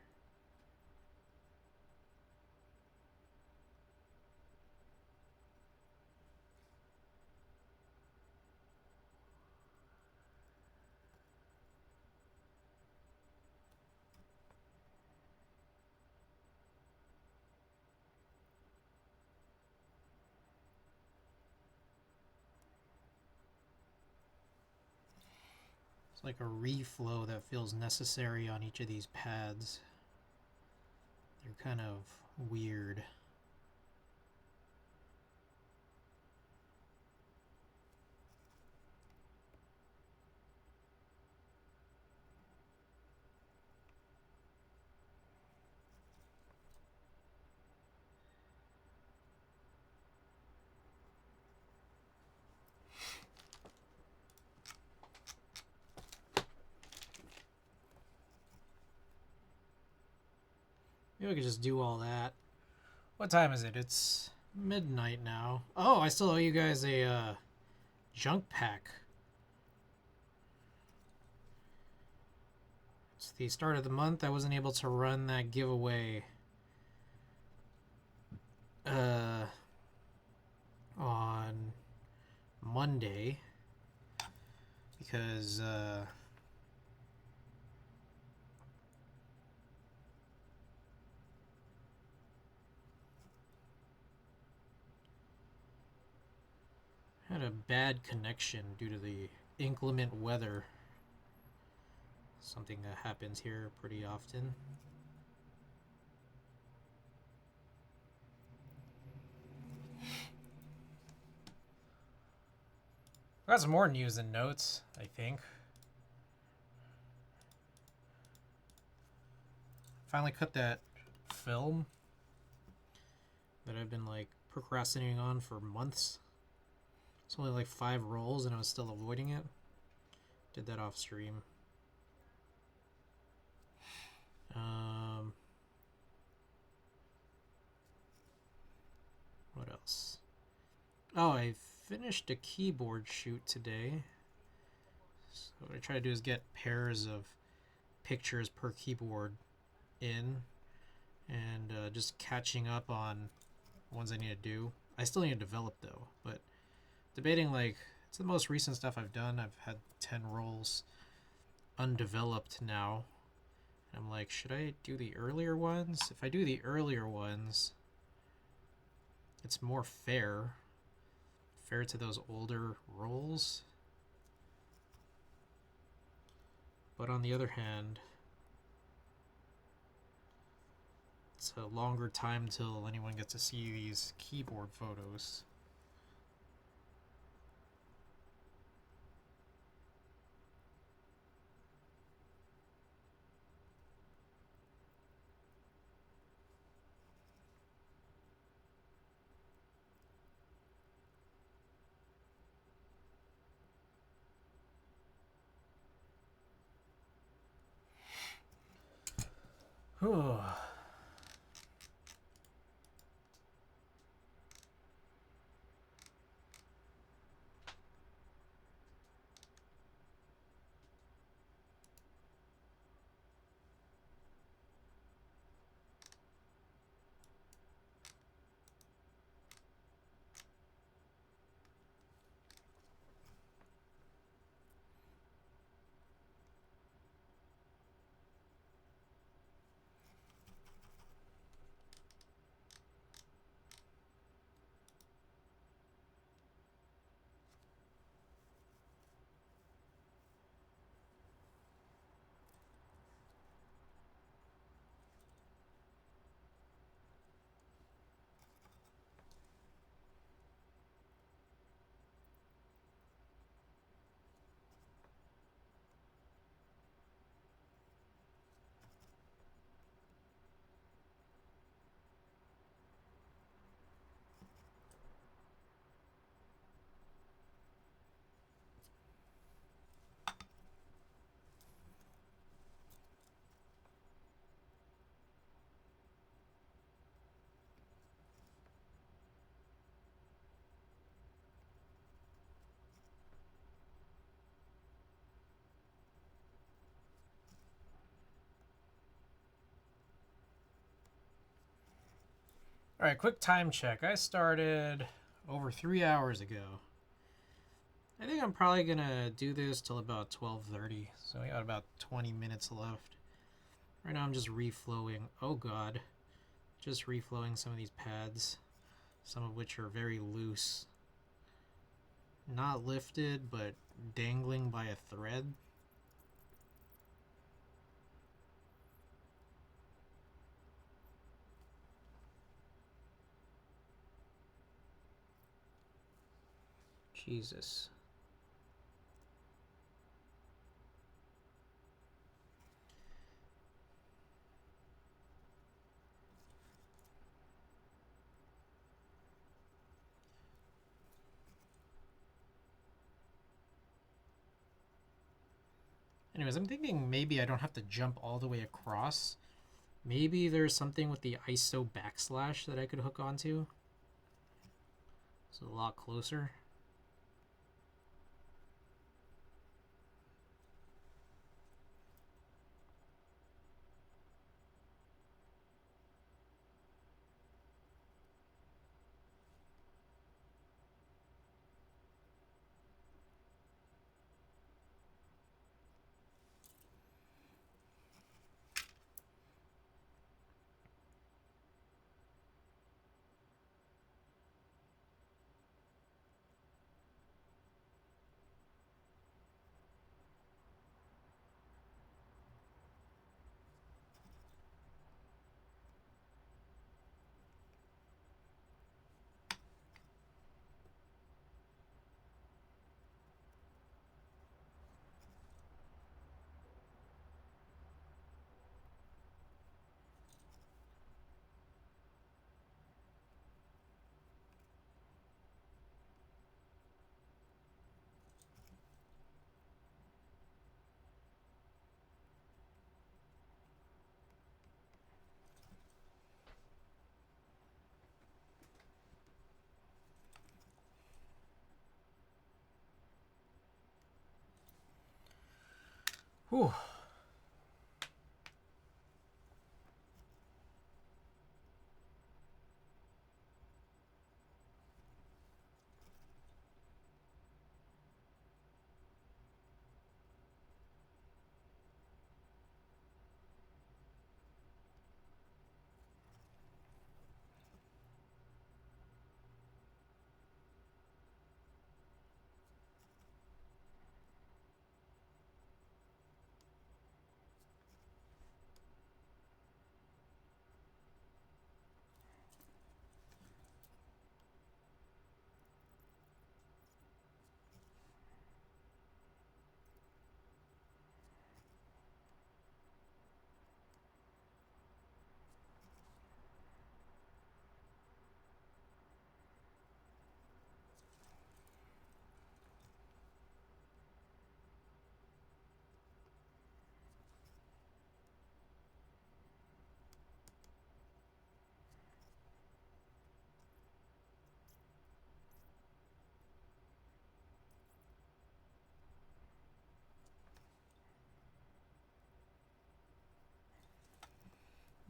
It's like a reflow that feels necessary on each of these pads. They're kind of weird. Maybe we could just do all that. What time is it? It's midnight now. Oh, I still owe you guys a junk pack. It's the start of the month. I wasn't able to run that giveaway on Monday because I had a bad connection due to the inclement weather. Something that happens here pretty often. I got some more news and notes, I think. Finally cut that film that I've been like procrastinating on for months. It's only like 5 rolls and I was still avoiding it. Did that off stream. What else? Oh, I finished a keyboard shoot today. So what I try to do is get pairs of pictures per keyboard in, and just catching up on ones I need to do. I still need to develop though, but debating like it's the most recent stuff I've done. I've had 10 rolls undeveloped now. And I'm like, should I do the earlier ones? If I do the earlier ones, it's more fair to those older rolls. But on the other hand, it's a longer time till anyone gets to see these keyboard photos. Whew. All right, quick time check. I started over 3 hours ago. I think I'm probably gonna do this till about 12:30. So we got about 20 minutes left. Right now I'm just reflowing. Oh god. Just reflowing some of these pads. Some of which are very loose. Not lifted, but dangling by a thread. Jesus. Anyways, I'm thinking maybe I don't have to jump all the way across. Maybe there's something with the ISO backslash that I could hook onto. It's a lot closer. Whew.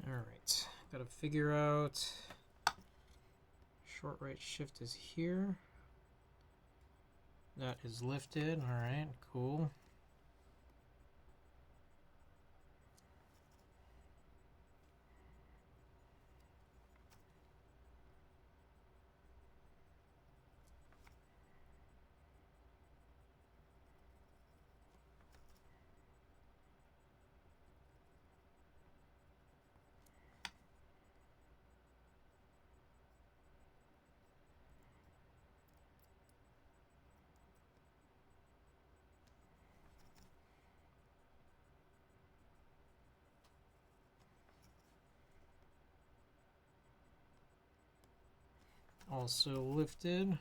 Alright, gotta figure out short right shift is here. That is lifted. Alright, cool. Also lifted.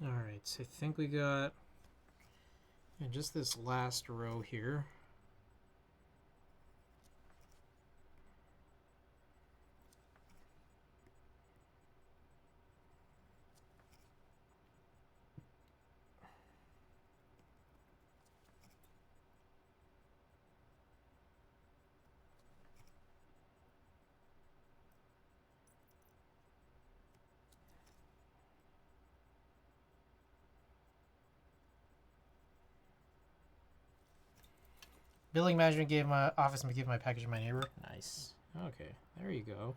Alright, so I think we got just this last row here. Billing management gave my office and gave my package to my neighbor. Nice. Okay, there you go.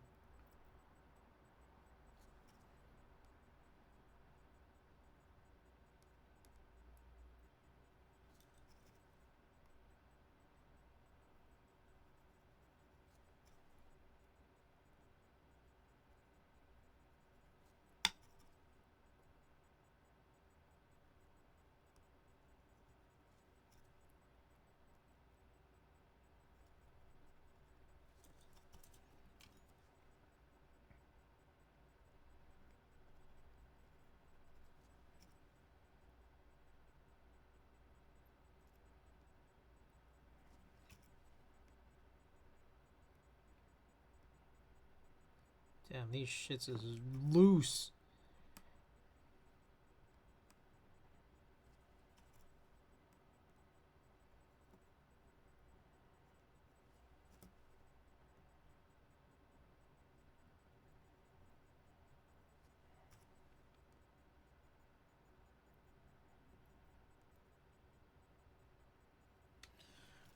Damn, these shits is loose.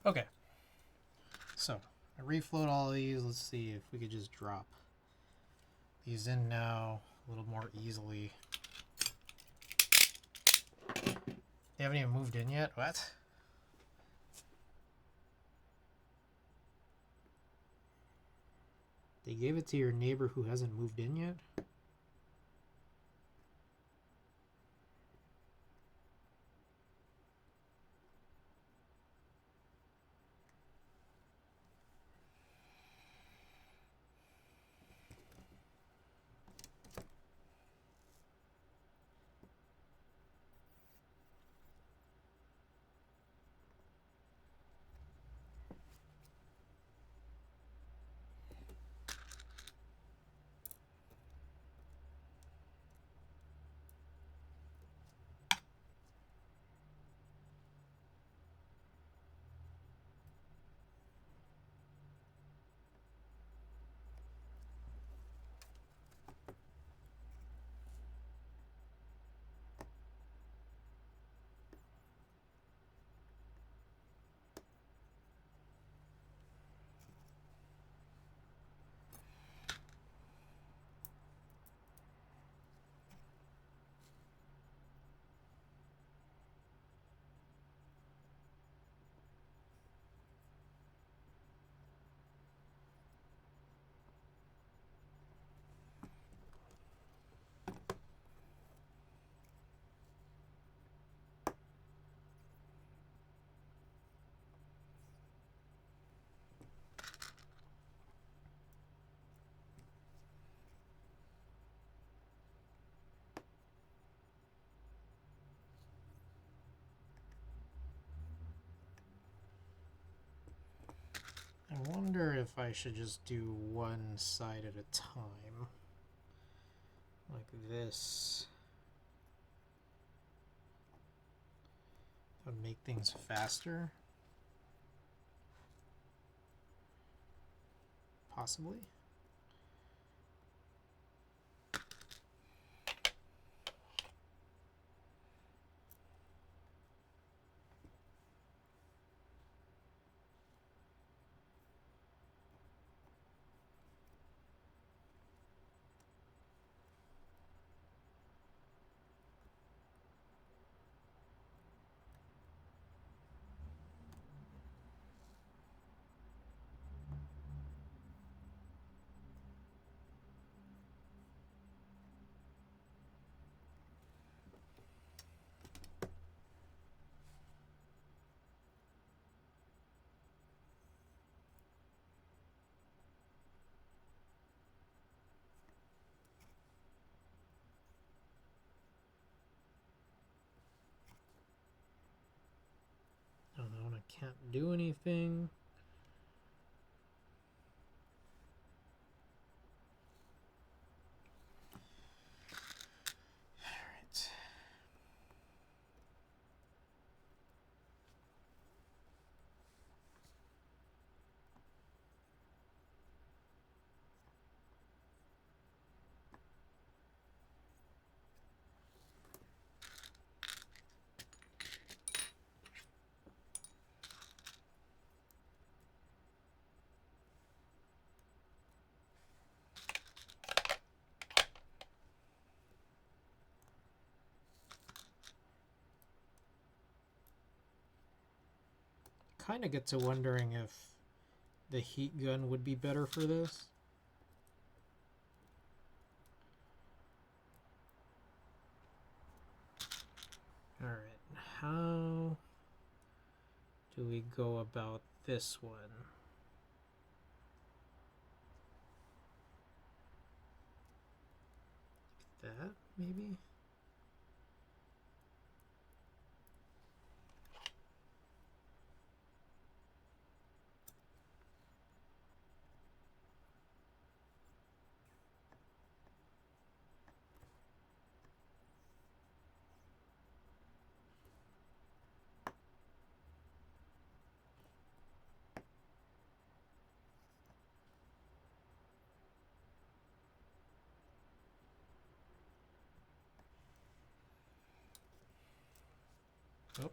Okay. So, I refloat all of these. Let's see if we could just drop these in now a little more easily. They haven't even moved in yet? What? They gave it to your neighbor who hasn't moved in yet? I wonder if I should just do one side at a time. Like this. That would make things faster. Possibly. I don't know, I can't do anything. Alright. kind of get to wondering if the heat gun would be better for this. Alright, how do we go about this one? That, maybe? Oh.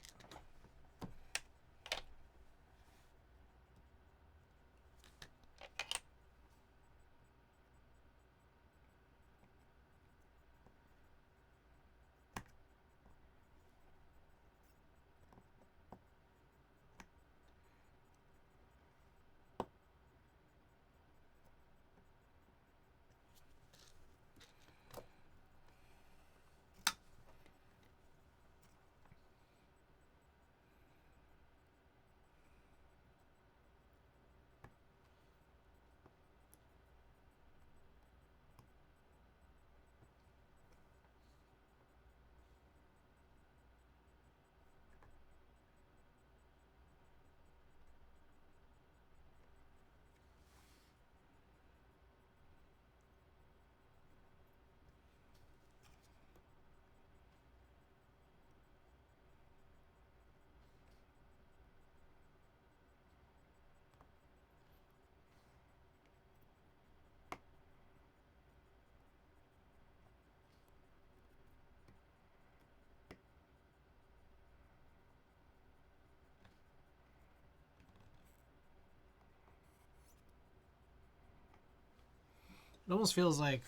It almost feels like,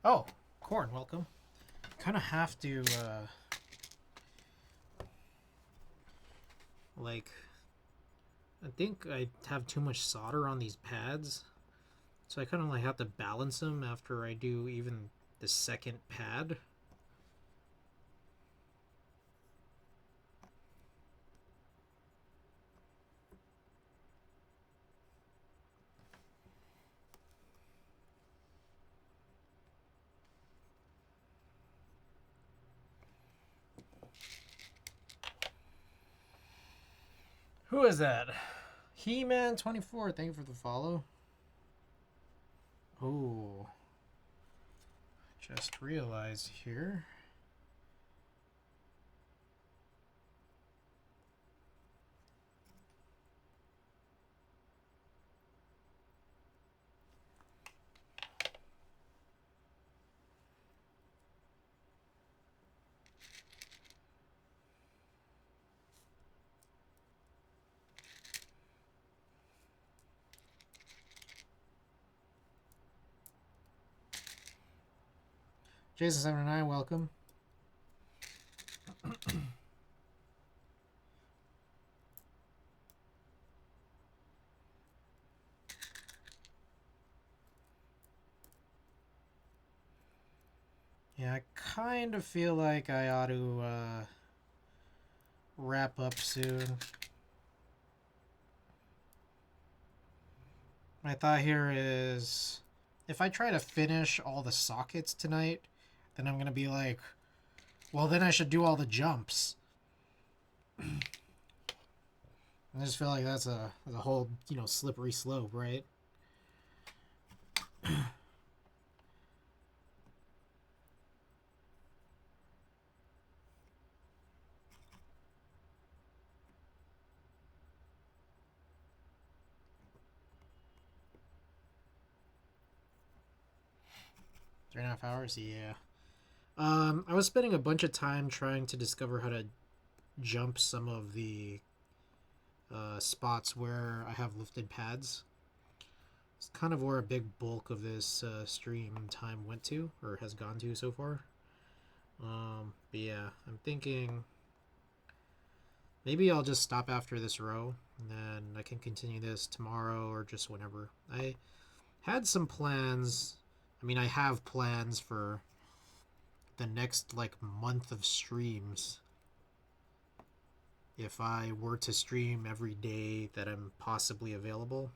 oh, Corn, welcome. Kind of have to, like, I think I have too much solder on these pads, so I kind of like have to balance them after I do even the second pad. Who is that? He-Man24, thank you for the follow. Oh, just realized here. Jason79, welcome. Yeah, I kind of feel like I ought to wrap up soon. My thought here is, if I try to finish all the sockets tonight, then I'm going to be like, well, then I should do all the jumps. I just feel like that's a whole, slippery slope, right? 3.5 hours? Yeah. I was spending a bunch of time trying to discover how to jump some of the spots where I have lifted pads. It's kind of where a big bulk of this stream time went to, or has gone to so far. But yeah, I'm thinking Maybe I'll just stop after this row, and then I can continue this tomorrow or just whenever. I had some plans. I mean, I have plans for the next like month of streams. If I were to stream every day that I'm possibly available.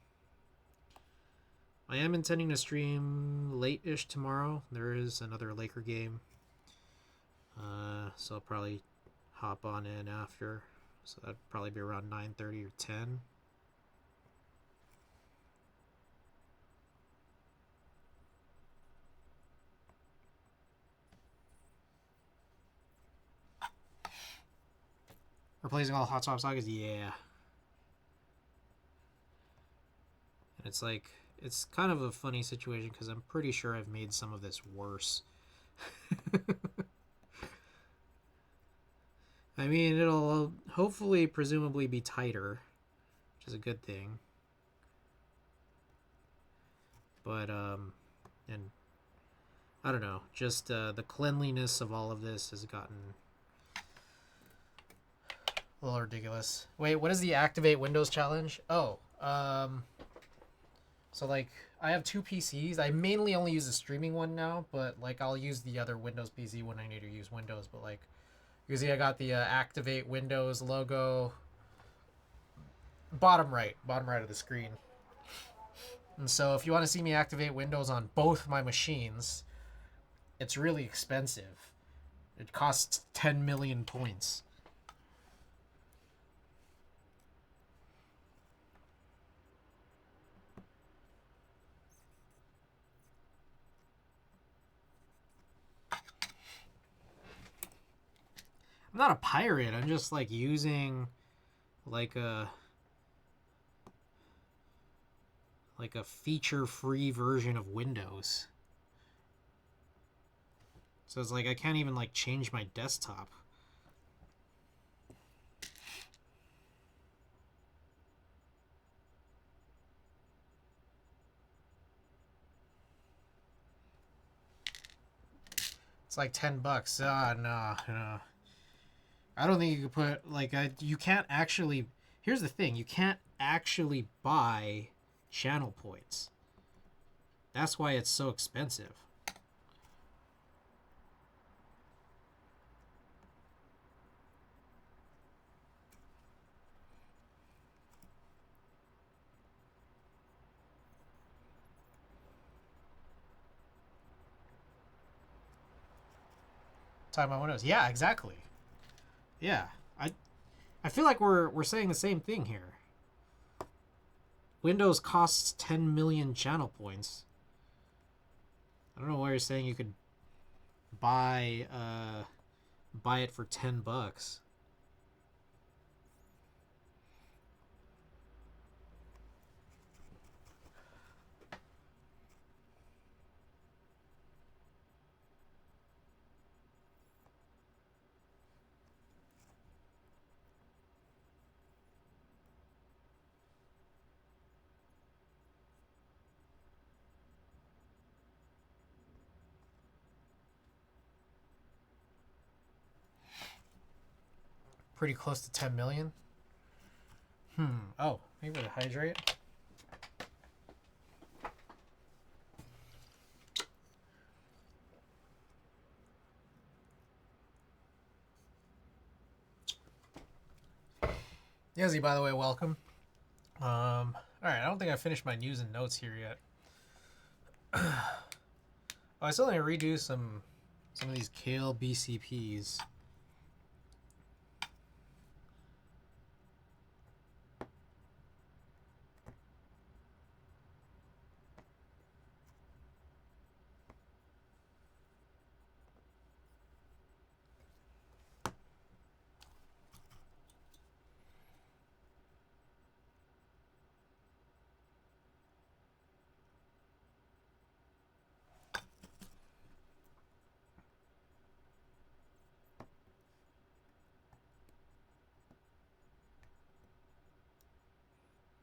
I am intending to stream late-ish tomorrow. There is another Laker game. So I'll probably hop on in after. So that'd probably be around 9:30 or 10. Replacing all Hot Swap Sagas? Yeah. And it's like, it's kind of a funny situation because I'm pretty sure I've made some of this worse. I mean, it'll hopefully, presumably be tighter, which is a good thing. But, and I don't know, just the cleanliness of all of this has gotten a little ridiculous. Wait, what is the activate Windows challenge? Oh, so like I have two PCs. I mainly only use the streaming one now, but like I'll use the other Windows PC when I need to use Windows. But like, usually I got the activate Windows logo bottom right of the screen. And so if you want to see me activate Windows on both my machines, it's really expensive. It costs 10 million points. I'm not a pirate. I'm just like using like a feature-free version of Windows. So it's like I can't even like change my desktop. It's like $10. No. I don't think you could put like you can't actually. Here's the thing: you can't actually buy channel points. That's why it's so expensive. Talking about Windows. Yeah, exactly. Yeah, I feel like we're saying the same thing here. Windows costs 10 million channel points. I don't know why you're saying you could buy it for $10. Pretty close to 10 million. Oh, maybe to hydrate. Yazzie, by the way, welcome. All right, I don't think I finished my news and notes here yet. I still need to redo some of these Kale BCPs.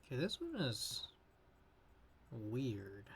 Okay, this one is weird.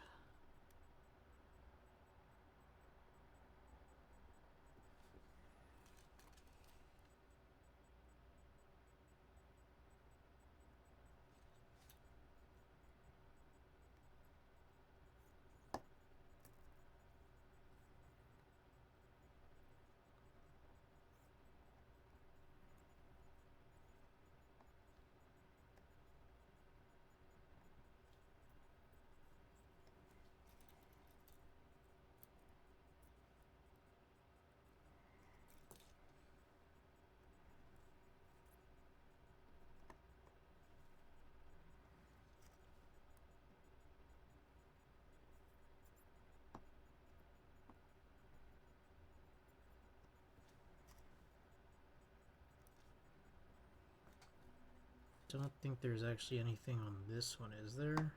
Don't think there's actually anything on this one, is there?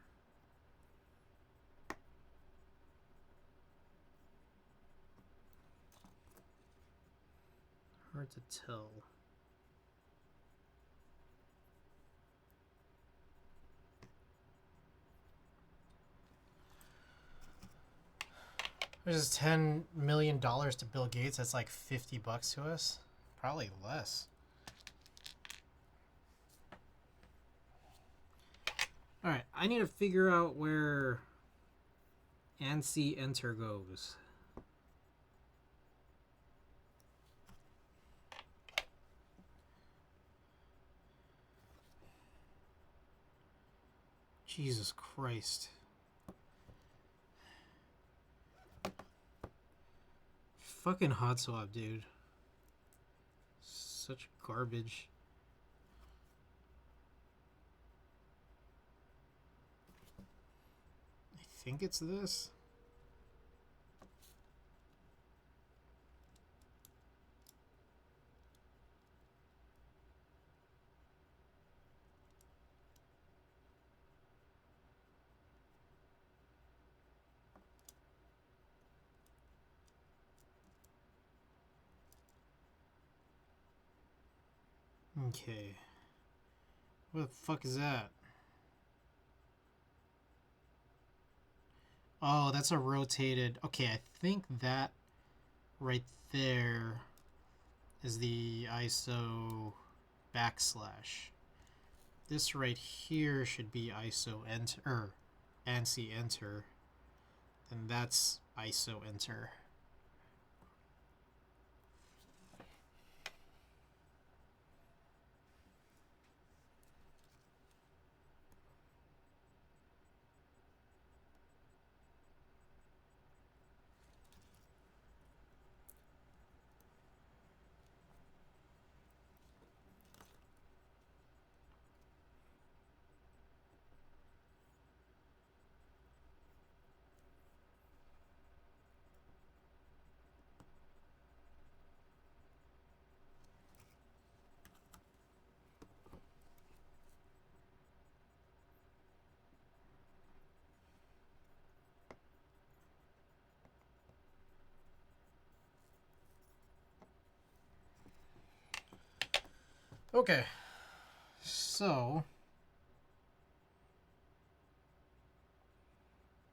Hard to tell. There's $10 million to Bill Gates. That's like $50 to us. Probably less. All right, I need to figure out where ANSI enter goes. Jesus Christ. Fucking hot swap, dude. Such garbage. I think it's this. Okay. What the fuck is that? Oh, that's a rotated... Okay, I think that right there is the ISO backslash. This right here should be ISO enter, or ANSI enter. And that's ISO enter. Okay, so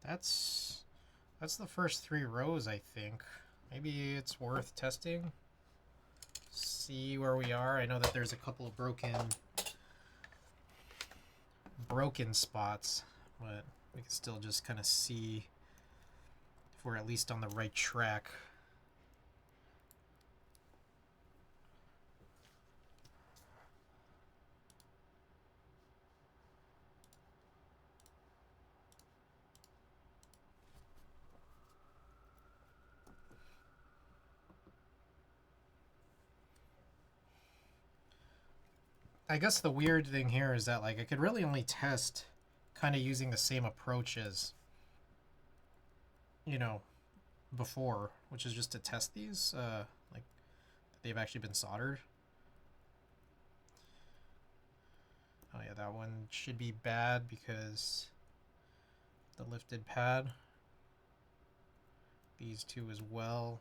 that's the first 3 rows, I think. Maybe it's worth testing. See where we are. I know that there's a couple of broken spots, but we can still just kind of see if we're at least on the right track. I guess the weird thing here is that, like, I could really only test kind of using the same approach as, you know, before, which is just to test these, like, they've actually been soldered. Oh yeah, that one should be bad because the lifted pad. These two as well.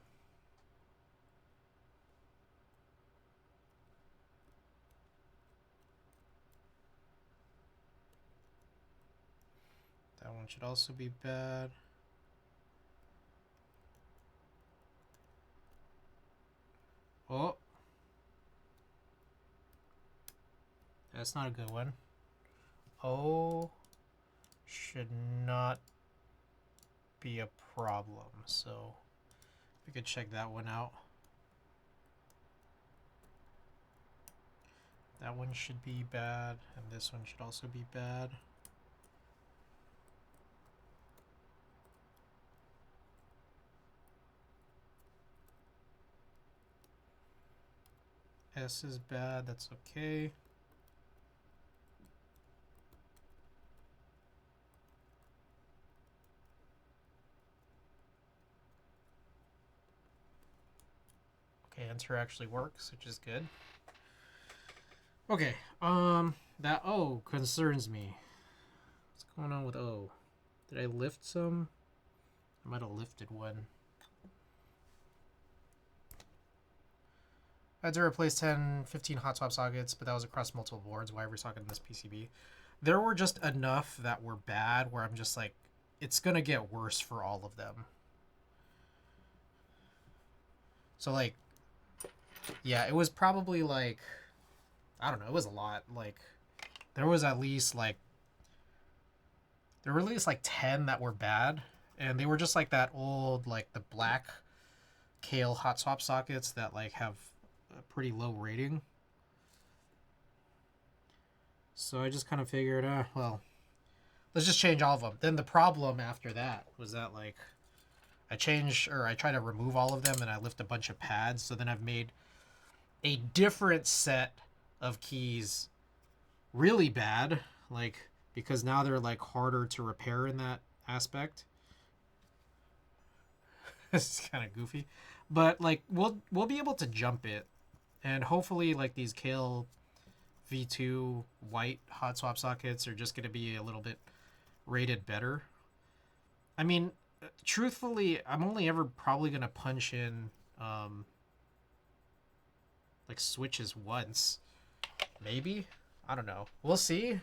That one should also be bad. Oh. That's not a good one. Oh. Should not be a problem. So we could check that one out. That one should be bad, and this one should also be bad. S is bad, that's okay. Okay, enter actually works, which is good. Okay, That O concerns me. What's going on with O? Did I lift some? I might have lifted one. I had to replace 10, 15 hot swap sockets, but that was across multiple boards. Why every socket in this PCB? There were just enough that were bad where I'm just like, it's going to get worse for all of them. So, like, yeah, it was probably like, I don't know, it was a lot. Like, there was at least like, there were at least like 10 that were bad. And they were just like that old, like the black Kale hot swap sockets that like have a pretty low rating. So I just kind of figured, well, let's just change all of them. Then the problem after that was that like I try to remove all of them and I lift a bunch of pads. So then I've made a different set of keys really bad, like because now they're like harder to repair in that aspect. This is kind of goofy, but like we'll be able to jump it, and hopefully like these Kale V2 white hot swap sockets are just going to be a little bit rated better. I mean, truthfully, I'm only ever probably going to punch in like switches once, maybe. I don't know. We'll see.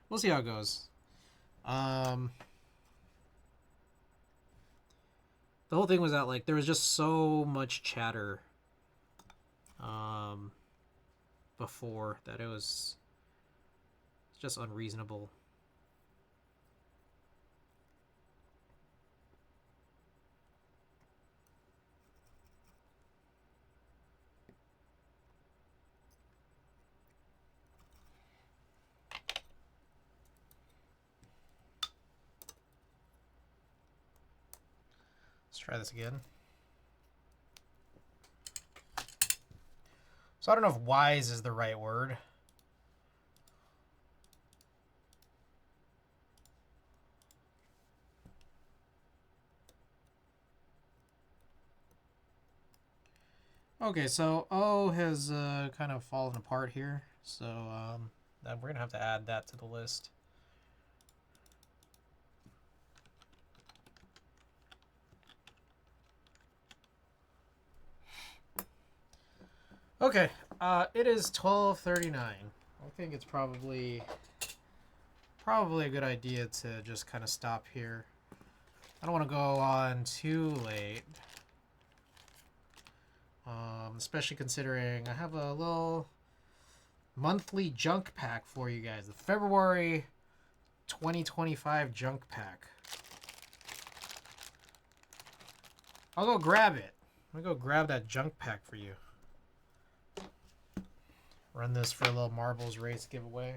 We'll see how it goes. The whole thing was that like there was just so much chatter before that it was just unreasonable. Let's try this again. So I don't know if wise is the right word. Okay, so O has kind of fallen apart here. So we're going to have to add that to the list. Okay, it is 12:39. I think it's probably a good idea to just kind of stop here. I don't want to go on too late, especially considering I have a little monthly junk pack for you guys. The February 2025 junk pack. I'll go grab it. I'm gonna go grab that junk pack for you. Run this for a little marbles race giveaway.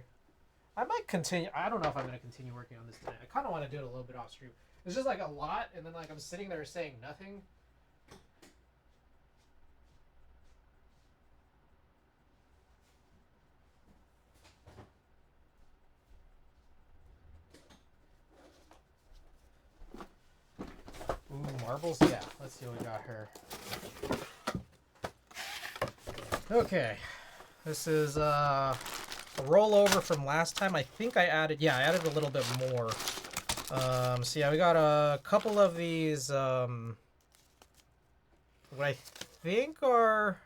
I might continue. I don't know if I'm going to continue working on this tonight. I kind of want to do it a little bit off stream. It's just like a lot, and then like I'm sitting there saying nothing. Ooh, marbles? Yeah. Let's see what we got here. Okay. This is a rollover from last time. I think I added a little bit more. So yeah, we got a couple of these, what I think are,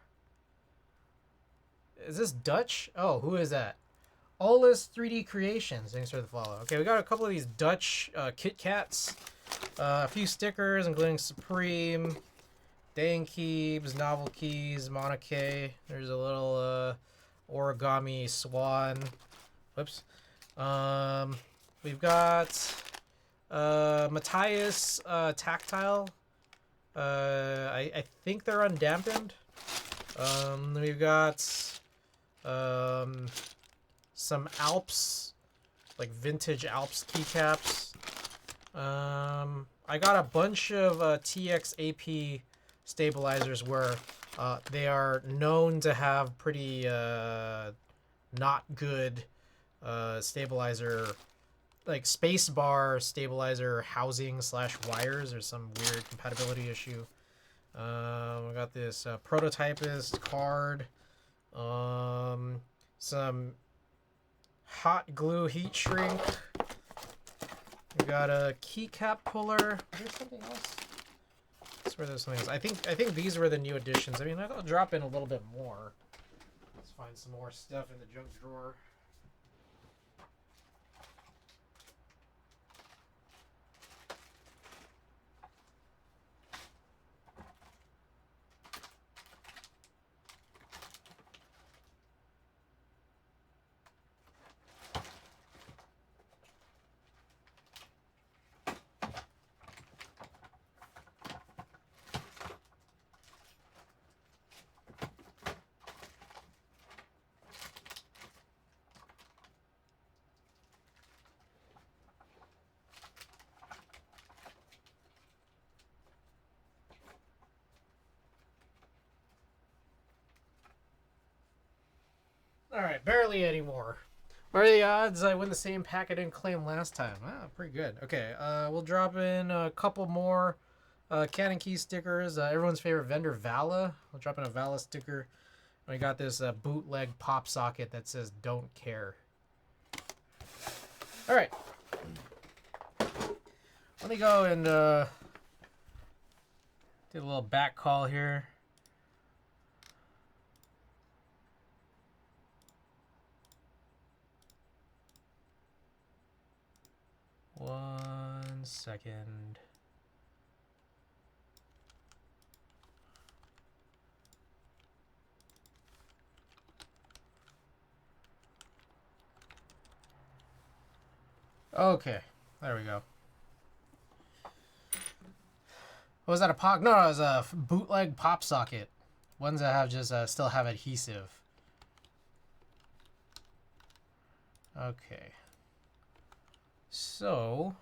is this Dutch? Oh, who is that? Olis 3D Creations. Thanks for the follow. Okay, we got a couple of these Dutch Kit Kats. A few stickers, including Supreme, Dang Keebs, Novel Keys, Monoke. There's a little origami swan. Whoops. We've got Matthias Tactile. I think they're undampened. We've got some Alps, like vintage Alps keycaps. I got a bunch of TXAP stabilizers where they are known to have pretty not good stabilizer like space bar stabilizer housing / wires. There's some weird compatibility issue. We got this prototypist card. Some hot glue heat shrink. We got a keycap puller. Is there something else? I swear there's something else. I think these were the new additions. I mean, I'll drop in a little bit more. Let's find some more stuff in the junk drawer. Alright, barely anymore. What are the odds I win the same pack I didn't claim last time? Ah, pretty good. Okay, we'll drop in a couple more Cannon Key stickers. Everyone's favorite vendor, Vala. We'll drop in a Vala sticker. And we got this bootleg pop socket that says "Don't Care." Alright. Let me go and do a little back call here. One second. Okay, there we go. Was that a pop? No, it was a bootleg pop socket. Ones that have just still have adhesive. Okay. So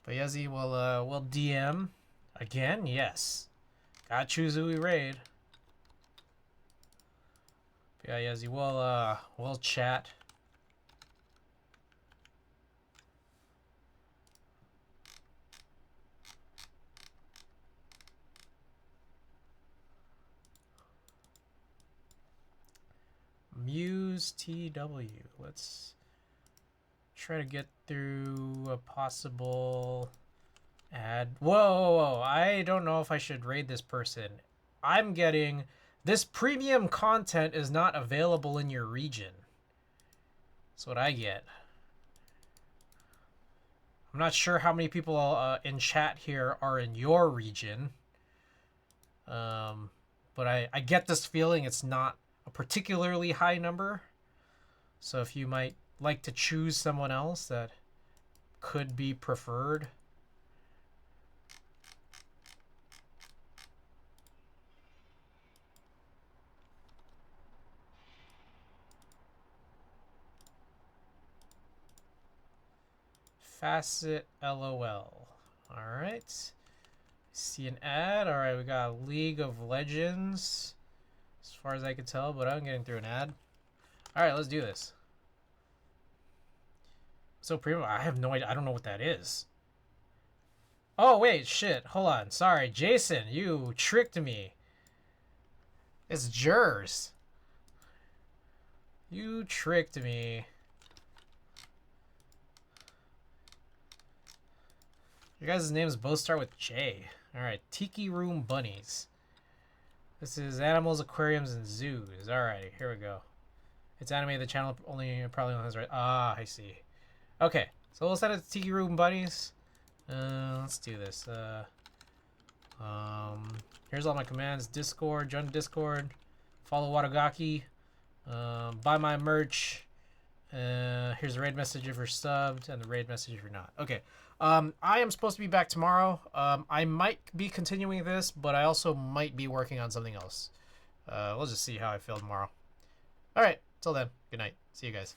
but Yezi will DM again. Yes, gotta choose who we raid. But yeah, Yezi we'll chat. Muse TW. Let's try to get through a possible ad. Whoa. I don't know if I should raid this person. I'm getting this premium content is not available in your region. That's what I get. I'm not sure how many people in chat here are in your region. But I get this feeling it's not a particularly high number. So if you might like to choose someone else that could be preferred. Facet LOL. Alright. See an ad. Alright, we got League of Legends. As far as I can tell, but I'm getting through an ad. Alright, let's do this. So premium, I have no idea. I don't know what that is. Oh, wait, shit. Hold on. Sorry, Jason, you tricked me. It's Jers. You tricked me. Your guys' names both start with J. Alright, Tiki Room Bunnies. This is Animals, Aquariums, and Zoos. Alright, here we go. It's animated. The channel probably only has right. Ah, I see. Okay, so we'll set it to Tiki Room Bunnies. Let's do this. Here's all my commands. Discord, join Discord, follow Watagaki, buy my merch. Here's the raid message if you're subbed, and the raid message if you're not. Okay. I am supposed to be back tomorrow. I might be continuing this, but I also might be working on something else. We'll just see how I feel tomorrow. All right. Till then. Good night. See you guys.